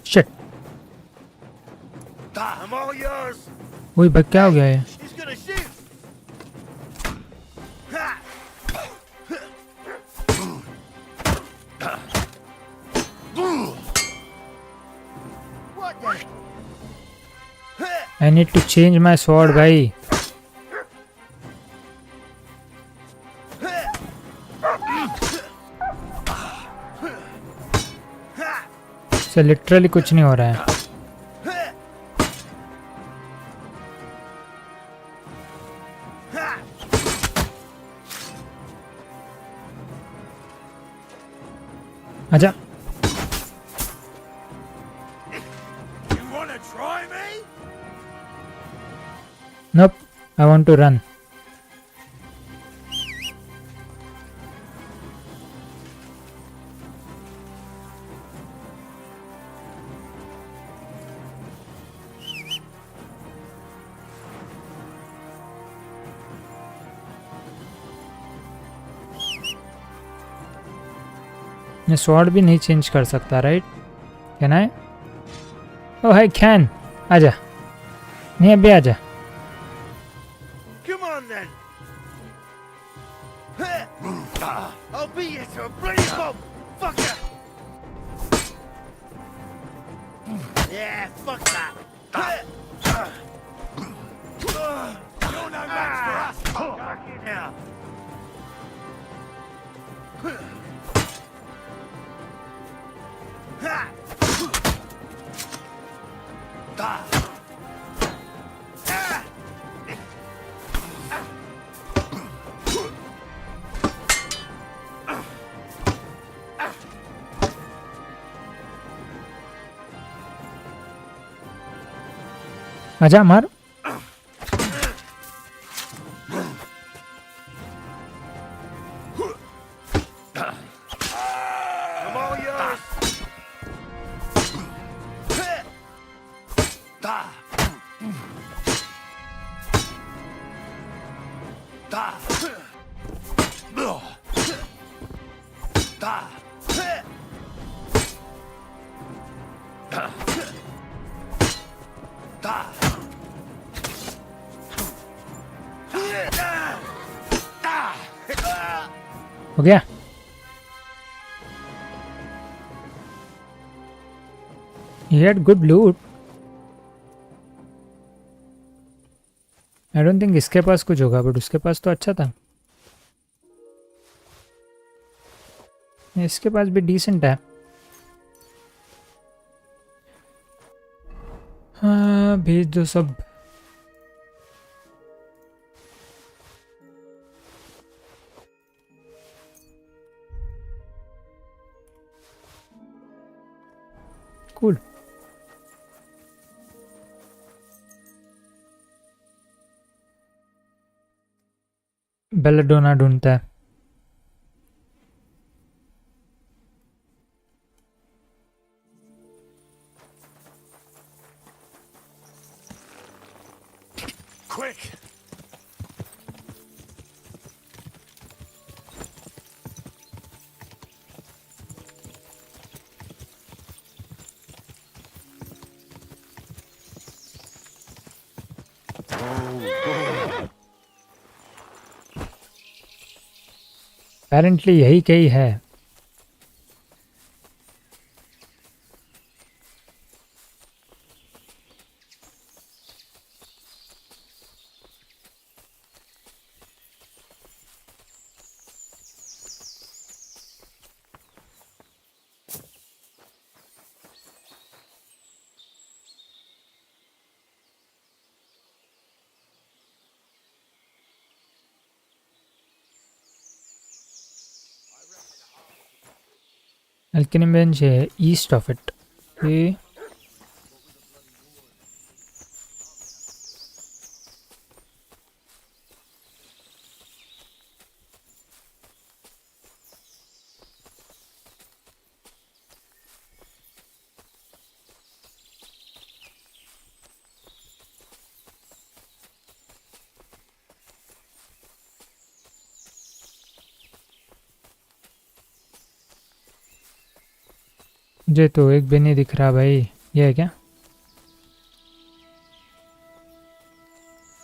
A: Shit.
K: I'm all yours.
A: वही भाई क्या हो गया है?
K: He's gonna shoot. What the?
A: I need to change my sword भाई. से लिटरली कुछ नहीं हो रहा है. आजा.
K: You wanna try me?
A: Nope, I want to run. मैं स्वॉर्ड भी नहीं चेंज कर सकता, right? Can I? Oh I can. आजा. नहीं अभी आजा.
K: Come on then. I'll beat you to a bloody pulp, fucker. Yeah, fuck that. You're no match for us. Back in here.
A: आजा मार.
K: I'm all yours.
A: हो गया. He had good loot. I don't think इसके पास कुछ होगा, but उसके पास तो अच्छा था. इसके पास भी डिसेंट है। हाँ भेज दो सब। कूल। बेलाडोना ढूंढता है।
C: Quick!
A: Apparently यही कहीं है। Alchemy bench है east of it। Okay. मुझे तो एक भी नहीं दिख रहा भाई। ये है क्या?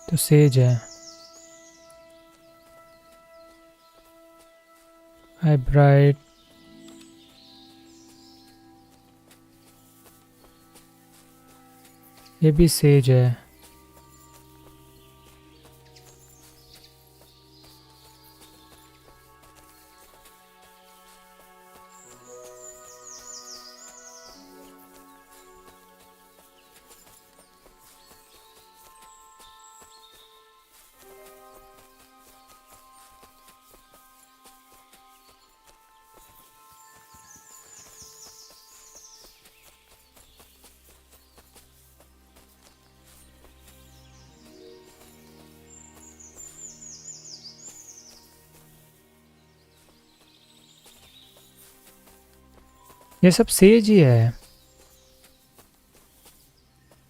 A: तो सेज है। High bright. ये भी सेज है। ये सब सेज ही है।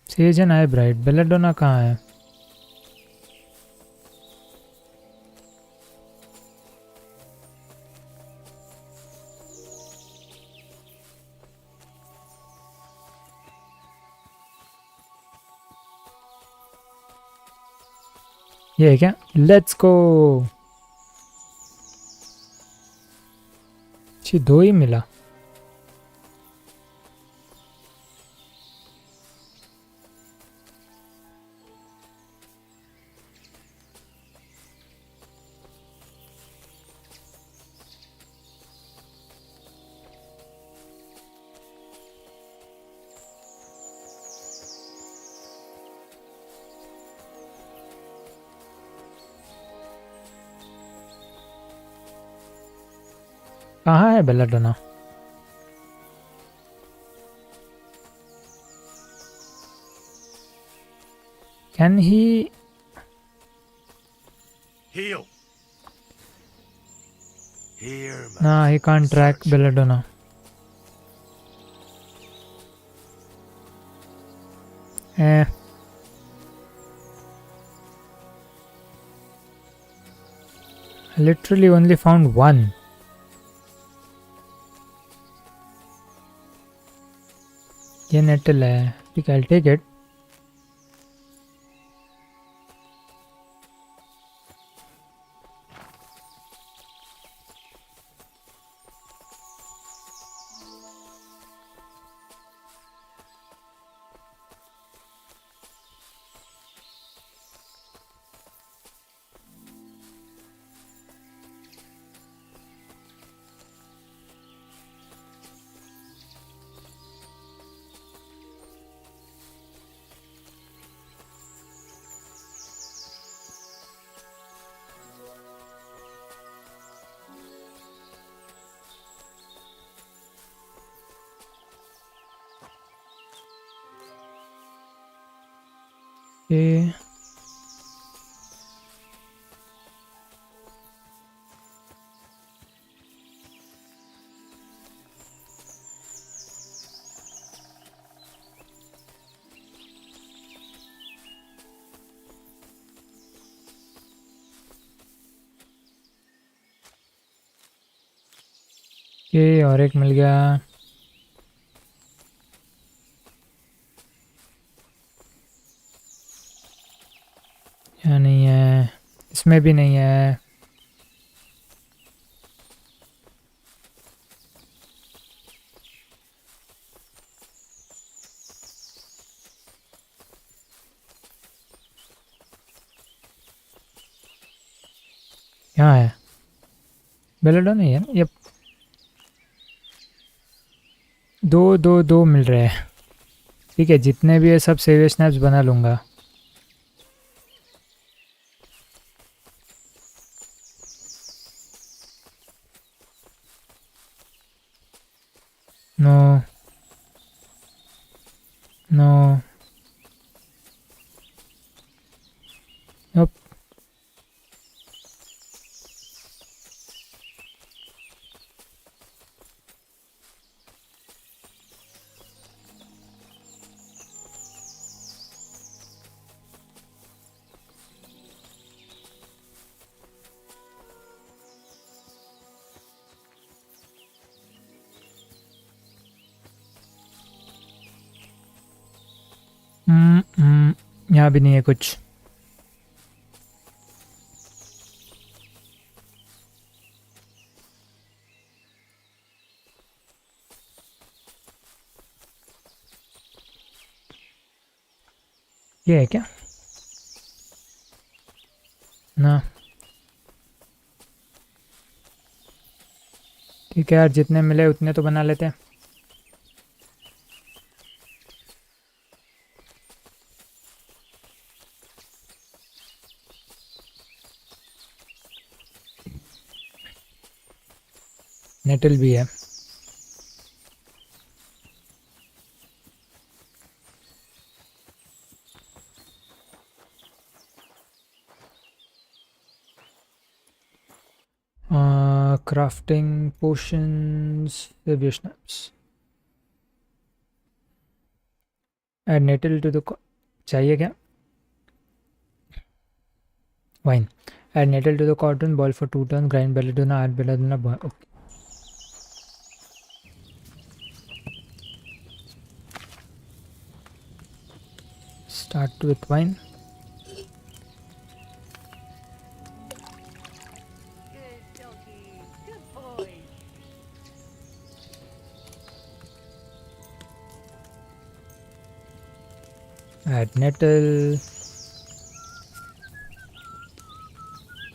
A: Says and high bright. Belladonna कहाँ है? ये है क्या? Let's go. दो ही मिला। कहाँ है belladonna? Can he
C: heal? Here,
A: Nah, he can't track Belladonna. I literally only found one. ये नेटल है। ठीक है, I'll take it. ये और एक मिल गया। यहाँ नहीं है, इसमें भी नहीं है। यहाँ है, बेलेडो नहीं है। ये दो मिल रहे हैं। ठीक है, जितने भी है सब सेव स्नैप्स बना लूँगा। नो नो नोप। यहाँ भी नहीं है कुछ। ये है क्या? ना ठीक है यार, जितने मिले उतने तो बना लेते हैं। नेटल भी है। Crafting potions, saviour snaps, add nettle to the चाहिए क्या? Wine, add nettle to the cotton, boil for 2 turns, grind belladonna, add belladonna, boil. Okay, start with wine. Add nettle,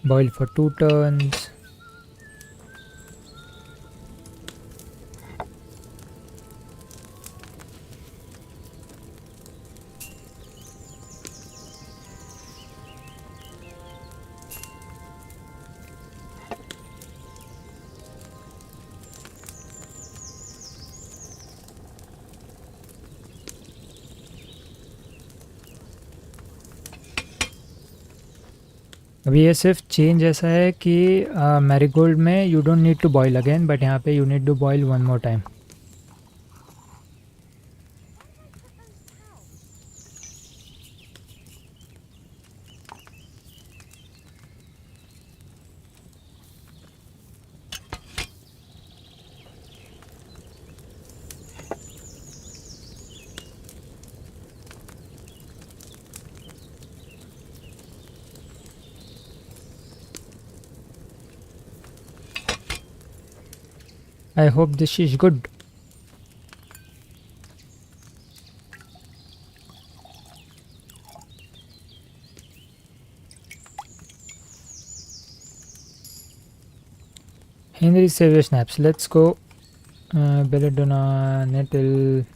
A: boil for 2 turns. अभी ये सिर्फ change ऐसा है कि marigold में you don't need to boil again, but यहाँ पे you need to boil 1 more time. I hope this is good. Henry Savior snaps. Let's go. Belladonna, nettle.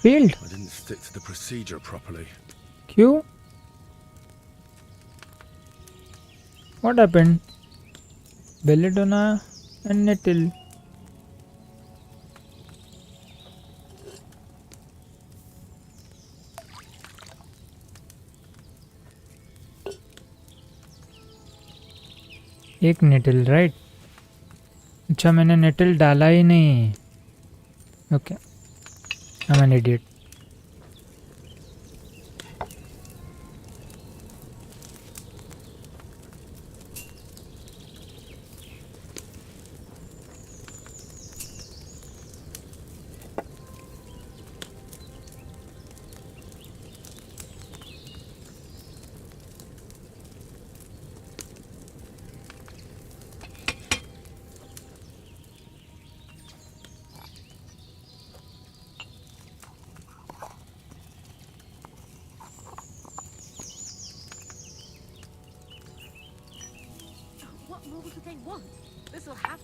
A: Failed?
C: I didn't stick to the procedure properly.
A: क्यों? What happened? Belladonna and nettle. एक natal right. अच्छा मैंने natal डाला ही नहीं. Okay I am an idiot.
N: What more do they want? This will have.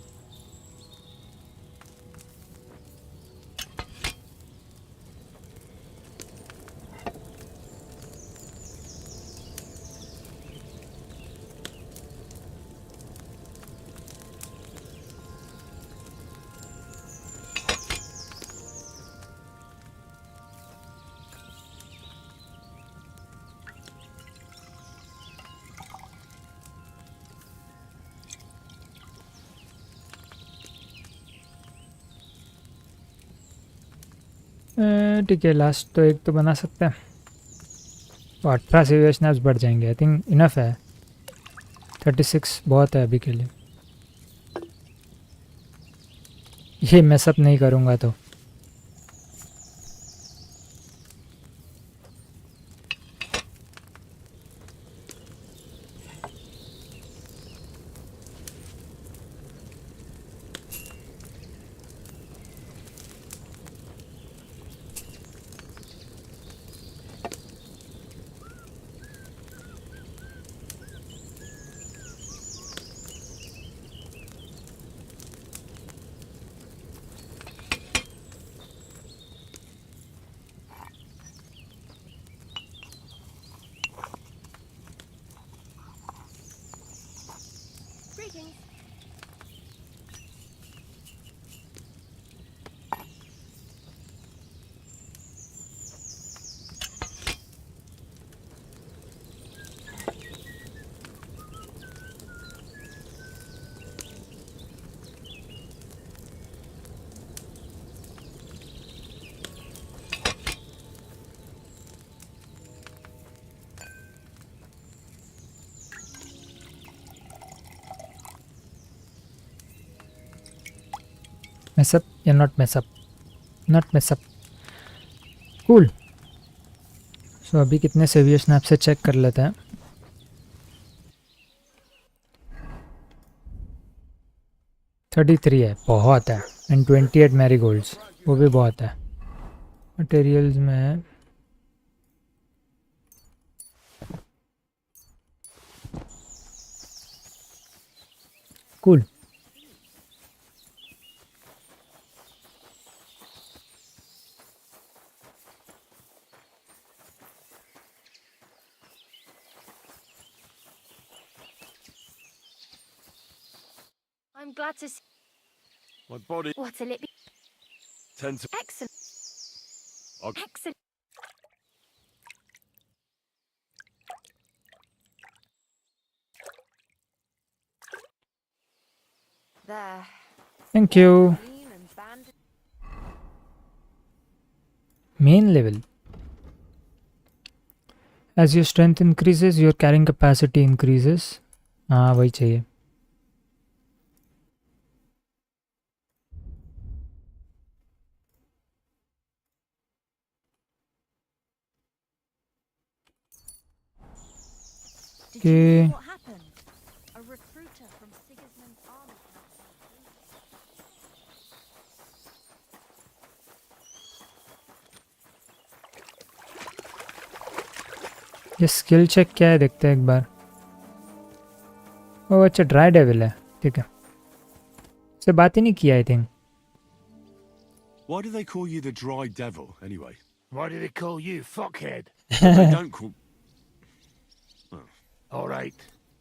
A: ठीक है last तो एक तो बना सकते हैं. तो 18 से स्नैप्स बढ़ जाएंगे. आई थिंक इनफ है. 36 बहुत है अभी के लिए. ये मैं सब नहीं करूँगा तो. Mess up या not mess up. Not mess up. Cool. So अभी कितने सेवियर स्नैप से चेक कर लेते हैं. $33 है. बहुत है. एंड 28 मैरीगोल्ड्स वो भी बहुत है. मटेरियल्स में cool.
G: I'm glad to see.
C: My body
G: What'll it be?
C: tends to.
G: Excellent.
C: I'll-
G: Excellent. There.
A: Thank you. Main level. As your strength increases, your carrying capacity increases. हाँ वही चाहिए. Okay.
I: What happened? A recruiter from Sigismund's army.
A: ये skill check क्या है देखते हैं एक बार. ओह अच्छा ड्राई डेविल है. ठीक है. से बात ही नहीं किया I think.
C: Why do they call you the Dry Devil, anyway?
T: Why do they call you fuckhead?
H: They don't call...
T: All right,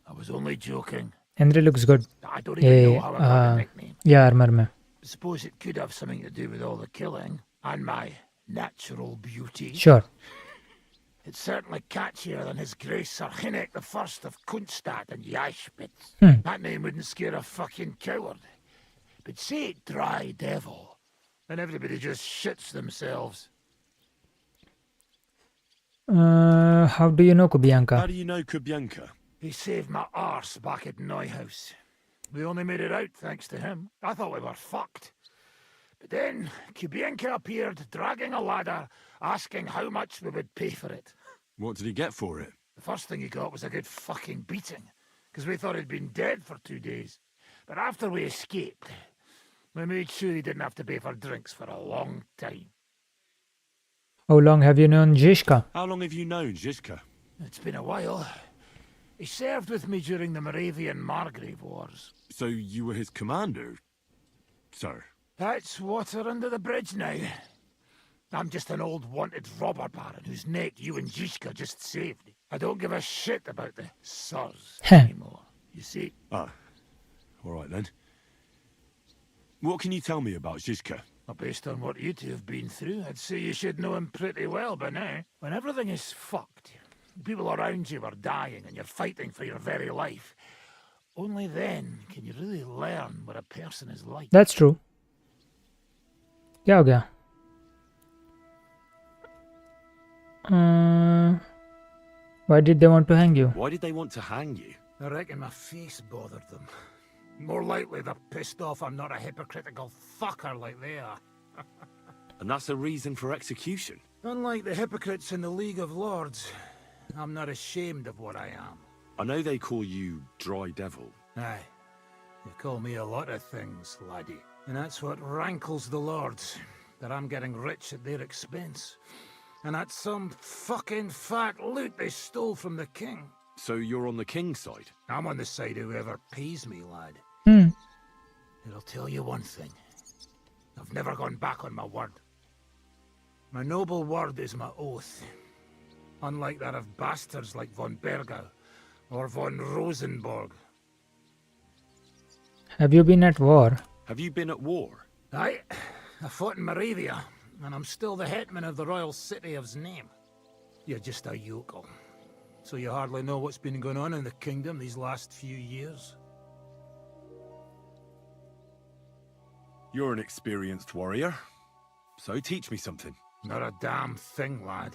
T: I was only joking.
A: Henry looks good.
T: I don't even know how I got a nickname.
A: Yeah, armor में.
T: Suppose it could have something to do with all the killing and my natural beauty.
A: Sure.
T: It's certainly catchier than His Grace Sir Hinnick the First of Kunstad and Yashpitz. That name wouldn't scare a fucking coward. But say it Dry Devil, and everybody just shits themselves.
A: How do you know Kubianka?
H: How do you know Kubianka?
T: He saved my arse back at Neuhaus. We only made it out thanks to him. I thought we were fucked. But then Kubianka appeared, dragging a ladder, asking how much we would pay for it.
H: What did he get for it?
T: The first thing he got was a good fucking beating, because we thought he'd been dead for 2 days. But after we escaped, we made sure he didn't have to pay for drinks for a long time.
A: How long have you known Zizka?
H: How long have you known Zizka?
T: It's been a while. He served with me during the Moravian-Margrave Wars.
H: So you were his commander, sir?
T: That's water under the bridge now. I'm just an old wanted robber baron whose neck you and Zizka just saved. I don't give a shit about the sirs anymore, you see.
H: Ah, all right then. What can you tell me about Zizka?
T: Well, based on what you two have been through, I'd say you should know him pretty well by now. When everything is fucked, people around you are dying and you're fighting for your very life, only then can you really learn what a person is like.
A: That's true. क्या हो गया? Why did they want to hang you?
H: Why did they want to hang you?
T: I reckon my face bothered them. More likely they're pissed off I'm not a hypocritical fucker like they are.
H: And that's a reason for execution?
T: Unlike the hypocrites in the League of Lords, I'm not ashamed of what I am.
H: I know they call you Dry Devil.
T: Aye. They call me a lot of things, laddie. And that's what rankles the Lords, that I'm getting rich at their expense. And that's some fucking fat loot they stole from the king.
H: So you're on the king's side?
T: I'm on the side of whoever pays me, lad. I'll tell you one thing. I've never gone back on my word. My noble word is my oath. Unlike that of bastards like von Bergau or von Rosenborg.
A: Have you been at war?
H: Have you been at war?
T: Aye. I fought in Moravia, and I'm still the hetman of the royal city of Znaim. You're just a yokel. So you hardly know what's been going on in the kingdom these last few years?
H: You're an experienced warrior, so teach me something.
T: Not a damn thing, lad.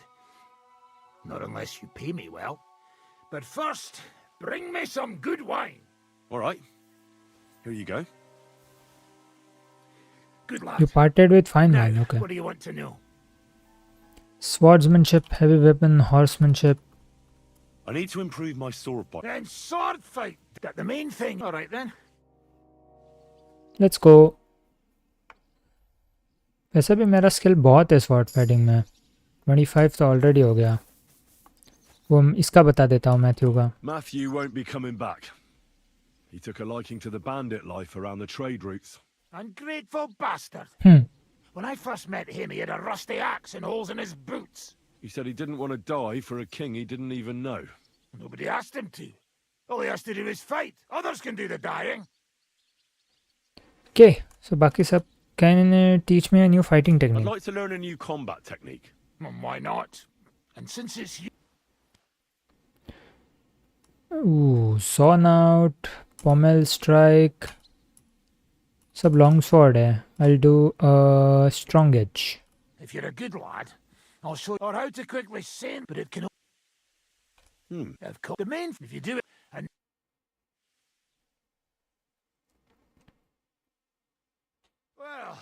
T: Not unless you pay me well. But first, bring me some good wine.
H: All right. Here you go.
T: Good lad.
A: You parted with fine wine, okay.
T: What do you want to know?
A: Swordsmanship, heavy weapon, horsemanship.
H: I need to improve my sword by...
T: Then sword fight. That the main thing. All right then.
A: Let's go. वैसे भी मेरा skill बहुत है sword fighting में 25 तो already हो गया वो इसका बता देता हूँ मैथ्यू का
H: Matthew won't be coming back. He took a liking to the bandit life around the trade routes.
T: Ungrateful bastard. When I first met him, he had a rusty axe and holes in his boots.
H: He said he didn't want to die for a king he didn't even know.
T: Nobody asked him to. All he has to do is fight. Others can do the dying.
A: Okay, so बाकी सब can teach me a new fighting technique.
H: I'd like to learn a new combat technique.
T: Why not? And since it's you...
A: Ooh, sawn out, pommel strike. सब long sword है. I'll do a strong edge.
T: If you're a good lad, I'll show you how to quickly send, but it can... Of course, the main... If you do it... And... Well,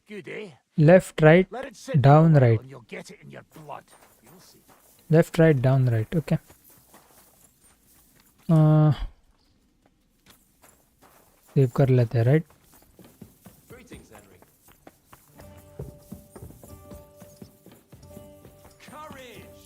T: good, eh?
A: Left, right, down, right.
T: And you'll get it in your blood. You'll see.
A: Left, right, down, right. Okay. Save कर लेते हैं, right?
S: Greetings, Henry. Courage!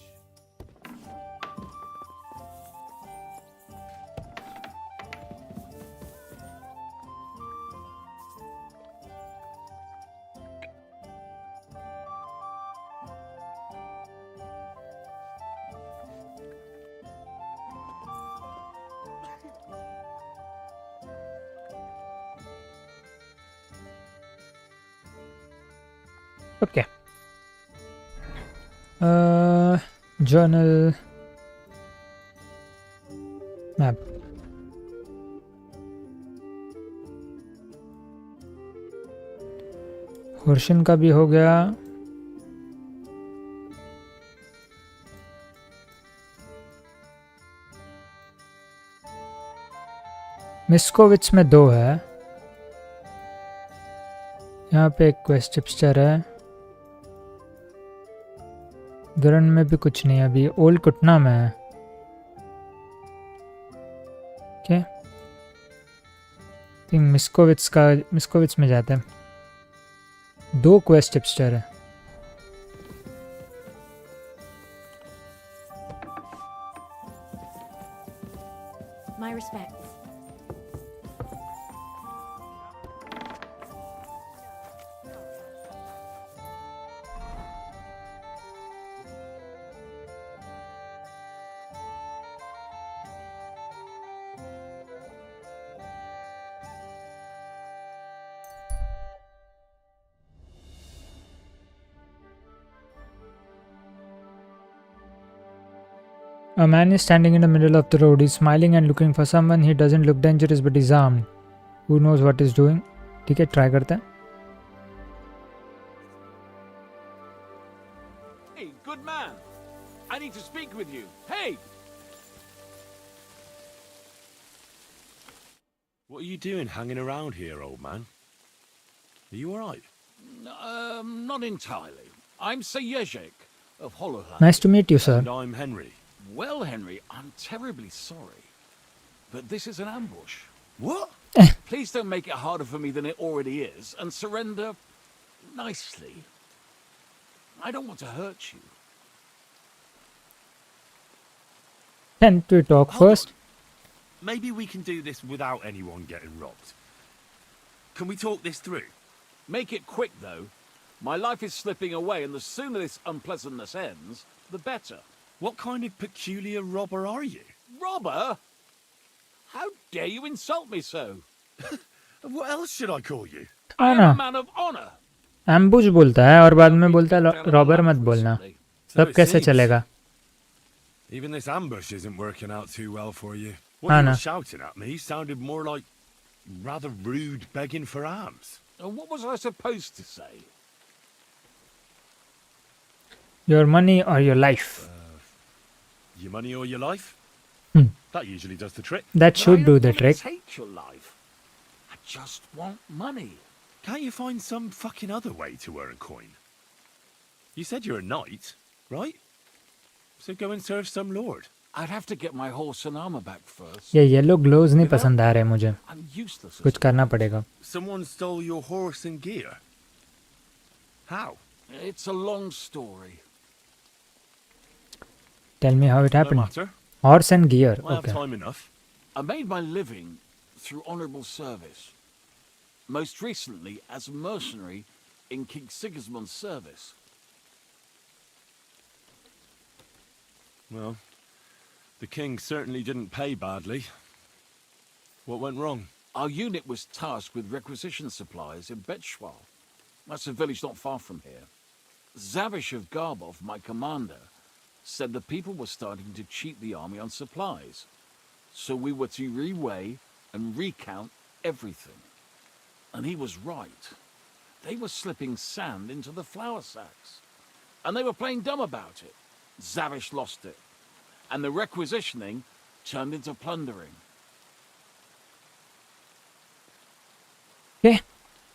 A: Okay. Journal map. Harshan का भी हो गया. मिस्कोविच में 2 है. यहाँ पे एक क्वेस्ट टिप्स्टर है. गरन में भी कुछ नहीं है अभी. ओल्ड कुटना में है. क्या मिस्कोविच में जाते हैं. 2 क्वेस्ट टिप्स्टर है.
N: My respects.
A: A man is standing in the middle of the road. He's smiling and looking for someone. He doesn't look dangerous, but he's armed. Who knows what he's doing? ठीक है, try करते हैं.
D: Hey, good man. I need to speak with you. Hey!
H: What are you doing hanging around here, old man? Are you alright?
T: Not entirely. I'm Sir Yezhek of Hollowland.
A: Nice to meet you, sir.
H: And I'm Henry.
T: Well, Henry, I'm terribly sorry, but this is an ambush.
H: What?
T: Please don't make it harder for me than it already is, and surrender nicely. I don't want to hurt you.
A: Can we talk first?
H: Maybe we can do this without anyone getting robbed. Can we talk this through?
T: Make it quick, though. My life is slipping away, and the sooner this unpleasantness ends, the better.
H: What kind of peculiar robber are you?
T: Robber? How dare you insult me so?
H: What else should I call you?
T: I am a man of honor.
A: Ambush बोलता है और बाद में बोलता है robber मत बोलना. तब कैसे चलेगा?
H: Even this ambush isn't working out too well for you.
A: हाँ
H: What you
A: ना.
H: were shouting at me sounded more like rather rude begging for alms.
T: What was I supposed to say?
A: Your money or your life.
H: Your money or your life? That usually does the trick.
A: That should do the trick.
T: I hate your life. I just want money.
H: Can't you find some fucking other way to earn coin? You said you're a knight, right? So go and serve some lord.
T: I'd have to get my horse and armor back first.
A: ये yellow gloves नहीं पसंद आ रहे मुझे.
T: I'm useless.
A: कुछ करना पड़ेगा.
H: Someone stole your horse and gear. How?
T: It's a long story.
A: Tell me how it happened.
H: No matter.
A: Horse and gear.
H: I have
A: Okay.
H: time enough.
T: I made my living through honorable service. Most recently as a mercenary in King Sigismund's service.
H: Well, the king certainly didn't pay badly. What went wrong?
T: Our unit was tasked with requisition supplies in Betschwal. That's a village not far from here. Zavish of Garbov, my commander, said the people were starting to cheat the army on supplies. So we were to reweigh and recount everything. And he was right. They were slipping sand into the flour sacks. And they were playing dumb about it. Zavish lost it. And the requisitioning turned into plundering.
A: Yeah.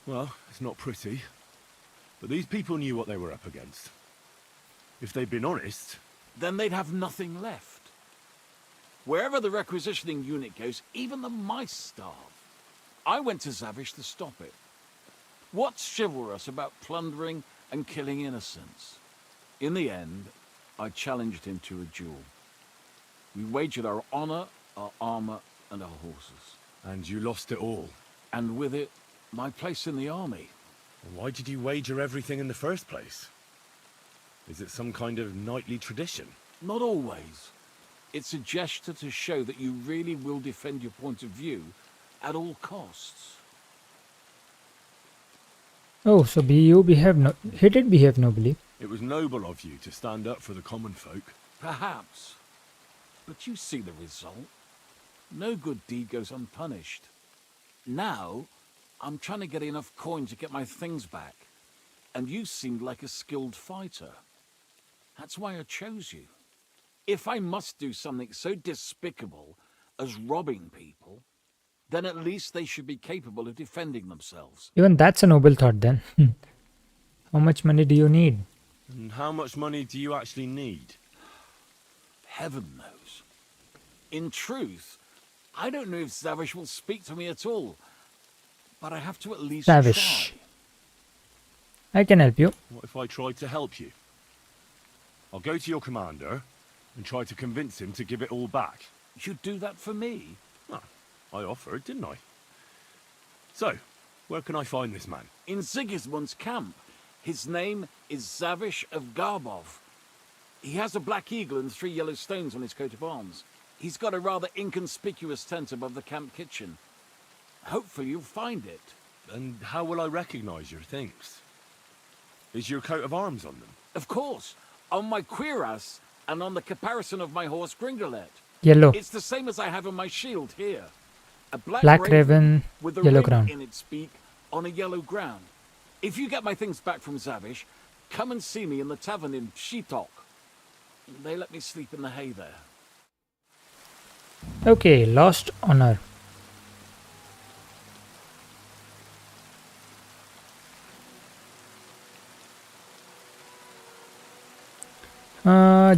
H: Well, it's not pretty. But these people knew what they were up against. If they'd been honest...
T: Then they'd have nothing left. Wherever the requisitioning unit goes, even the mice starve. I went to Zavish to stop it. What's chivalrous about plundering and killing innocents? In the end, I challenged him to a duel. We wagered our honor, our armor, and our horses.
H: And you lost it all?
T: And with it, my place in the army.
H: Why did you wager everything in the first place? Is it some kind of knightly tradition?
T: Not always. It's a gesture to show that you really will defend your point of view at all costs.
A: Oh, so you behave no. He did behave nobly.
C: It was noble of you to stand up for the common folk.
T: Perhaps. But you see the result. No good deed goes unpunished. Now, I'm trying to get enough coin to get my things back. And you seemed like a skilled fighter. That's why I chose you. If I must do something so despicable as robbing people, then at least they should be capable of defending themselves.
A: Even that's a noble thought then. How much money do you need?
C: And how much money do you actually need?
T: Heaven knows. In truth, I don't know if Zavish will speak to me at all. But I have to at least
A: Zavish.
T: try.
A: I can help you.
C: What if I tried to help you? I'll go to your commander and try to convince him to give it all back.
T: You'd do that for me?
C: Ah, I offered, didn't I? So, where can I find this man?
T: In Sigismund's camp. His name is Zavish of Garbov. He has a black eagle and 3 yellow stones on his coat of arms. He's got a rather inconspicuous tent above the camp kitchen. Hopefully you'll find it.
C: And how will I recognize your things? Is your coat of arms on them?
T: Of course. On my cuirass and on the caparison of my horse Gringolet.
A: Yellow.
T: It's the same as I have on my shield here. A
A: Black raven,
T: with a
A: yellow
T: ring
A: ground.
T: in its beak on a yellow ground. If you get my things back from Zavish, come and see me in the tavern in Shitok. They let me sleep in the hay there.
A: Okay, lost honor.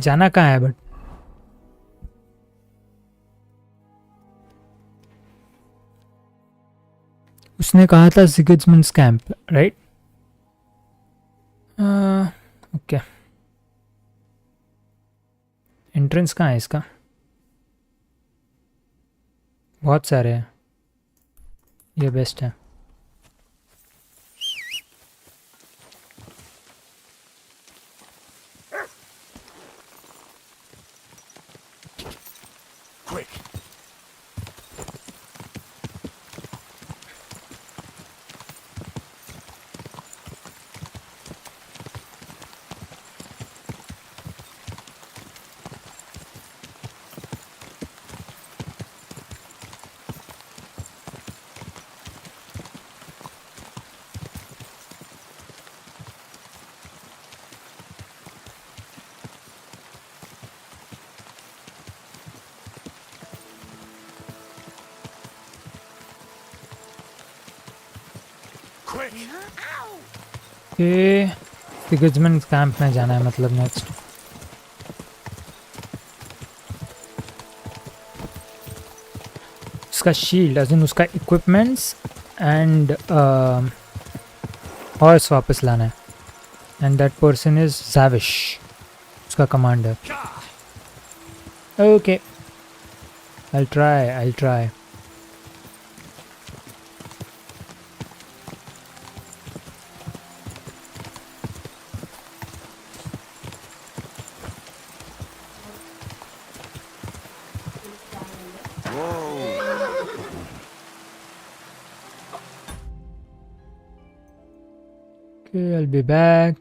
A: जाना कहाँ है but उसने कहा था सिगिस्मंड्स camp right okay entrance कहाँ है इसका बहुत सारे हैं ये बेस्ट है
T: Quick.
A: ओके सिगिस्मंड कैंप में जाना है मतलब नेक्स्ट उसका शील्ड एज इन उसका इक्विपमेंट्स एंड हॉर्स वापस लाना है एंड दैट पर्सन इज ज़ाविश उसका commander okay I'll try Okay, I'll be back.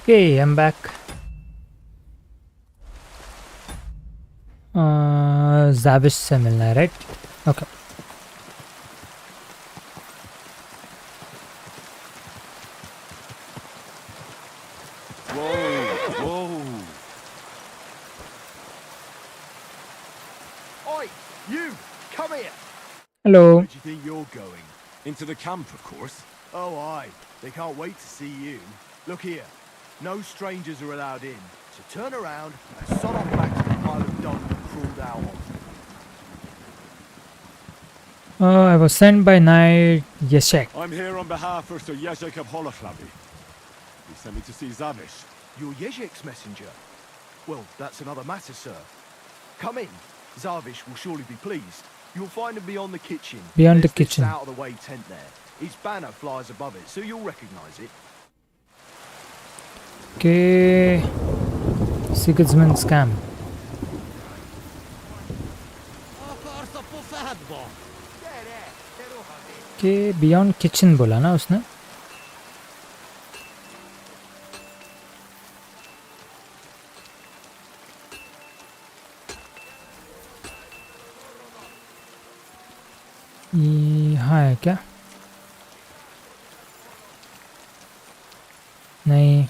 A: Okay, I'm back. Zavish से मिलना है, right? Okay.
H: Whoa.
K: Oi, you! Come here!
A: Hello.
H: Where do you think you're going? Into the camp, of course.
K: Oh, aye. They can't wait to see you. Look here. No strangers are allowed in. So turn around and sod off back to the pile of dung you crawled out of.
A: I was sent by Knight Yeshek.
H: I'm here on behalf of Sir Jezek of Holochlavi. He sent me to see Zavish.
K: You're Yezhek's messenger? Well, that's another matter, sir. Come in. Zavish will surely be pleased. You'll find him beyond the kitchen.
A: Beyond the
K: There's this
A: kitchen.
K: out-of-the-way tent there. His banner flies above it, so you'll recognize it.
A: Okay. Sigismund scam. Okay, beyond kitchen बोला ना उसने. यहाँ है क्या? नहीं.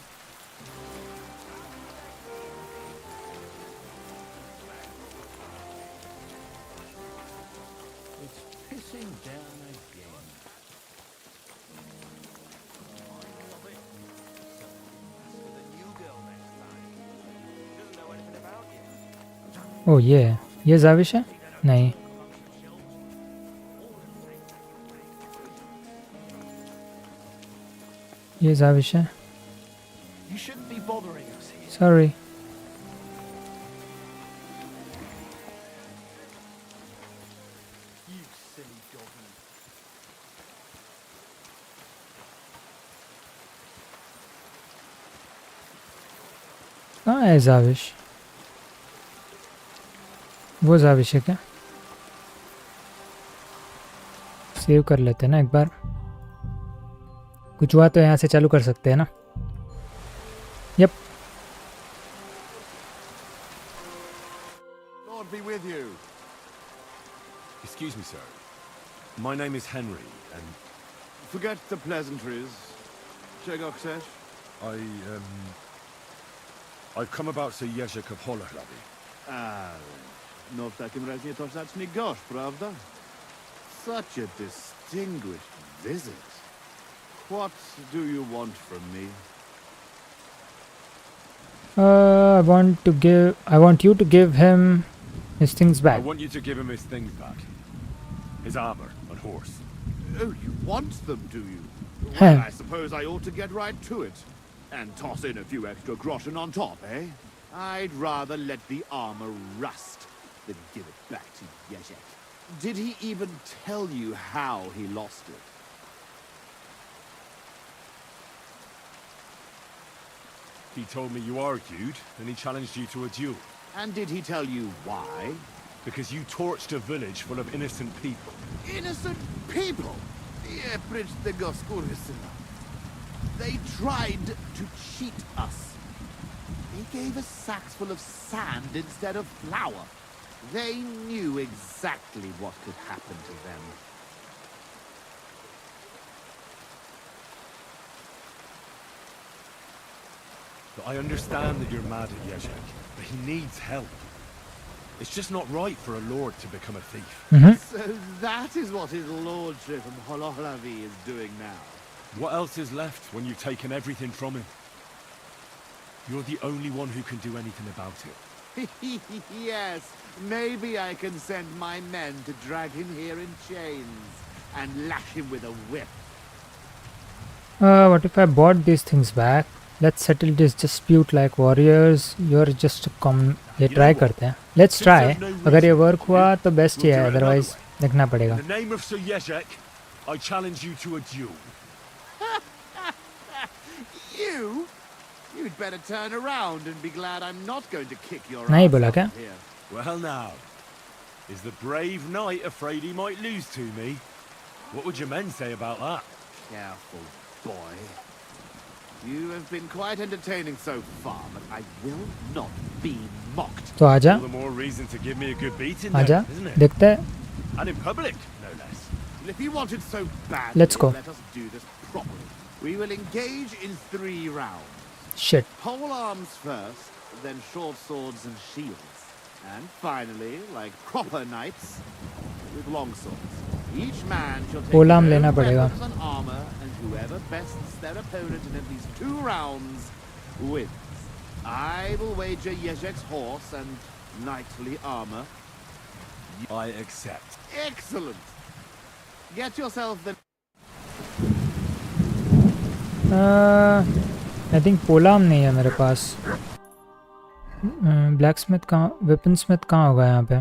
A: ओ ये जाविश है? नहीं. ये जाविश है?
K: You shouldn't be bothering us here.
A: Sorry.
K: You silly doggy.
A: कहाँ है जाविश? वो जाविश है क्या? सेव कर लेते हैं ना एक बार. कुछ हुआ तो यहाँ से चालू कर सकते हैं ना. Yep.
H: Lord be with you. Excuse me, sir. My name is Henry, and...
C: Forget the pleasantries. Czego
H: I've come about Sir Jezek of Holochlavi.
C: No w takim razie to zacznij gość, prawda? Such a distinguished visit. What do you want from me?
A: I want you to give him his things back.
H: I want you to give him his things back. His armor and horse.
C: Oh, you want them, do you?
A: Huh.
C: Well, I suppose I ought to get right to it. And toss in a few extra groschen on top, eh? I'd rather let the armor rust than give it back to Jezek. Did he even tell you how he lost it?
H: He told me you argued, and he challenged you to a duel.
C: And did he tell you why?
H: Because you torched a village full of innocent people.
C: Innocent people? They tried to cheat us. They gave us sacks full of sand instead of flour. They knew exactly what could happen to them.
H: But I understand that you're mad at Jezek, but he needs help. It's just not right for a lord to become a thief.
C: So that is what his lordship of Holochlavi is doing now.
H: What else is left when you've taken everything from him? You're the only one who can do anything about it.
C: Yes, maybe I can send my men to drag him here in chains and lash him with a whip.
A: What if I bought these things back? Let's settle this dispute like warriors. You're just a ये try करते हैं. Let's try. अगर ये work हुआ तो best ही है. Otherwise देखना पड़ेगा.
H: In the name of Sir Jezek, I challenge you to a duel.
C: You? You'd better turn around and be glad I'm not going to kick your
A: नहीं
C: ass
A: बोला
C: out
A: क्या?
C: here.
H: Well now, is the brave knight afraid he might lose to me? What would your men say about that?
C: Careful, boy.
U: You have been quite entertaining so far, but I will not be mocked.
A: तो आजा
H: All the more reason to give me a good beating,
A: आजा
H: then, isn't it?
A: देखते हैं.
H: And in public, no less.
U: Well, if you want it so badly,
A: Let's go.
U: let us do this properly. We will engage in 3 rounds.
A: Shit.
U: Pole arms first, then short swords and shields. And finally, like proper knights, with long swords. Each man shall take
A: Pole arm
U: his
A: लेना
U: own
A: पड़ेगा.
U: weapons and armor, and whoever bests their opponent in at least 2 rounds wins. I will wager Yezhek's horse and knightly armor.
H: I accept.
U: Excellent. Get yourself the...
A: I think पोलाम नहीं है मेरे पास. Blacksmith कहाँ, weaponsmith कहाँ होगा यहाँ पे?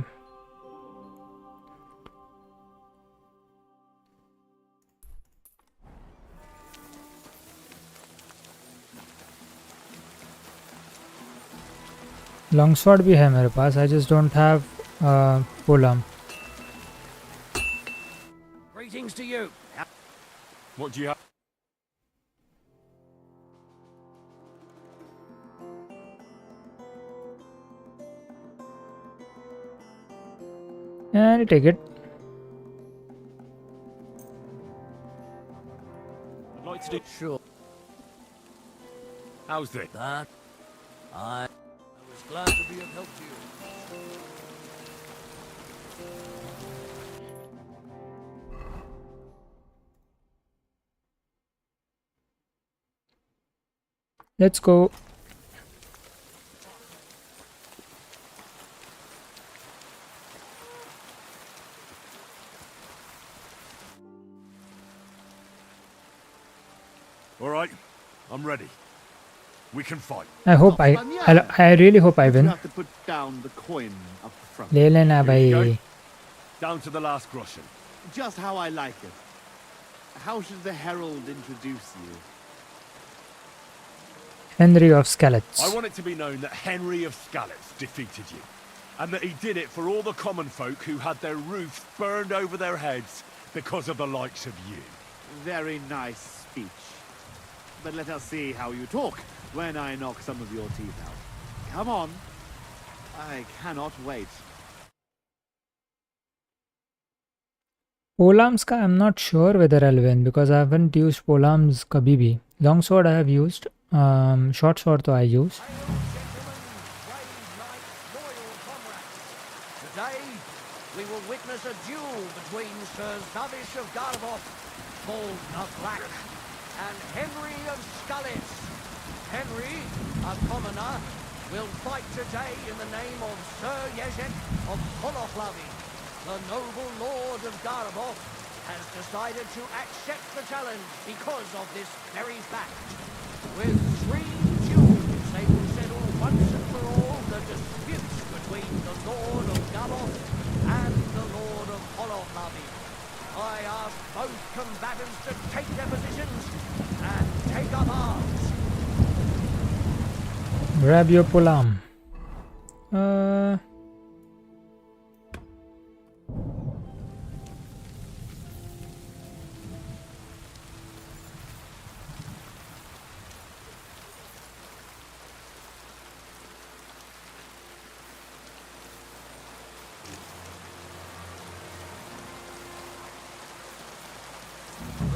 A: Long sword भी है मेरे पास. आई जस्ट डोंट हैव पोलाम.
J: Greetings to you.
H: What do you have?
A: And take it.
H: I'd like to do.
J: Sure.
H: How's this?
J: That I was glad to be of help to you.
A: Let's go.
H: All right, I'm ready. We can fight.
A: I hope I really hope I
U: You
A: win.
U: have to put down the coin up front.
A: ले लेना
H: Here you
A: भाई.
H: go. Down to the last groschen.
U: Just how I like it. How should the herald introduce you?
A: Henry of Skeleton.
H: I want it to be known that Henry of Skeleton defeated you, and that he did it for all the common folk who had their roofs burned over their heads because of the likes of you.
U: Very nice speech. But let us see how you talk when I knock some of your teeth out. Come on. I cannot wait.
A: Polearms का I'm not sure whether I'll win because I haven't used polearms कभी भी. Long sword I have used. Short sword तो I used.
J: Today, we will witness a duel between Sir Zavish of Garvov, called the Black, and Henry of Skullis. Henry, a commoner, will fight today in the name of Sir Yezhek of Holoclavi. The noble lord of Garvov has decided to accept the challenge because of this very fact. With 3 duels, they will settle once and for all the disputes between the Lord of Garvov and the Lord of Holoclavi. I ask both combatants to take their positions and take up arms.
A: Grab your polearm.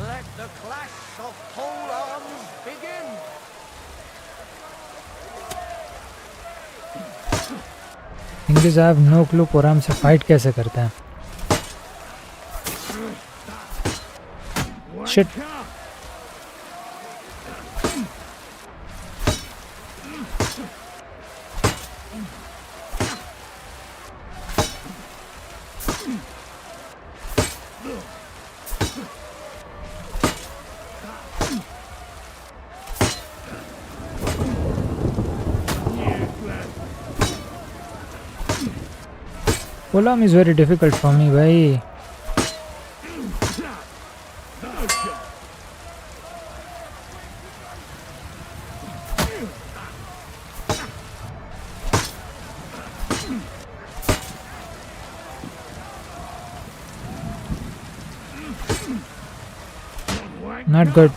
J: Let the clash of pole arms begin.
A: Thing is I have no clue पोलेआर्म से fight कैसे करते हैं. Shit. Polearm is very difficult for me, bhai. Not good.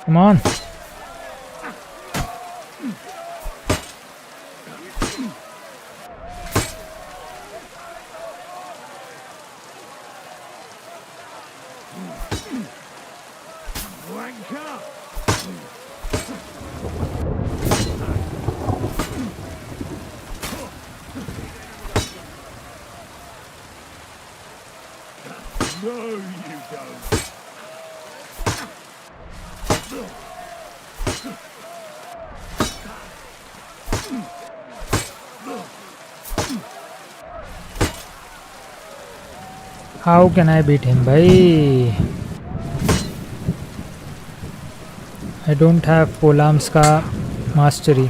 A: Come on. How can I beat him, bhai? I don't have polearms का mastery.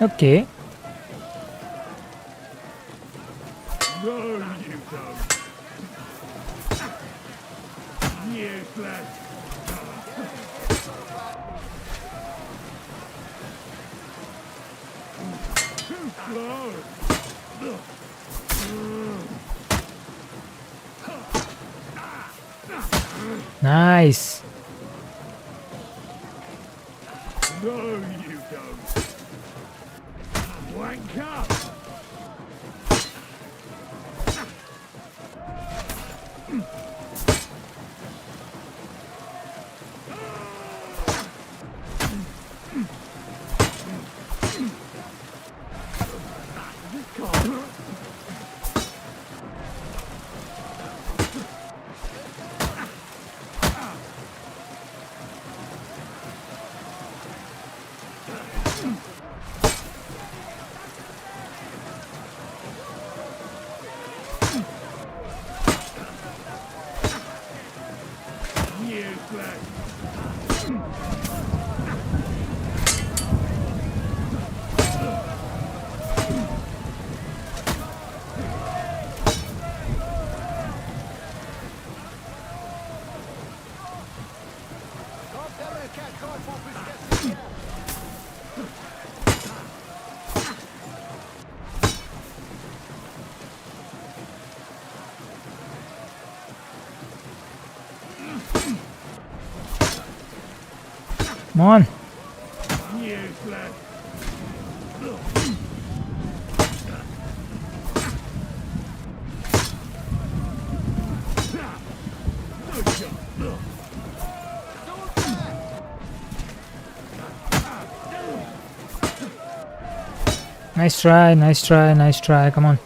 A: Okay.
C: No, you don't. Useless. Too slow.
A: Nice.
C: No, you don't. Wank up.
A: Come on. Nice try, nice try, nice try. Come on.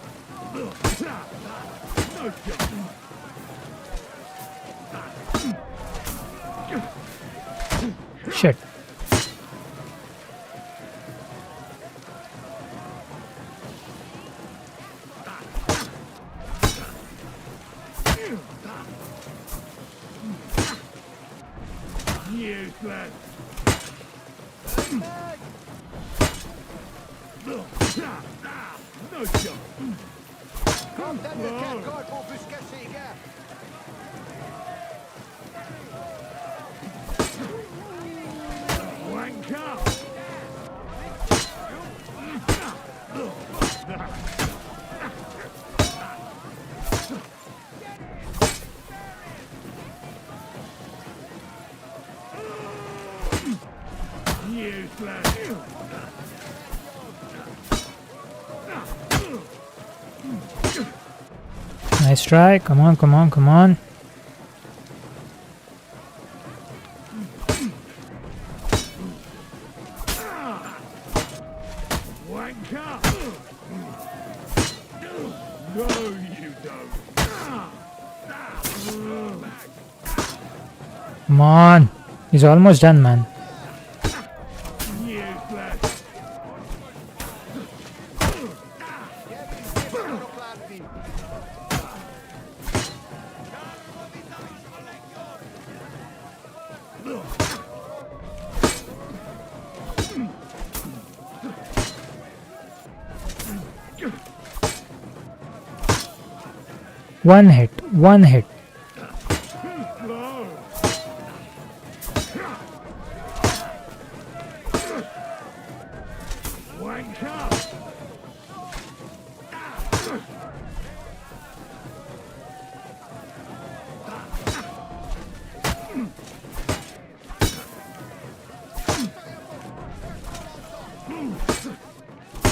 A: Shit. Nice try. Come on, come on, come on. Come on. He's almost done, man. One hit, one hit.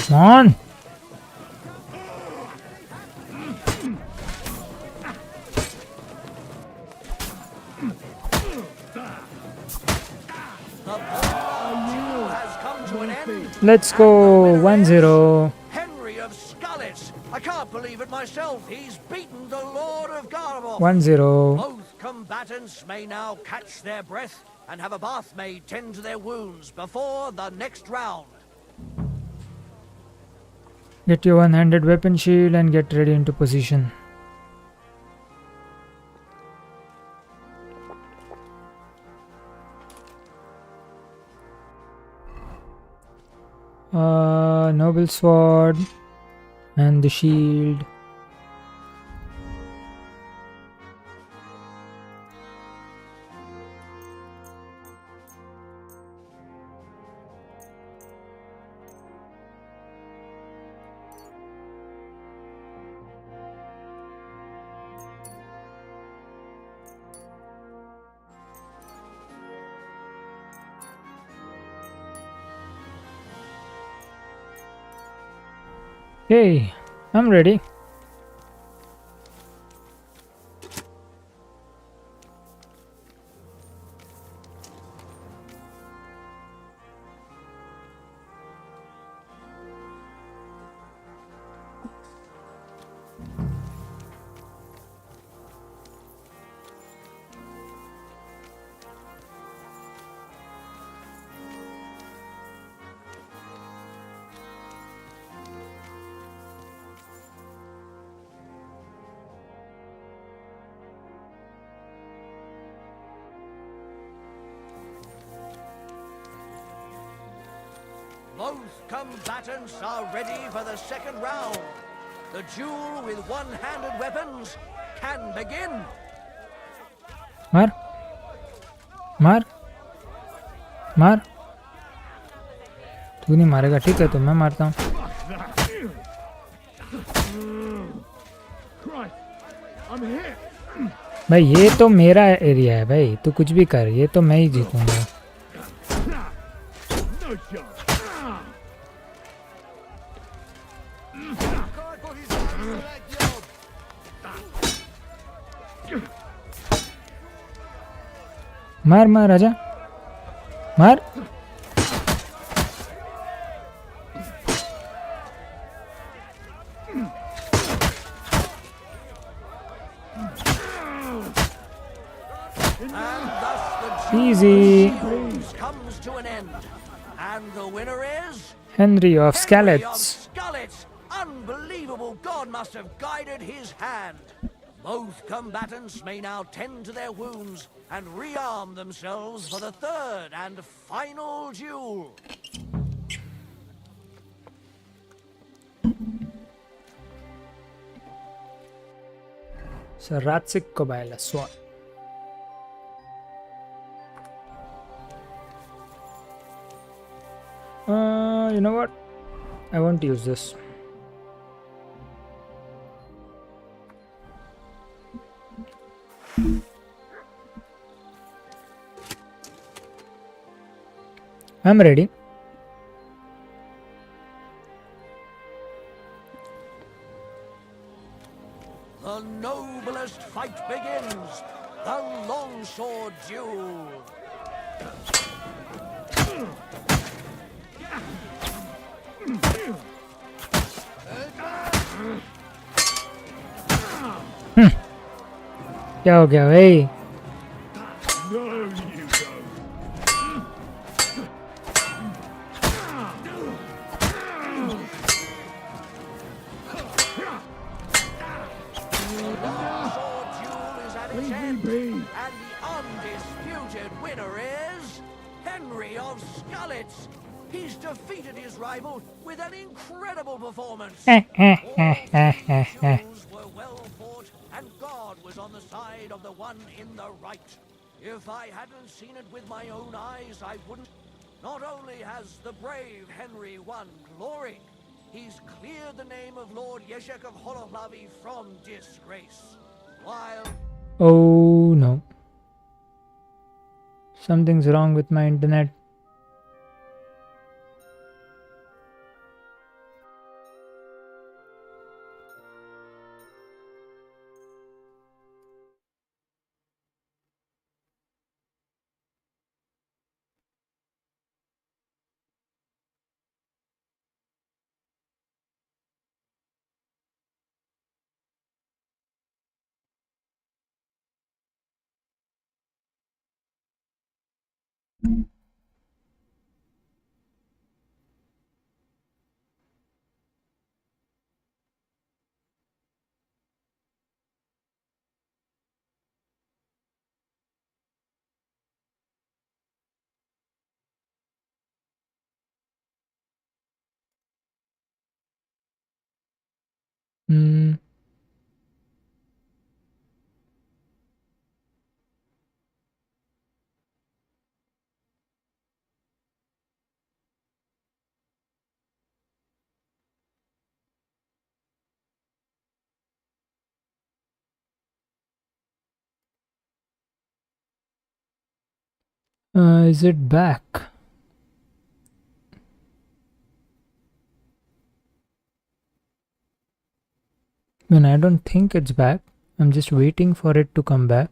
A: Come on. Let's go 1-0.
F: Henry of Scarlet. I can't believe it myself. He's beaten the Lord of Garbo.
A: 1-0.
F: Both combatants may now catch their breath and have a bath made tend to their wounds before the next round.
A: Get your one-handed weapon shield and get ready into position. Noble sword and the shield. Hey, I'm ready.
F: Both combatants are ready for the second round. The duel with one-handed weapons can begin.
A: मार मार मार तू नहीं मारेगा ठीक है तो मैं मारता हूँ भाई ये तो मेरा एरिया है भाई तू कुछ भी कर ये तो मैं ही जीतूंगा मार मार आजा मार
F: And thus the
A: Easy.
F: Shields comes to an end. And the winner is
A: Henry of
F: Henry of
A: Skallets.
F: Skallets. Unbelievable, God must have guided his hand. Both combatants may now tend to their wounds and rearm themselves for the third and final duel.
A: Så Ratsik Kobaila Swan. You know what? I won't use this. I'm ready.
F: The noblest fight begins. The longsword duel.
A: क्या हो गया भाई?
F: And the undisputed winner is Henry of Skallets. He's defeated his rival with an incredible performance. All duels were well fought, and God was on the side of the one in the right. If I hadn't seen it with my own eyes, I wouldn't. Not only has the brave Henry won glory, he's cleared the name of Lord Yeshek of Holohlavi from disgrace. While
A: Oh no. Something's wrong with my internet. Is it back? When I don't think it's back. I'm just waiting for it to come back.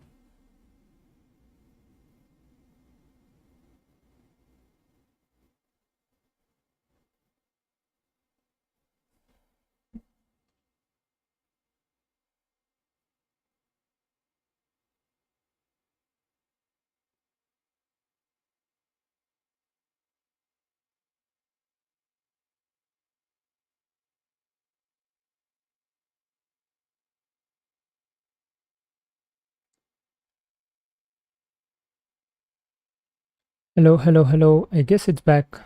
A: Hello, hello, hello. I guess it's back.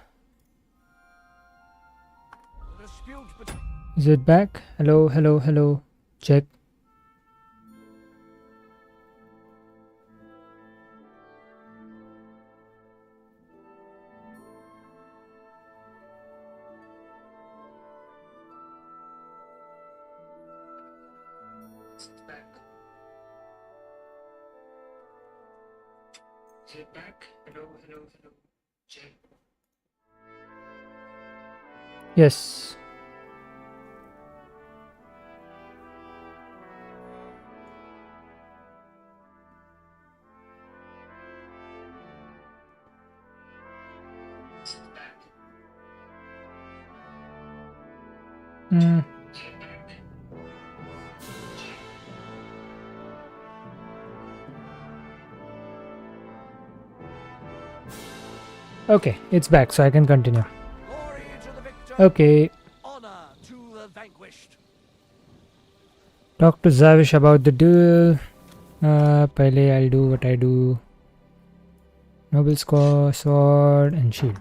A: Is it back? Hello, hello, hello. Check. It's back. Is it back? Hello, hello, hello. Check. Yes. Okay, it's back, so I can continue. Okay. Talk to Zavish about the duel. Pehle I'll do what I do. Noble score, sword, and shield.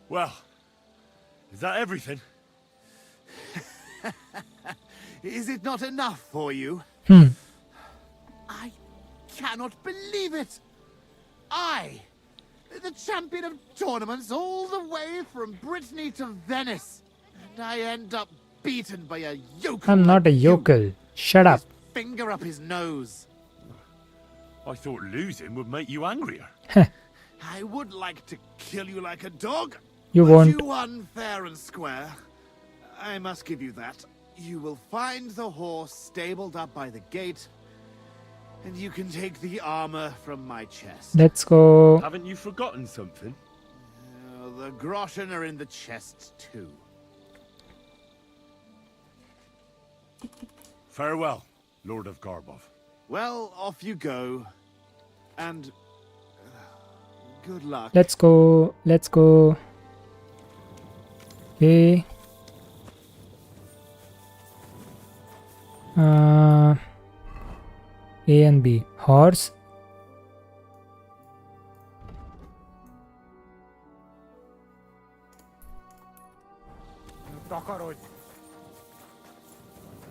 H: Well, is that everything?
U: Is it not enough for you? I cannot believe it! I, the champion of tournaments all the way from Brittany to Venice, and I end up beaten by a yokel.
A: I'm not a yokel. Shut up.
U: Finger up his nose.
H: I thought losing would make you angrier.
U: I would like to kill you like a dog.
A: You
U: but
A: won't.
U: You won fair and square. I must give you that. You will find the horse stabled up by the gate, and you can take the armor from my chest.
A: Let's go.
H: Haven't you forgotten something?
U: The groschen are in the chest too.
H: Farewell, Lord of Garbov.
U: Well, off you go, and good luck.
A: Let's go. Let's go. Okay. A and B. Horse.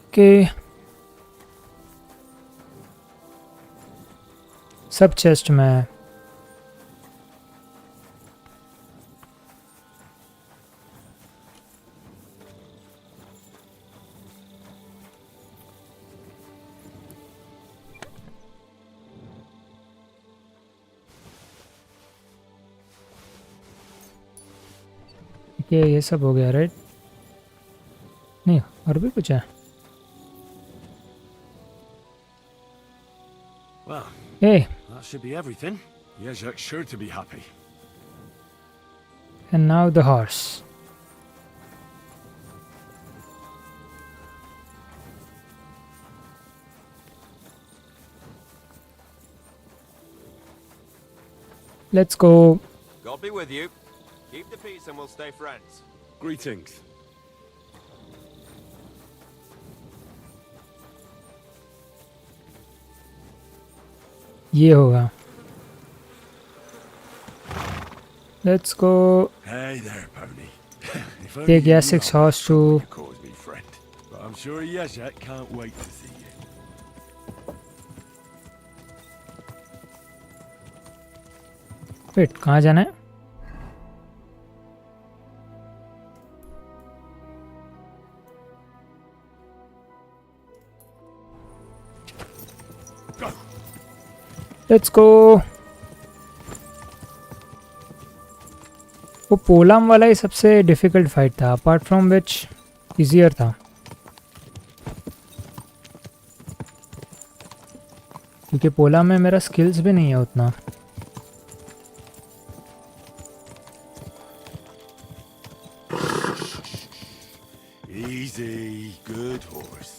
A: Okay. सब chest में है. ये सब हो गया right? नहीं और भी कुछ है.
H: Well,
A: Hey.
H: that should be everything. Jezek's sure to be happy.
A: And now the horse. Let's go.
B: God be with you. Keep the peace and we'll stay friends.
H: Greetings.
A: ये होगा. Let's go.
H: Hey there, pony. If only
A: Take
H: you
A: Essex
H: knew
A: horse to.
H: you caused me friend. But I'm sure Jezek can't wait to see you.
A: Wait, कहाँ जाना है? Let's go. वो पोलाम वाला ही सबसे difficult fight था, apart from which easier था, क्योंकि पोलाम में मेरा स्किल्स भी नहीं है उतना.
H: Easy, good horse.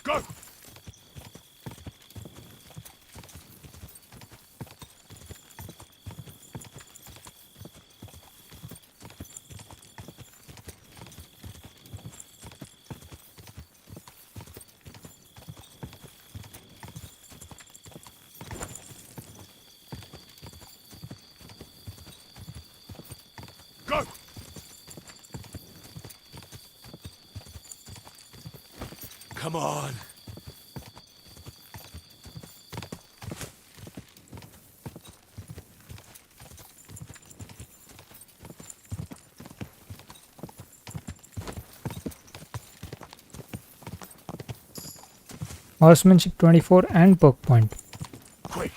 H: Go! Go! Come on.
A: Horsemanship 24 and perk point.
H: Quick.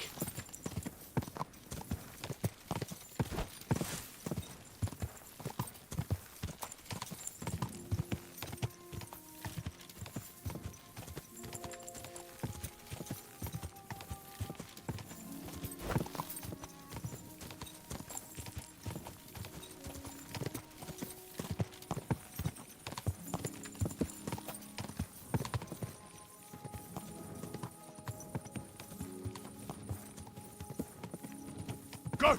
C: Go!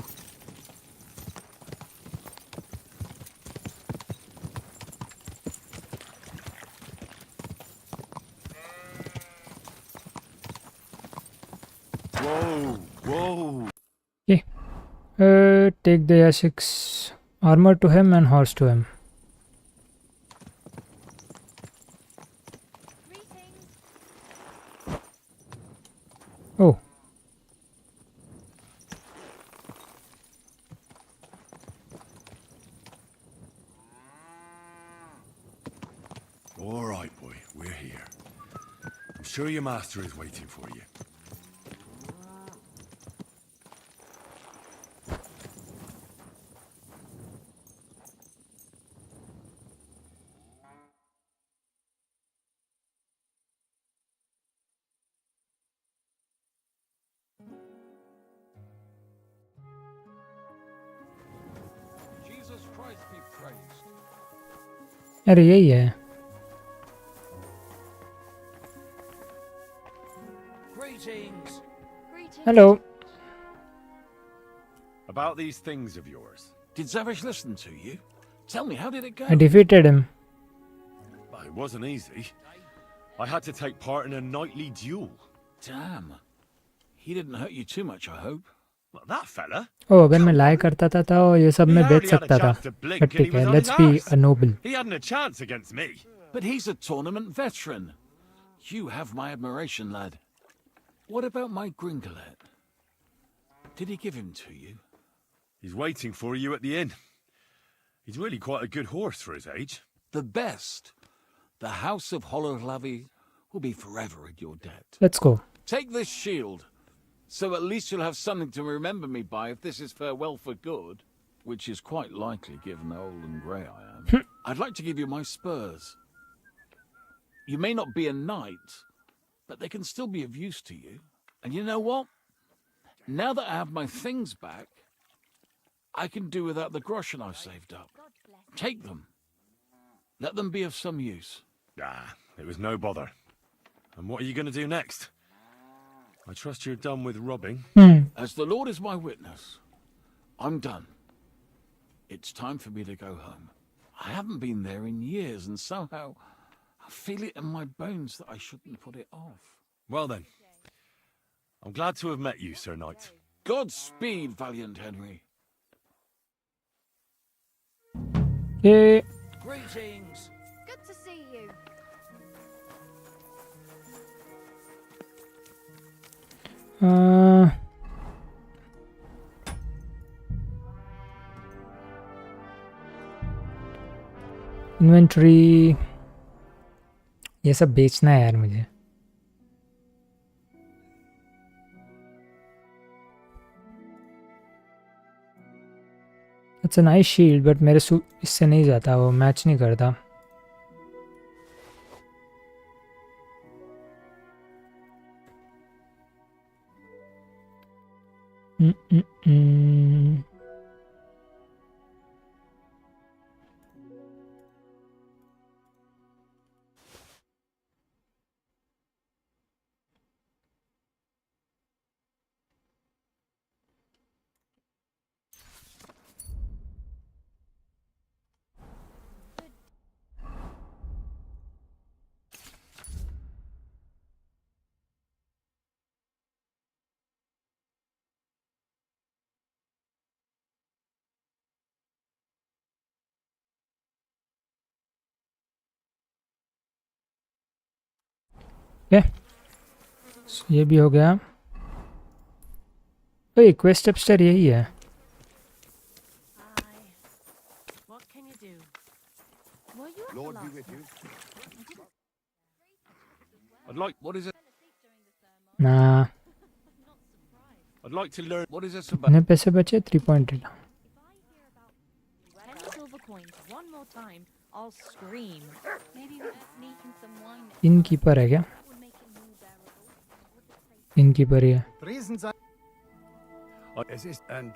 H: Whoa, whoa.
A: Okay. Take the A6 armor to him and horse to him. Oh.
C: All right, boy. We're here. I'm sure your master is waiting for you.
R: Jesus Christ be praised.
A: अरे यही है.
F: Greetings.
A: Hello.
H: About these things of yours.
T: Did Zavish listen to you? Tell me, how did it go?
A: I defeated him.
H: Well, it wasn't easy. I had to take part in a nightly duel.
T: Damn. He didn't hurt you too much, I hope.
H: Well, that fella.
A: Oh, अगर मैं lie करता था तो ये सब मैं बेच सकता था. But ठीक है, let's be a noble.
H: He hadn't a chance against me.
T: But he's a tournament veteran. You have my admiration, lad. What about my Gringolet? Did he give him to you?
H: He's waiting for you at the inn. He's really quite a good horse for his age.
T: The best. The House of Hololavi will be forever at your debt.
A: Let's go.
T: Take this shield, so at least you'll have something to remember me by if this is farewell for good, which is quite likely given how old and grey I am. I'd like to give you my spurs. You may not be a knight, but they can still be of use to you. And you know what? Now that I have my things back, I can do without the groschen I've saved up. Take them. Let them be of some use.
H: Ah, it was no bother. And what are you going to do next? I trust you're done with robbing.
T: As the Lord is my witness, I'm done. It's time for me to go home. I haven't been there in years, and somehow I feel it in my bones that I shouldn't put it off.
H: Well then, I'm glad to have met you, Sir Knight.
T: Godspeed, valiant Henry.
A: Yeah.
F: Greetings.
G: Good to see you.
A: Inventory ये सब बेचना है यार मुझे. It's a nice shield but मेरे इससे नहीं जाता, वो मैच नहीं करता. ये भी हो गया. ओए क्वेस्ट अपस्टर यही है.
N: What can you do? Were you at
C: Lord
N: the
C: be
N: last
C: with you.
H: I'd like... What is it?
A: Nah.
H: I'd like to learn... What is this about?
A: कितने पैसे बचे? 3.8.
N: 10 silver coins one more time, I'll scream. Maybe we're sneaking some wine.
A: Innkeeper है क्या? Innkeeper ही है.
C: Es ist and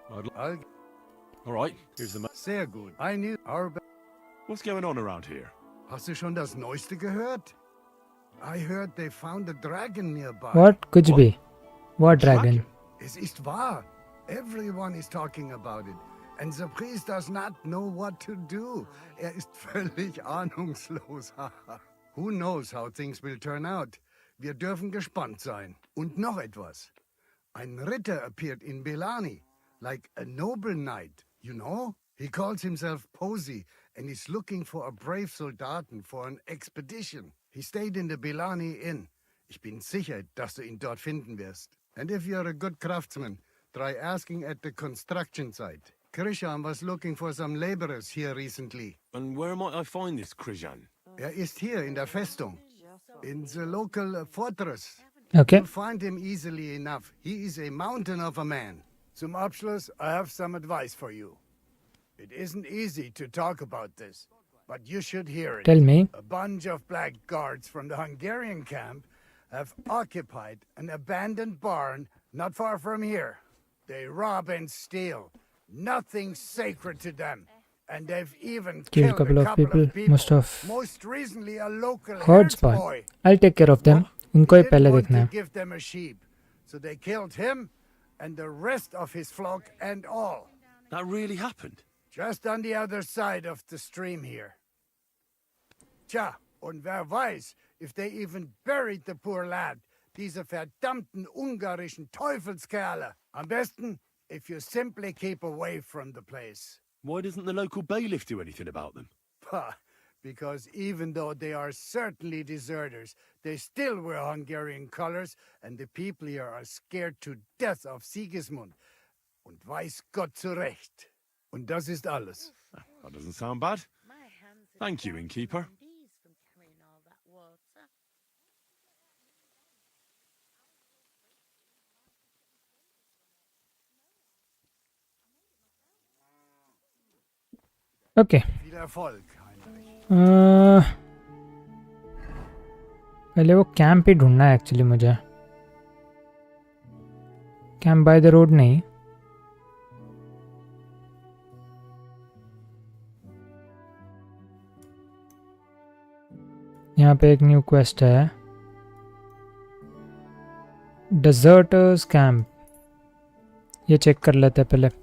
H: All right, here's the...
Q: Sehr gut. I knew our...
H: What's going on around here?
Q: Hast du schon das Neueste gehört? I heard they found a dragon nearby.
A: What? कुछ भी. What dragon?
Q: Es ist wahr.
L: Everyone is talking about it. And the priest does not know what to do. Ist völlig ahnungslos. Who knows how things will turn out? Wir dürfen gespannt sein. Und noch etwas. Ein Ritter appeared in Belani, like a noble knight, you know? He calls himself Posey, and is looking for a brave Soldaten for an expedition. He stayed in the Belani Inn. Ich bin sicher, dass du ihn dort finden wirst. And if you're a good craftsman, try asking at the construction site. Krishan was looking for some laborers here recently.
H: And where might I find this Krishan?
L: Ist hier in der Festung. In the local fortress.
A: Okay.
L: You'll find him easily enough. He is a mountain of a man. Zum Abschluss, I have some advice for you. It isn't easy to talk about this, but you should hear it.
A: Tell me.
L: A bunch of black guards from the Hungarian camp have occupied an abandoned barn not far from here. They rob and steal. Nothing sacred to them. And they've even
A: Killed a couple of people. Most of
L: Most recently a local
A: hordes
L: herds
A: boy.
L: boy.
A: I'll take care of them. उनको ही
L: Didn't
A: पहले
L: want
A: देखना
L: to
A: है.
L: give them a sheep, so they killed him and the rest of his flock and all.
H: That really happened?
L: Just on the other side of the stream here. Tja, und wer weiß, if they even buried the poor lad, diese verdammten ungarischen Teufelskerle. Am besten, if you simply keep away from the place.
H: Why doesn't the local bailiff do anything about them?
L: Pah, because even though they are certainly deserters, they still wear Hungarian colors, and the people here are scared to death of Sigismund. Und weiß Gott zu Recht. Und das ist alles.
H: That doesn't sound bad. Thank you, innkeeper.
A: Okay.
L: Viel Erfolg.
A: पहले वो camp ही ढूंढना है actually मुझे. Camp by the road नहीं. यहाँ पे एक new quest है. डेजर्टर्स कैंप. ये चेक कर लेते हैं पहले.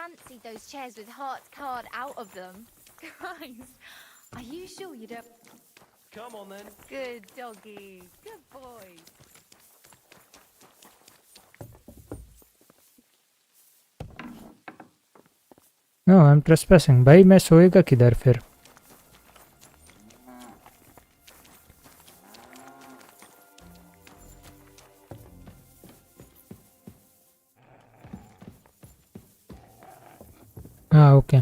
G: Fancied those chairs with hearts carved out of them. Guys, are you sure you don't?
B: Come on then.
G: Good doggy. Good boy.
A: No, I'm trespassing. भाई मैं सोएगा किधर फिर? हाँ ओके.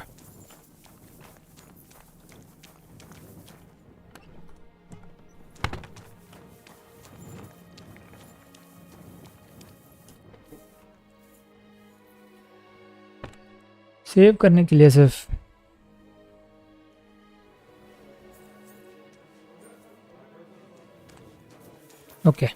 A: सेव करने के लिए सिर्फ ओके.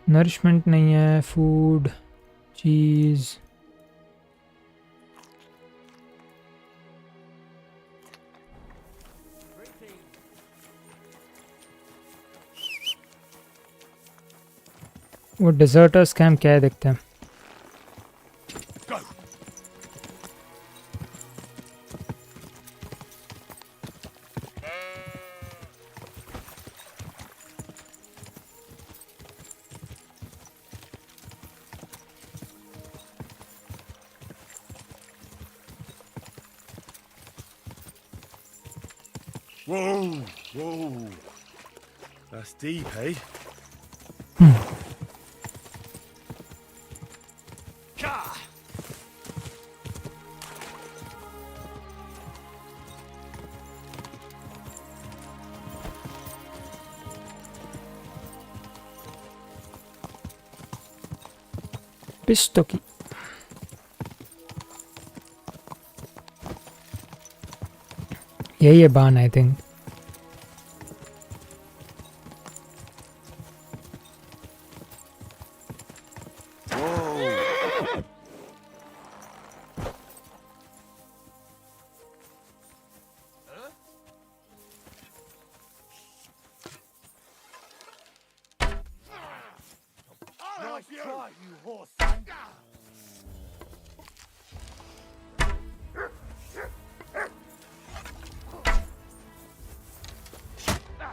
A: नरिशमेंट नहीं है. फूड, चीज़. वो डेजर्टर्स कैंप क्या है देखते हैं.
H: Whoa, whoa. That's deep, eh?
A: पिस्टोकी. यही है बान आई थिंक.
H: Whoa.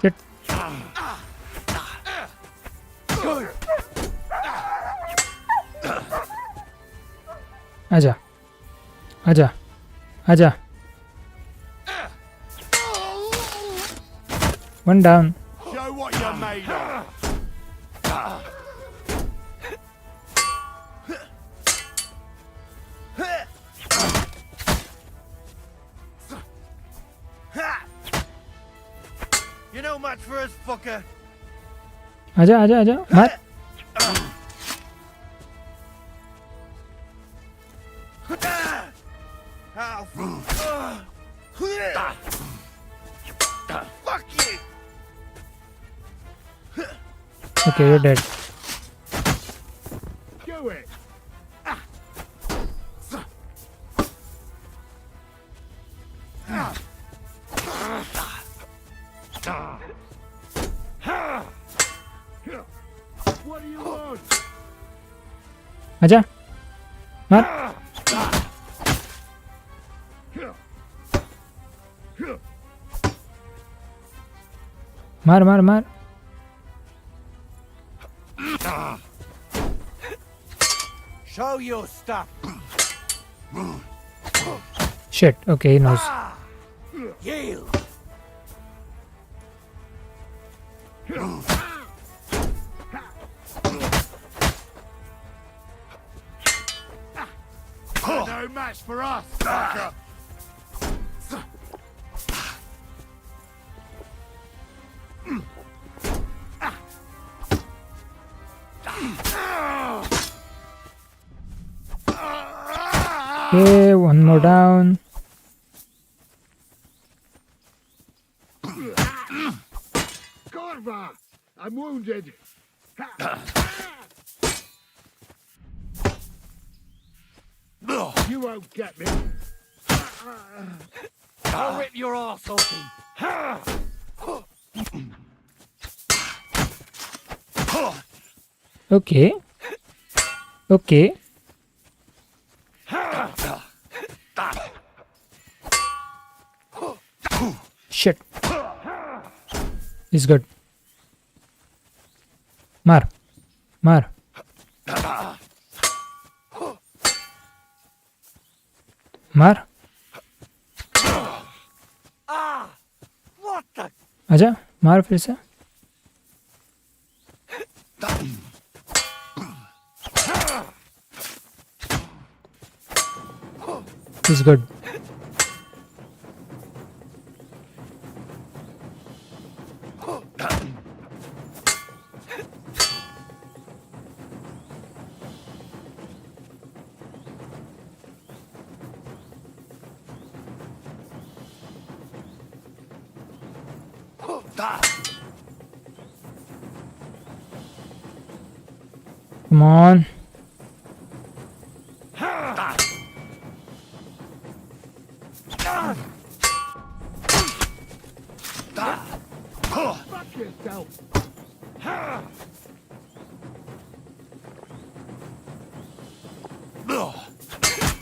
A: Shit. आजा आजा आजा. One down.
U: Show what you're made of. You know much for us, fucker.
A: आजा आजा आजा मार.
U: Fuck you.
A: Okay, you're dead.
U: Do it. What do you want?
A: आजा मार. मार मार मार.
U: Show your stuff.
A: Shit. Okay, he knows.
U: Yield. No match for us, fucker.
A: Okay, one more down.
U: Corva, I'm wounded. You won't get me. I'll rip your arse open.
A: Okay. Okay. Shit. He's good. Mar. Mar. Mar.
U: What the?
A: आजा मार फिर से. He's good. Come on.
U: Fuck yourself.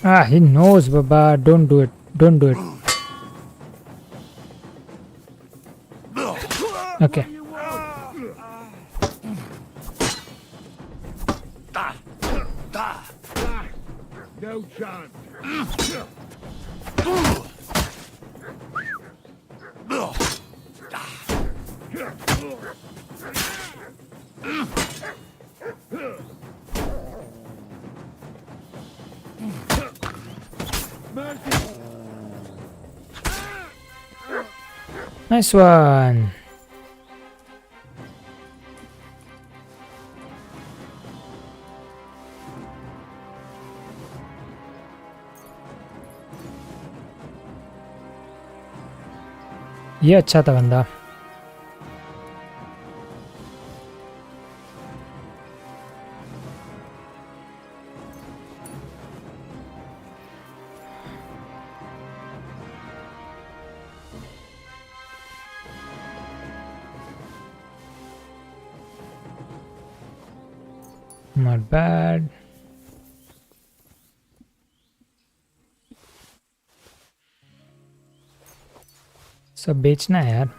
A: Ah, he knows, Baba. Don't do it. Don't do it. Okay.
U: No chance.
A: Nice one. ये अच्छा था बंदा. Not bad. सब बेचना है यार.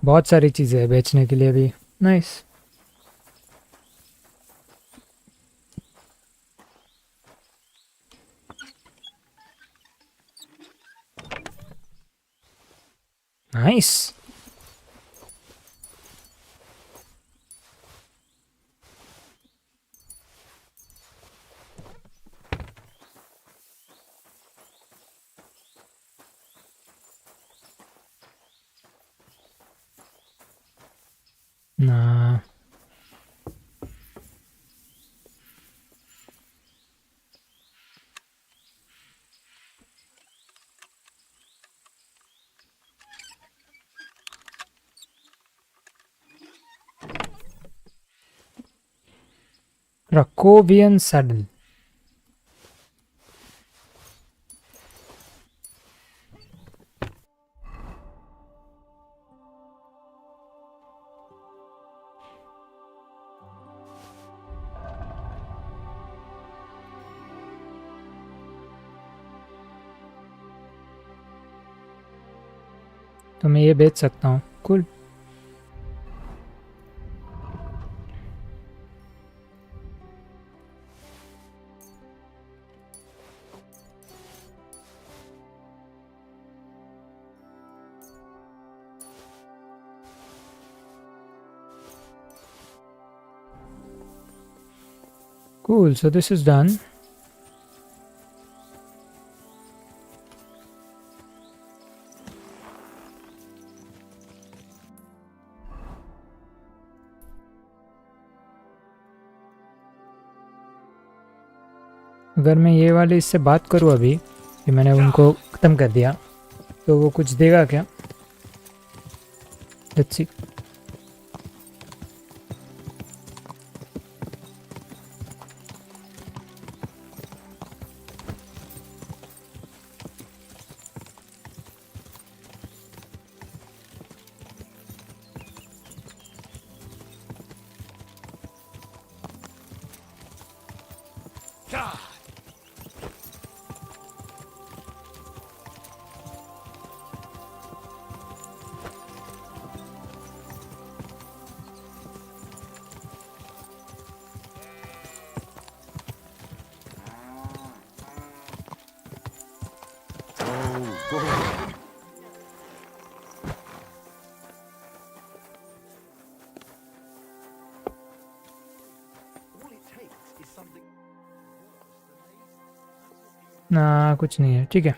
A: बहुत सारी चीज़ें हैं बेचने के लिए भी। नाइस। नाइस। ना Rakovian saddle. तो मैं ये बेच सकता हूँ। Cool. Cool, so this is done. अगर मैं ये वाले इससे बात करूँ अभी कि मैंने उनको ख़त्म कर दिया तो वो कुछ देगा क्या? Let's see. ना कुछ नहीं है, ठीक है।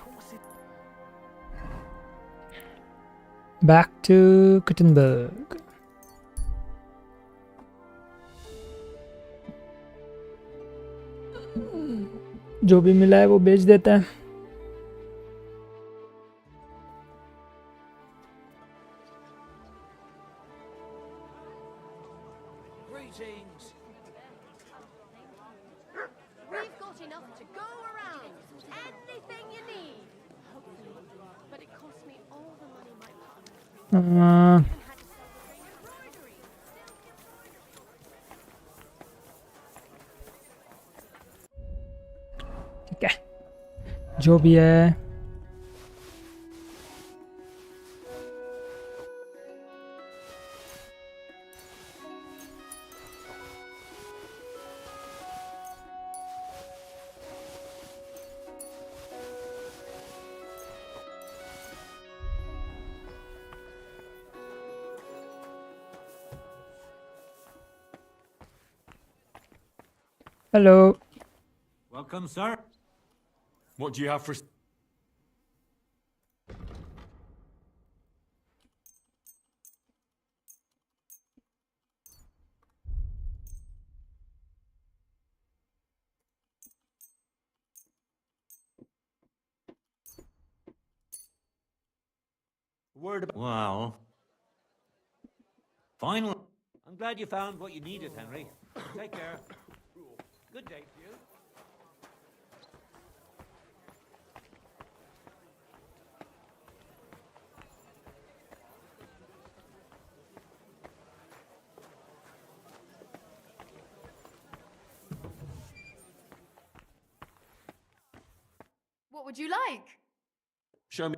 A: Back to Kuttenberg. जो भी मिला है वो बेच देता है। ठीक है, जो भी है। Hello.
P: Welcome, sir.
H: What do you have for...
P: Word about... Wow. Finally. I'm glad you found what you needed, Henry. Take care. Good day to you.
G: What would you like?
H: Show me...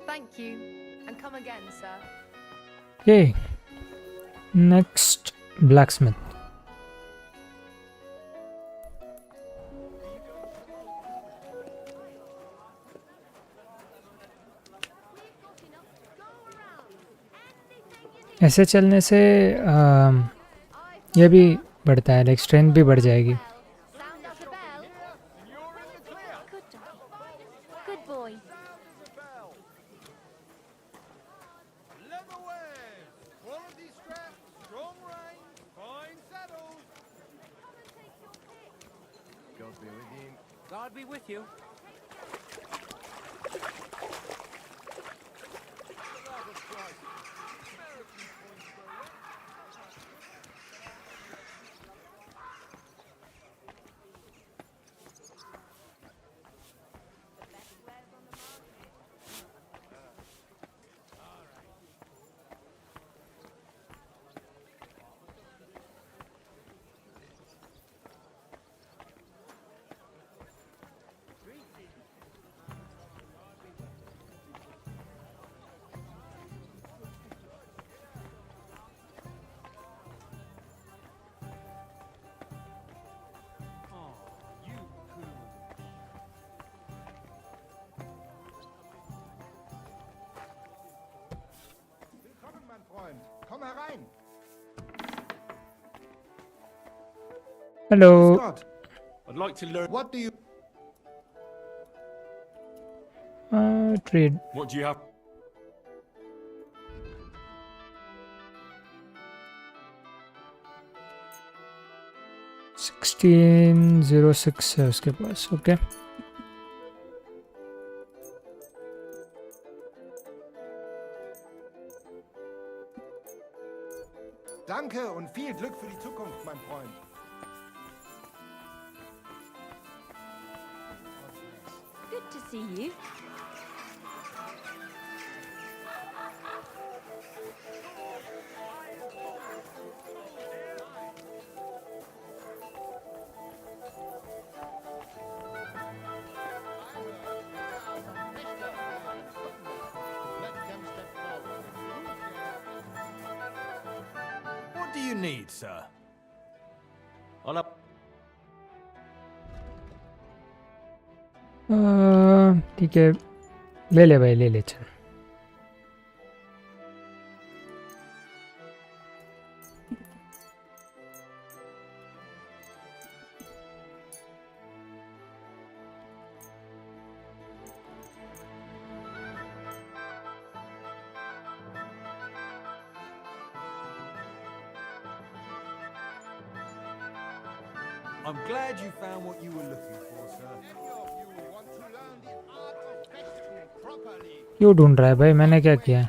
N: Thank you, and come again, sir.
A: Okay. Next, blacksmith. ऐसे चलने से ये भी बढ़ता है, like strength भी बढ़ जाएगी.
I: Good boy.
J: God be with you.
Q: Komm herein.
A: Hello.
Q: Scott,
H: I'd like to learn.
Q: what do you...
A: Trade.
H: What do you have?
A: $16.06 है उसके पास. Okay.
Q: Danke und viel Glück für die Zukunft, mein Freund.
I: Good to see you.
K: What do you need, sir?
H: I'll have...
A: ठीक है, ले ले भाई, ले ले चल.
K: I'm glad you found what you were looking for, sir.
A: क्यों ढूंढ रहा है भाई? मैंने क्या किया है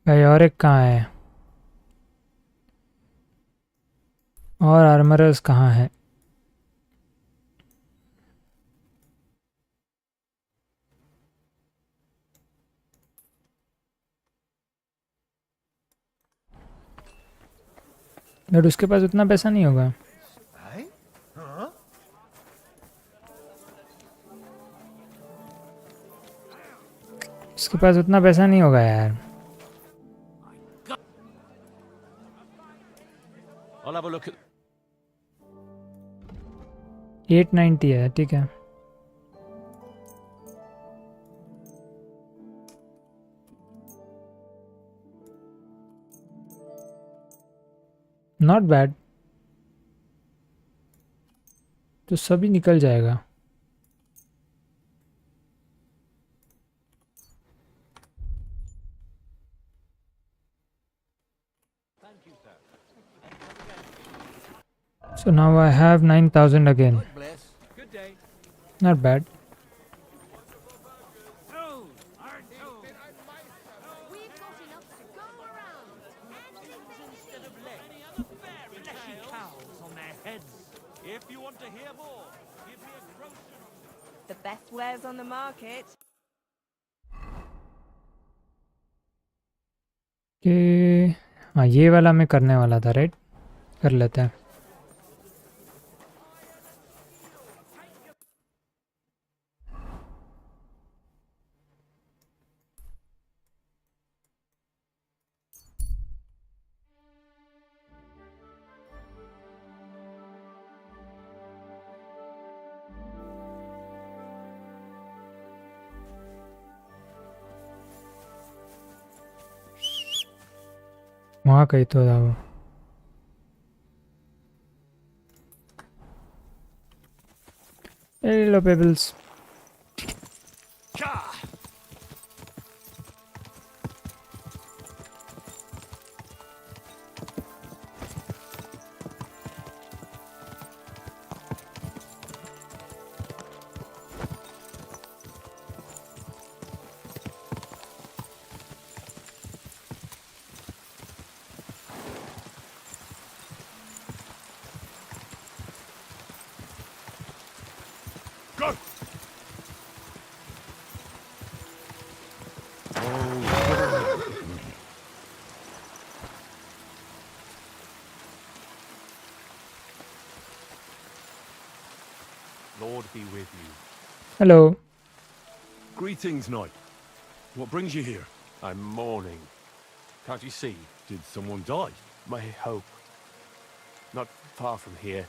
A: भाई? और एक कहाँ है? और आर्मरर्स कहाँ है? बट उसके पास उतना पैसा नहीं होगा. उसके पास उतना पैसा नहीं होगा यार.
H: I'll have a look at...
A: 890 है, ठीक है. Not bad. तो सभी निकल जाएगा. So now I have 9,000 again.
J: Good day.
A: Not bad.
P: If you want to hear more, give me a grocery.
I: The best wares on the market.
A: कि हाँ ये वाला मैं करने वाला था, राइट? कर लेते हैं। वहाँ कहीं तो था वो। Hello pebbles.
H: Lord be with you.
A: Hello.
H: Greetings, knight. What brings you here? I'm mourning. Can't you see? Did someone die?
S: My hope. Not far from here,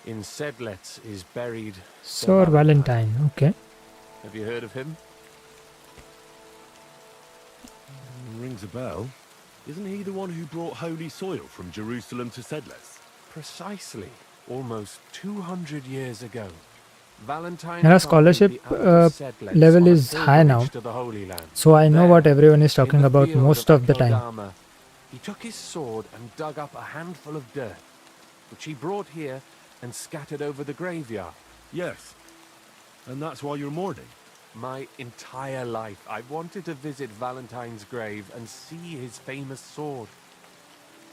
S: in Sedlets, is buried
A: Sir Valentine. Okay.
S: Have you heard of him?
H: Rings a bell. Isn't he the one who brought holy soil from Jerusalem to Sedles?
S: Precisely. Almost 200 years ago. Valentine
A: मेरा scholarship level is high now, so I know what everyone is talking about most of the time.
S: He took his sword and dug up a handful of dirt, which he brought here and scattered over the graveyard.
H: Yes. And that's why you're mourning?
S: My entire life, I wanted to visit Valentine's grave and see his famous sword.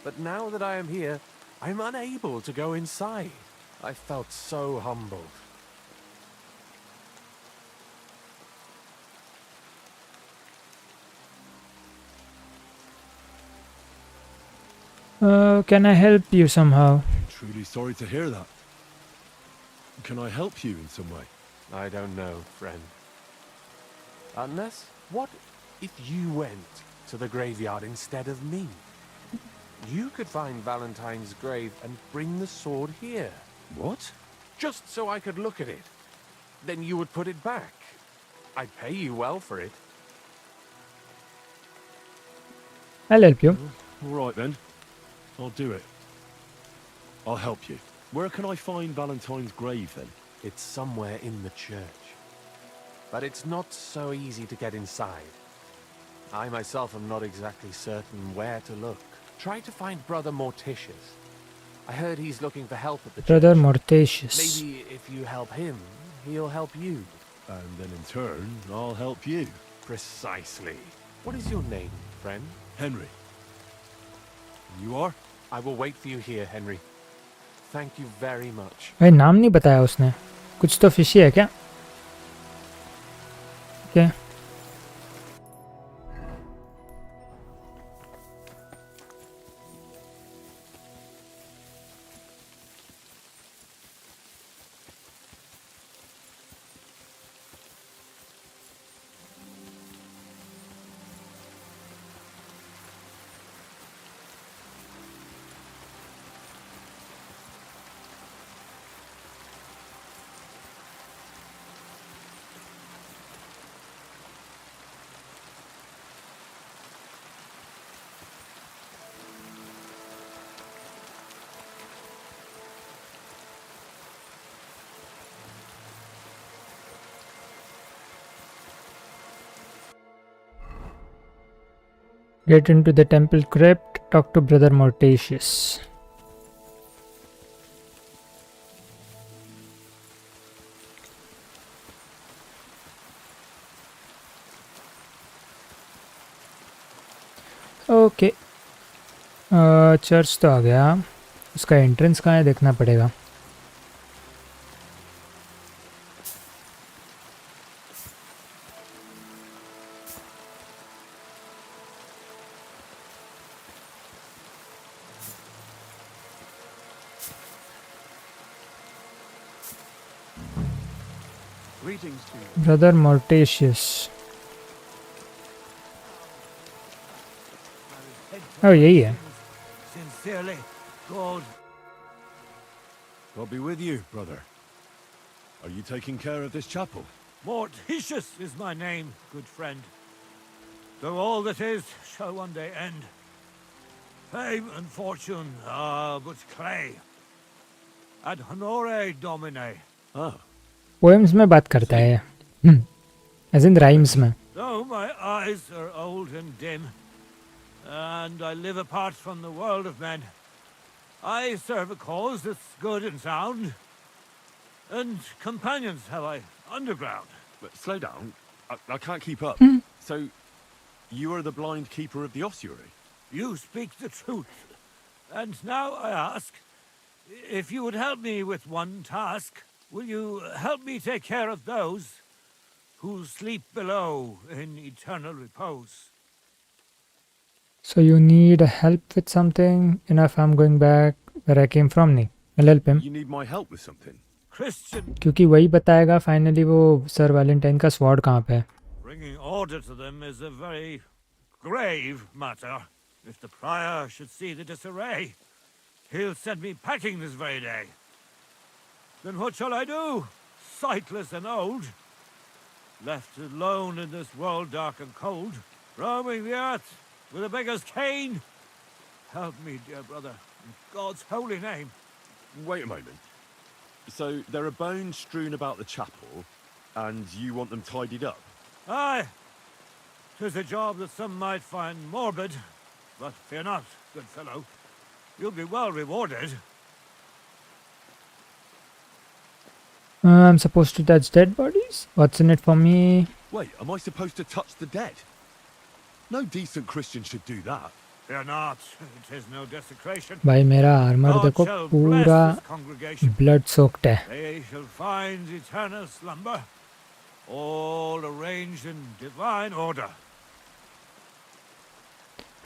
S: But now that I am here, I'm unable to go inside. I felt so humbled.
A: Can I help you somehow?
H: Truly sorry to hear that. Can I help you in some way?
S: I don't know, friend. Unless, what if you went to the graveyard instead of me? You could find Valentine's grave and bring the sword here.
H: What?
S: Just so I could look at it. Then you would put it back. I'd pay you well for it.
A: I'll help you.
H: All right then. I'll do it. I'll help you. Where can I find Valentine's grave then?
S: It's somewhere in the church. But it's not so easy to get inside. I myself am not exactly certain where to look. Try to find Brother Morticius. I heard he's looking for help at the
A: Brother
S: church.
A: Morticius.
S: Maybe if you help him, he'll help you.
H: And then in turn, I'll help you.
S: Precisely. What is your name, friend?
H: Henry. You are?
S: I will wait for you here, Henry. Thank you very much.
A: भाई नाम नहीं बताया उसने. कुछ तो fishy है क्या? Okay. Get into the temple crypt, talk to Brother Morticius. Okay church तो आ गया. उसका एंट्रेंस कहाँ है देखना पड़ेगा.
H: Greetings to you.
A: Brother Mortatius. Oh, यही है.
P: Sincerely, God.
H: God be with you, brother. Are you taking care of this chapel?
P: Mortitius is my name, good friend. Though all that is shall one day end. Fame and fortune are but clay. Ad honore domine.
H: Oh.
A: Poems में बात करता है. As in rhymes में.
P: Though my eyes are old and dim, and I live apart from the world of men, I serve a cause that's good and sound. And companions have I underground.
H: But slow down. I can't keep up. So, you are the blind keeper of the ossuary?
P: You speak the truth. And now I ask, if you would help me with one task, will you help me take care of those who sleep below in eternal repose?
A: So you need help with something? Enough, I'm going back where I came from. नहीं, I'll help him.
H: You need my help with something?
P: Christian.
A: क्योंकि वही बताएगा finally वो sir Valentine का sword कहाँ पे है.
P: Bringing order to them is a very grave matter. If the prior should see the disarray, he'll send me packing this very day. Then what shall I do? Sightless and old, left alone in this world dark and cold, roaming the earth with a beggar's cane. Help me, dear brother, in God's holy name.
H: Wait a moment. So, there are bones strewn about the chapel, and you want them tidied up?
P: Aye. 'Tis a job that some might find morbid, but fear not, good fellow. You'll be well rewarded.
A: I'm supposed to touch dead bodies? What's in it for me?
H: Wait, am I supposed to touch the dead? No decent Christian should do that.
P: Fear not, it is no desecration.
A: भाई मेरा armour देखो पूरा blood soaked है.
P: They shall find eternal slumber, all arranged in divine order.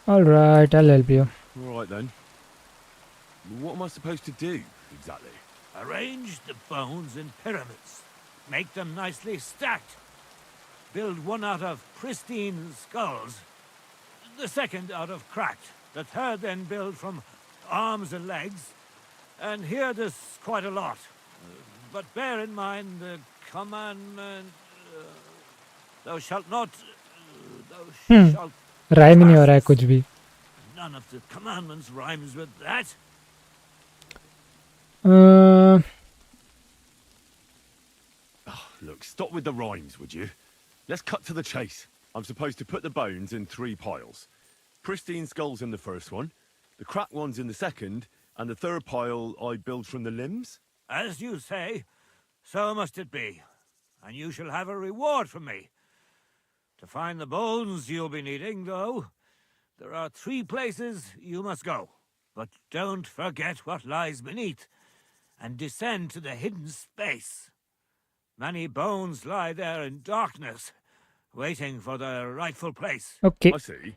A: All right, I'll help you.
H: All right then. What am I supposed to do exactly?
P: Arrange the bones in pyramids. Make them nicely stacked. Build one out of pristine skulls, the second out of cracked, the third then build from arms and legs. And here there's quite a lot. But bear in mind the commandment, thou shalt not, thou shalt...
A: Rhyme नहीं हो रहा है कुछ भी.
P: None of the commandments rhymes with that.
H: Look, stop with the rhymes, would you? Let's cut to the chase. I'm supposed to put the bones in 3 piles. Pristine skulls in the first one, the cracked ones in the second, and the third pile I build from the limbs?
P: As you say, so must it be. And you shall have a reward from me. To find the bones you'll be needing, though, there are 3 places you must go. But don't forget what lies beneath, and descend to the hidden space. Many bones lie there in darkness, waiting for their rightful place.
A: Okay.
H: I see.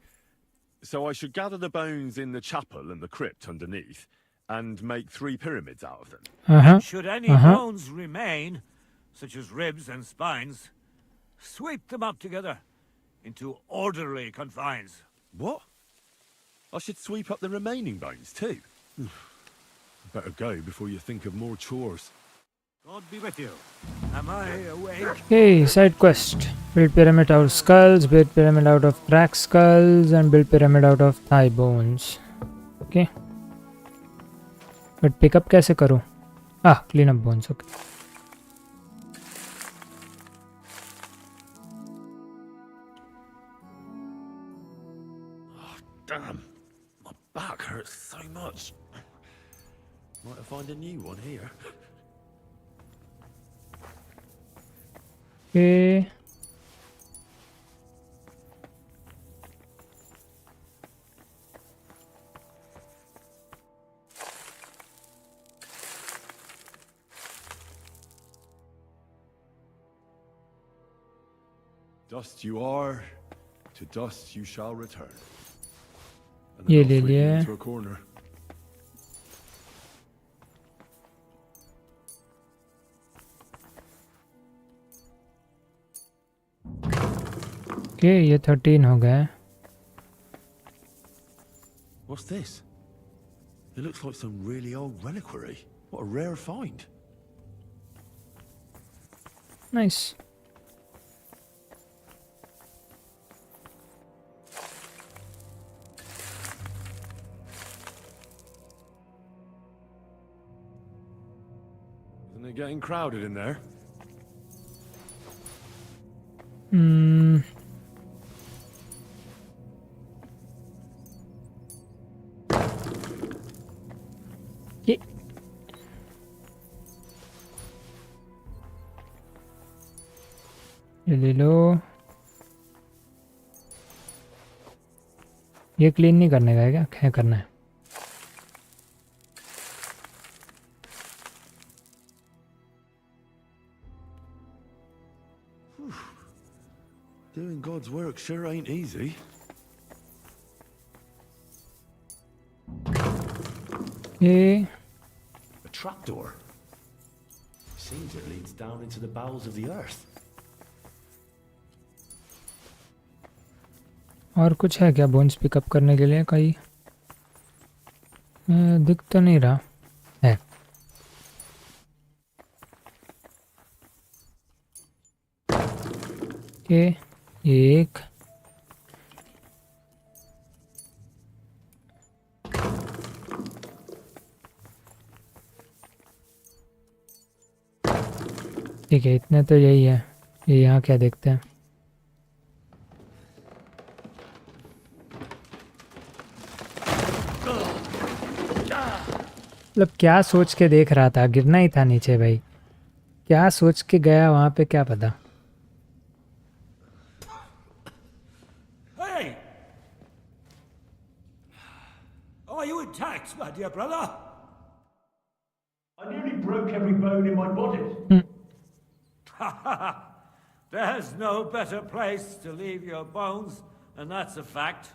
H: So I should gather the bones in the chapel and the crypt underneath, and make 3 pyramids out of them.
P: And should any bones remain, such as ribs and spines, sweep them up together into orderly confines.
H: What? I should sweep up the remaining bones too? Better go before you think of more chores.
P: God be with you. Am I awake?
A: Okay, side quest. Build pyramid out of skulls, build pyramid out of cracked skulls, and build pyramid out of thigh bones. Okay. But pick up कैसे करूँ? Ah, clean up bones. Okay.
H: Damn, my back hurts so much. Might have find a new one here.
A: Okay.
H: Dust you are, to dust you shall return. And
A: ये
H: then
A: ले
H: I'll fling you
A: लिया.
H: into a corner.
A: Okay ये 13 हो गया.
C: What's this? It looks like some really old reliquary. What a rare find.
A: Nice.
C: Isn't it getting crowded in there?
A: ले लो. ये clean नहीं करने का है क्या करना है?
C: Doing God's work sure ain't easy.
A: ये
H: A trapdoor. Seems it leads down into the bowels of the earth.
A: और कुछ है क्या बोन्स पिकअप करने के लिए? कहीं दिख तो नहीं रहा है. ये एक ठीक है, इतने तो यही है. ये यहाँ क्या देखते हैं? मतलब क्या सोच के देख रहा था? गिरना ही था नीचे भाई. क्या सोच के गया वहाँ पे, क्या पता.
P: Hey! Are you intact, my dear brother?
E: I nearly broke every bone in my body.
P: There's no better place to leave your bones, and that's a fact.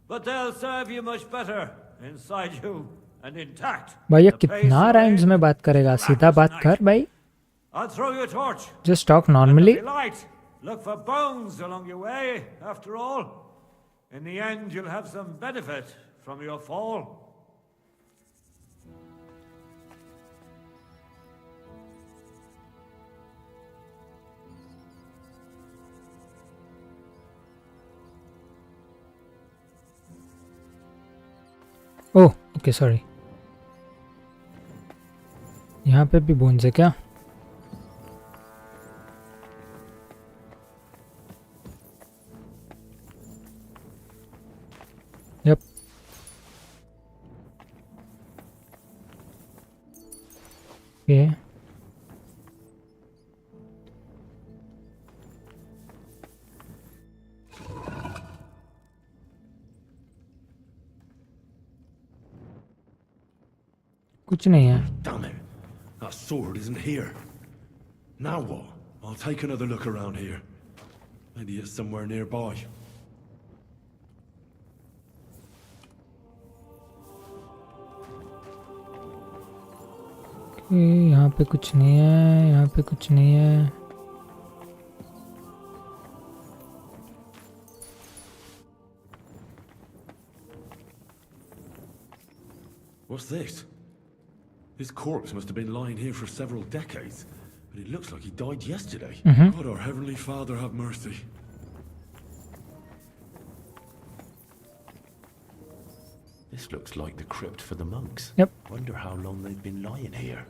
P: But they'll serve you much better inside you and intact.
A: भाई ये कितना rhymes में बात करेगा? सीधा बात कर भाई.
P: I'll throw you a torch.
A: Just talk normally.
P: Be light. Look for bones along your way, after all. In the end, you'll have some benefit from your fall.
A: Oh okay sorry. यहाँ पे भी bones है क्या? Yup. ये कुछ नहीं है.
C: Damn it! That sword isn't here. Now what? I'll take another look around here. Maybe it's somewhere nearby.
A: यहाँ पे कुछ नहीं है. यहाँ पे कुछ नहीं है.
C: What's this? His corpse must have been lying here for several decades, but it looks like he died yesterday. God, our Heavenly Father, have mercy.
H: This looks like the crypt for the monks.
A: Yep.
H: Wonder how long they've been lying here.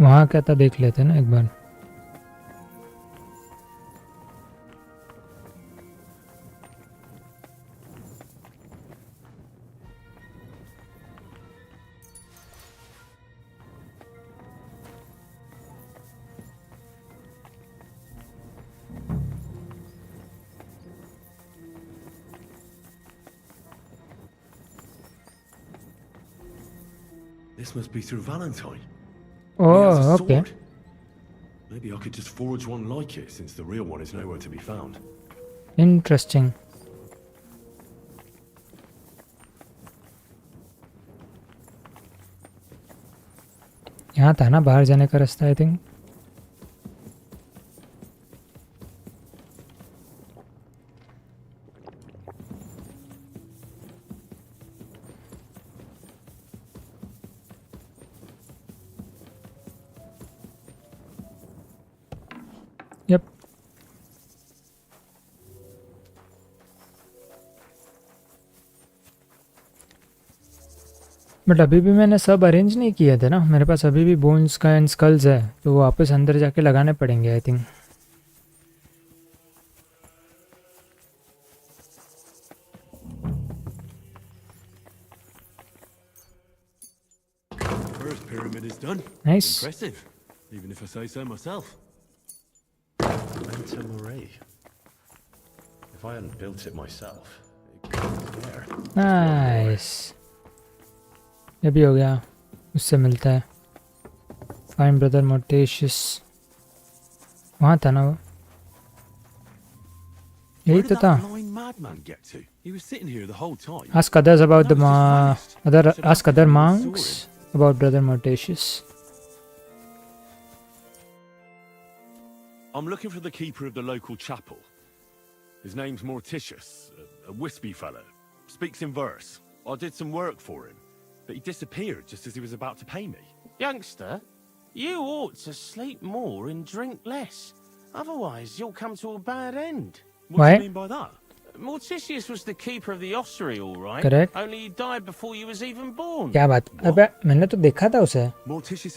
A: वहाँ क्या था देख लेते हैं ना एक बार.
C: This must be through Valentine.
A: Oh, okay.
C: Maybe I could just forge one like it, since the real one is nowhere to be found.
A: Interesting. यहाँ था ना बाहर जाने का रास्ता आई थिंक. Yep. बट अभी भी मैंने सब अरेंज नहीं किए थे ना, मेरे पास अभी भी बोन्स का एंड स्कल्स है, तो वो वापस अंदर जाके लगाने पड़ेंगे I think.
C: First pyramid is done.
A: Nice.
C: Impressive, even if I say so myself.
M: Manta Marie. If I hadn't built it myself, it couldn't be there.
A: Nice. ये भी हो गया, उससे मिलता है. फाइन ब्रदर मोटेशियस वहाँ था ना वो, यही तो था.
C: Blind madman get to? He was sitting here the whole time.
A: Ask others about ask other monks about brother Mortatius.
H: I'm looking for the keeper of the local chapel. His name's Morticius, a wispy fellow. Speaks in verse. I did some work for him, but he disappeared just as he was about to pay me.
J: Youngster, you ought to sleep more and drink less. Otherwise, you'll come to a bad end.
H: What do you mean by that?
J: Morticius was the keeper of the ossuary, all right.
A: Correct.
J: Only he died before you was even born.
A: क्या बात? अबे मैंने तो देखा था उसे.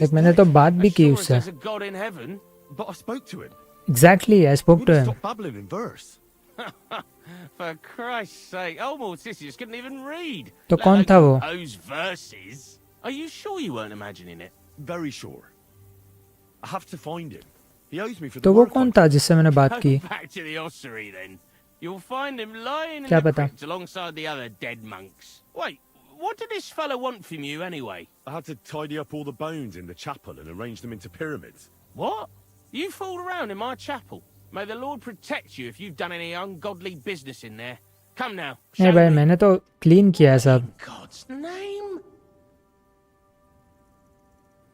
A: एक मैंने तो बात भी की उससे.
J: There's a God in heaven,
H: but I spoke to him.
A: Exactly, I spoke to him.
H: Stop babbling in verse.
J: For Christ's sake, old Morticius couldn't even read.
A: तो कौन था वो?
J: Those verses. Are you sure you weren't imagining it?
H: Very sure. I have to find him. He owes me for the
A: तो वो
H: work
A: कौन था जिससे मैंने बात की?
J: Go back to the ossuary then. You'll find him lying in
A: क्या
J: the
A: पता?
J: crypt alongside the other dead monks. Wait, what did this fella want from you anyway?
H: I had to tidy up all the bones in the chapel and arrange them into pyramids.
J: What? You fooled around in my chapel. May the Lord protect you if you've done any ungodly business in there. Come now.
A: नहीं भाई मैंने तो clean किया है सब.
J: God's name?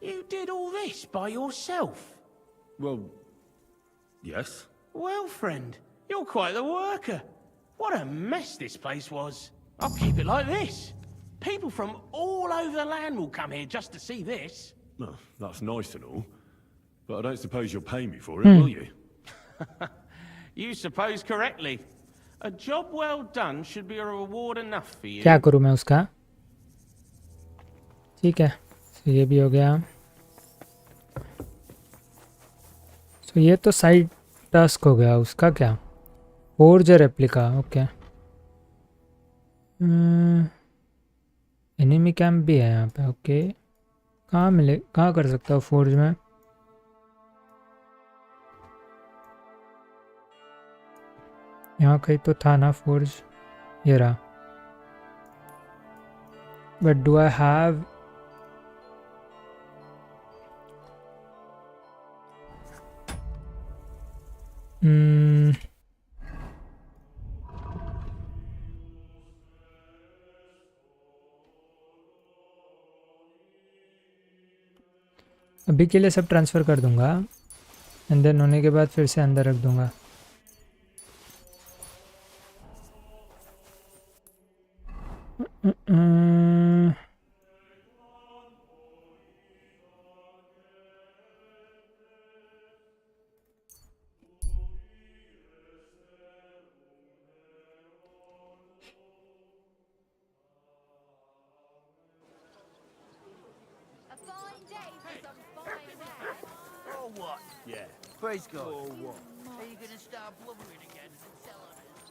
J: You did all this by yourself?
H: Well, yes.
J: Well, friend, you're quite the worker. What a mess this place was. I'll keep it like this. People from all over the land will come here just to see this.
H: Well, that's nice and all, but I don't suppose you'll pay me for it, will you?
J: You suppose correctly. A job well done should be a reward enough for you.
A: क्या करूँ मैं उसका? ठीक है, तो ये भी हो गया. तो ये तो साइड टास्क हो गया. उसका क्या? Forge replica. Okay. Enemy camp भी है यहाँ पे. ओके. कहाँ कर सकता हूँ फोर्ज में? यहाँ कहीं तो था ना फोर्ज. ये रहा. बट डू आई हैव अभी के लिए सब ट्रांसफ़र कर दूंगा एंड देन होने के बाद फिर से अंदर रख दूंगा.
K: Or what?
H: Yeah.
K: Praise God.
H: Or what?
K: Are you gonna start blubbering again and tell on us?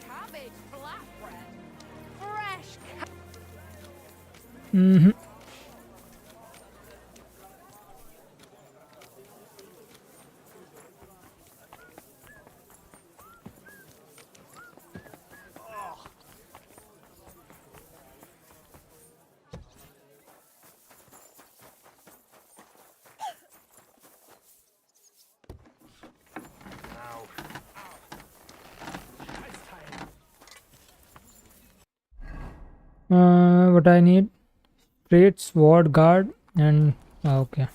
N: Cabbage flatbread. Fresh.
A: What I need? Straight sword guard and okay.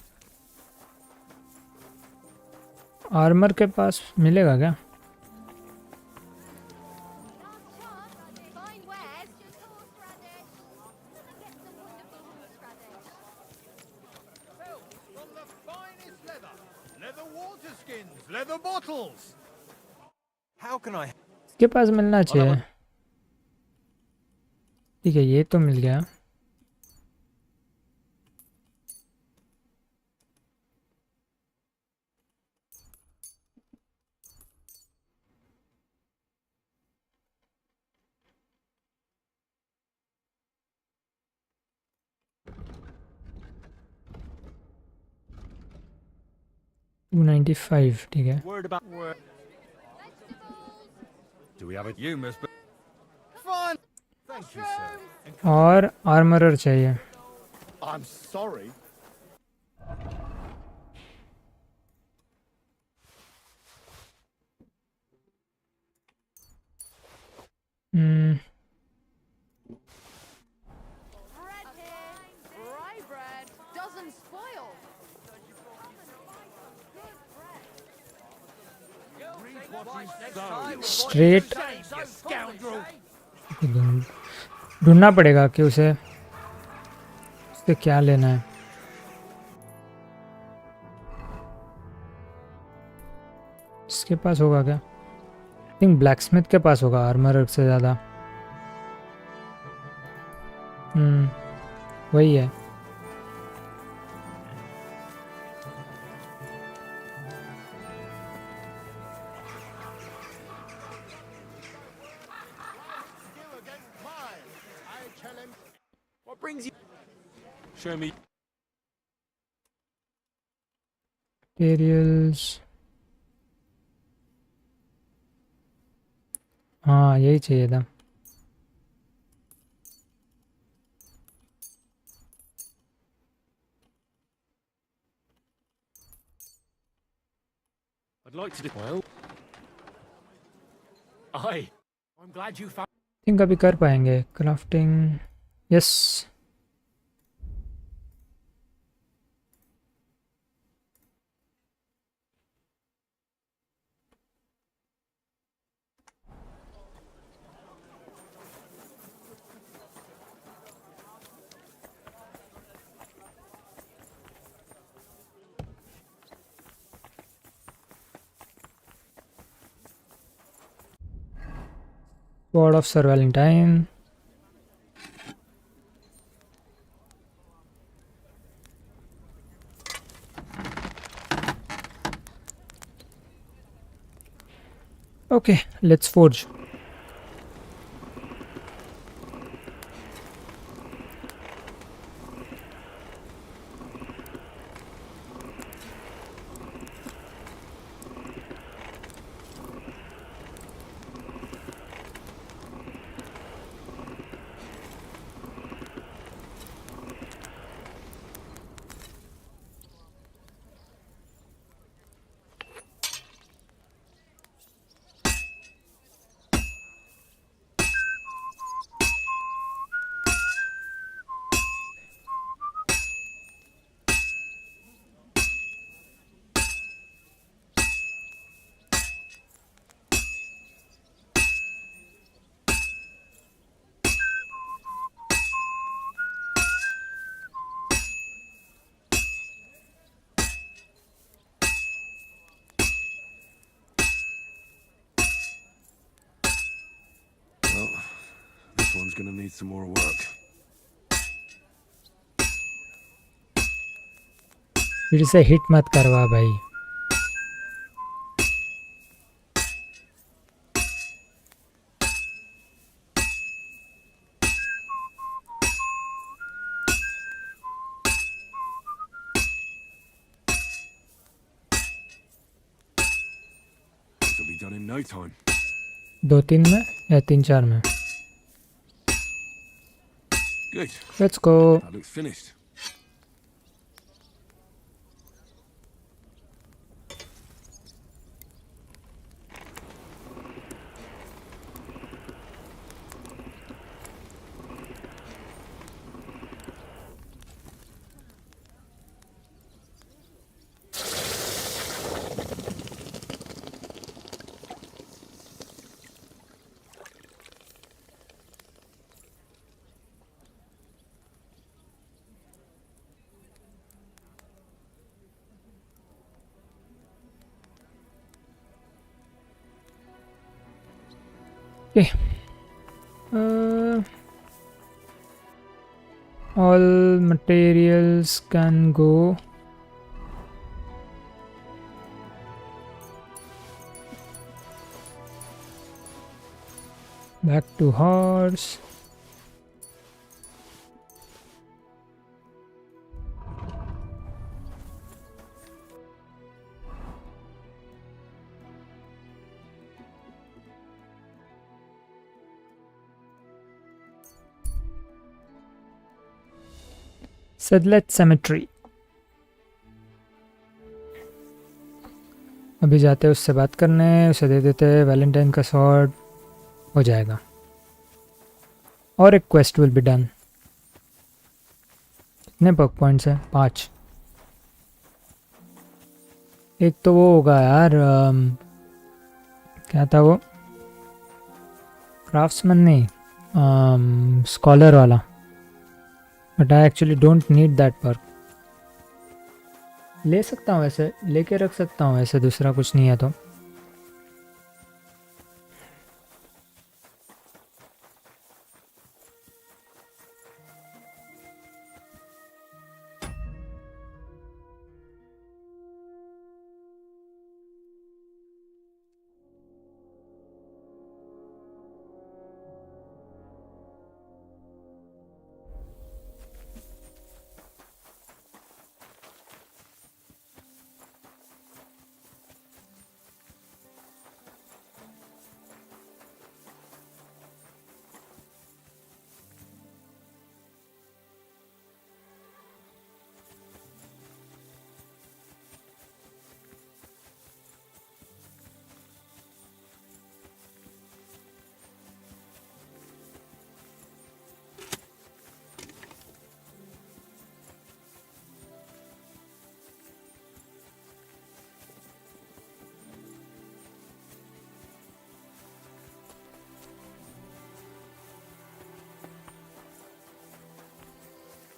A: Armour के पास मिलेगा क्या?
K: Leather water skins, leather bottles. How can I?
A: इसके पास मिलना चाहिए. ठीक है, ये तो मिल गया. $295, ठीक है.
H: Word about word. Do we have it? You must be.
K: Fine. Thank you, sir.
A: और आर्मरर चाहिए.
K: I'm sorry.
N: Rye bread doesn't spoil.
A: Straight ढूंढना पड़ेगा कि उससे क्या लेना है. इसके पास होगा क्या? आई थिंक ब्लैकस्मिथ के पास होगा आर्मर से ज़्यादा. वही है.
H: What brings you? Show me.
A: Materials. हाँ, यही चाहिए था.
H: I'd like to do well. I'm glad you found.
A: Think अभी कर पाएंगे crafting. Yes. Sword of Sir Valentine. Okay, let's forge.
C: This one's gonna need some more work.
A: फिर से hit मत करवा भाई.
C: This will be done in no time.
A: 2-3 में या 3-4 में.
C: Good.
A: Let's go.
C: That looks finished.
A: Okay. All materials can go. Back to horse. Sedlet Cemetery. अभी जाते हैं उससे बात करने, उसे दे देते हैं वैलेंटाइन का स्वॉर्ड, हो जाएगा और एक क्वेस्ट विल बी डन। कितने पर्क पॉइंट्स हैं? 5। एक तो वो होगा यार, क्या था वो, क्राफ्ट्समैन नहीं, स्कॉलर वाला, but I actually don't need that perk. ले सकता हूँ ऐसे, लेके रख सकता हूँ ऐसे, दूसरा कुछ नहीं है तो।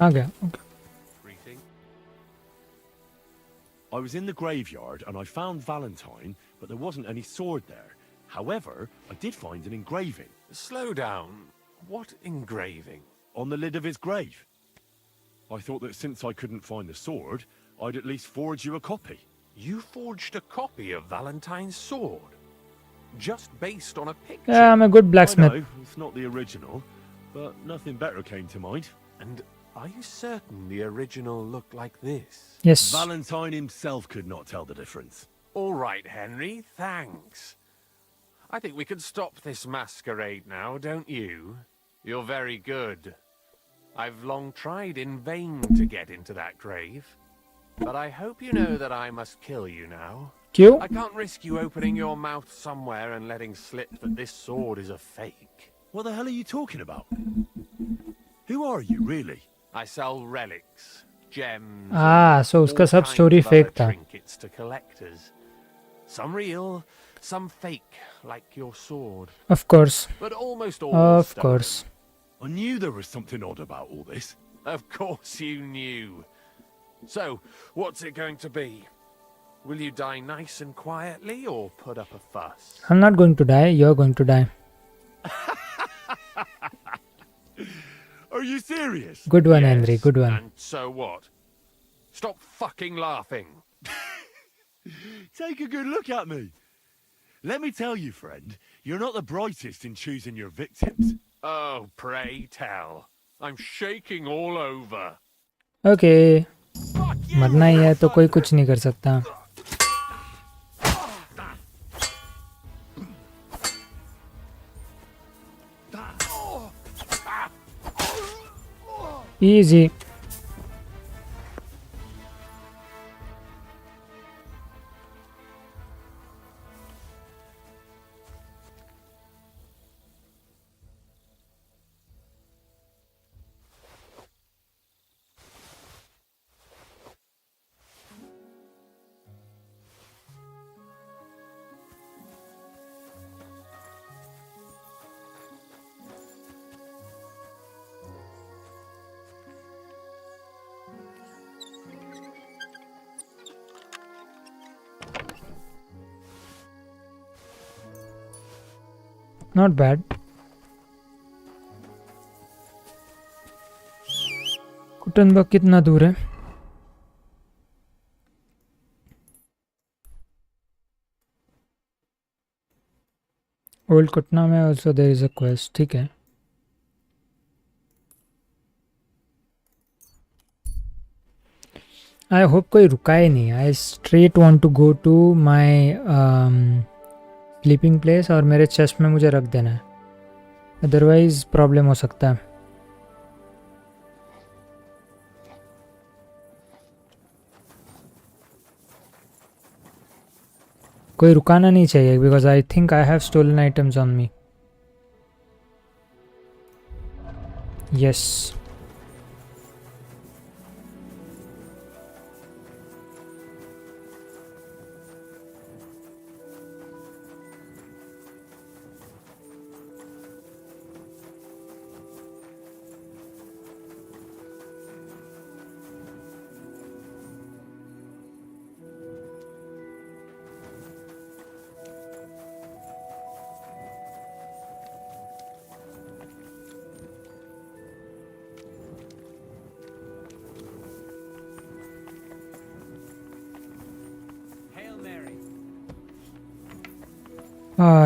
A: Okay.
H: I was in the graveyard and I found Valentine, but there wasn't any sword there. However, I did find an engraving.
S: Slow down. What engraving?
H: On the lid of his grave. I thought that since I couldn't find the sword, I'd at least forge you a copy.
S: You forged a copy of Valentine's sword? Just based on a picture?
A: Yeah, I'm a good blacksmith.
H: I know, it's not the original, but nothing better came to mind.
S: And are you certain the original looked like this?
A: Yes.
H: Valentine himself could not tell the difference.
S: All right, Henry, thanks. I think we can stop this masquerade now, don't you? You're very good. I've long tried in vain to get into that grave. But I hope you know that I must kill you now.
A: Kill?
S: I can't risk you opening your mouth somewhere and letting slip that this sword is a fake.
H: What the hell are you talking about? Who are you, really?
S: I sell relics, gems.
A: So उसका सब story fake था.
S: Trinkets to collectors. Some real, some fake, like your sword.
A: Of course.
S: But almost all
A: Of
S: stolen.
A: course.
H: I knew there was something odd about all this.
S: Of course you knew. So, what's it going to be? Will you die nice and quietly or put up a fuss?
A: I'm not going to die, you're going to die.
H: Are you serious?
A: Good one,
S: Yes,
A: Henry, good one.
S: And so what? Stop fucking laughing.
H: Take a good look at me. Let me tell you, friend, you're not the brightest in choosing your victims.
S: Oh, pray tell. I'm shaking all over.
A: Okay. मरना ही है तो कोई कुछ नहीं कर सकता. Easy. Not bad. कुटनबर्ग कितना दूर है? ओल्ड कुटना में also there is a quest. ठीक है, आई होप कोई रुका ही नहीं। I straight want to go to my sleeping place और मेरे चेस्ट में मुझे रख देना है, अदरवाइज प्रॉब्लम हो सकता है। कोई रुकाना नहीं चाहिए because I think I have stolen items on me. Yes,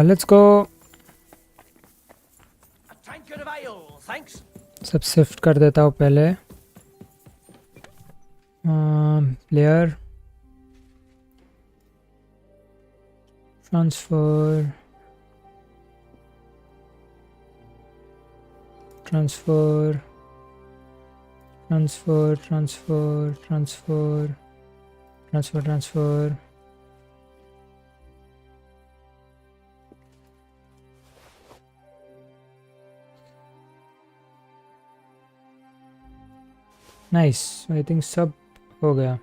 A: let's go. सब शिफ्ट कर देता हूँ पहले। Player transfer transfer transfer transfer transfer transfer transfer. Nice, I think सब हो गया।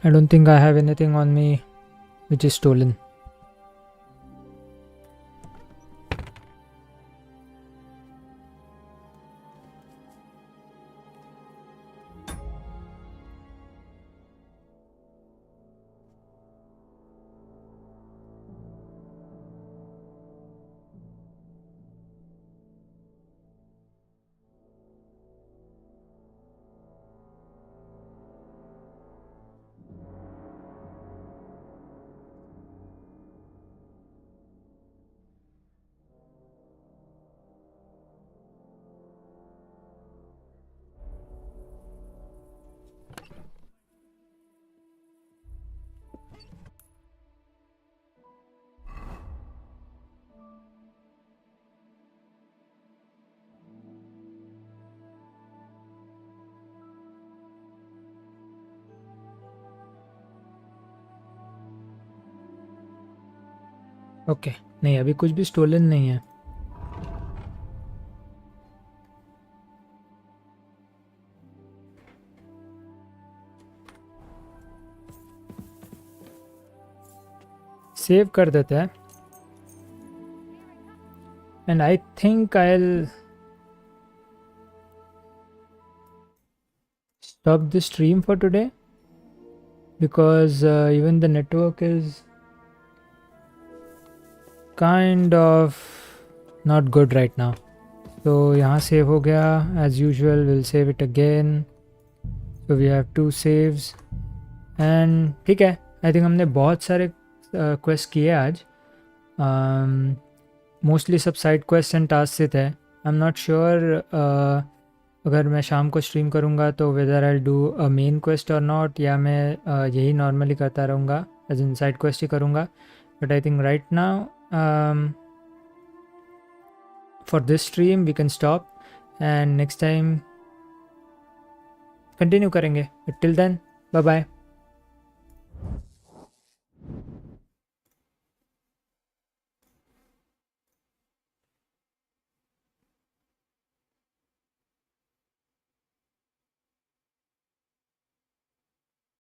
A: I don't think I have anything on me which is stolen. Okay, नहीं अभी कुछ भी स्टोलन नहीं है। सेव कर देते हैं and I think I will stop the stream for today because even the network is kind of not good right now. So यहाँ सेव हो गया as usual, we'll save it again. So we have 2 saves and ठीक है, I think हमने बहुत सारे quest किए आज। मोस्टली सब साइड क्वेस्ट एंड टास्क से थे। आई एम नॉट श्योर अगर मैं शाम को स्ट्रीम करूँगा तो whether I do a main quest और नॉट, या मैं यही नॉर्मली करता रहूँगा एज इन साइड क्वेस्ट ही करूँगा। But I think right now for this stream we can stop and next time continue करेंगे. But till then, bye bye.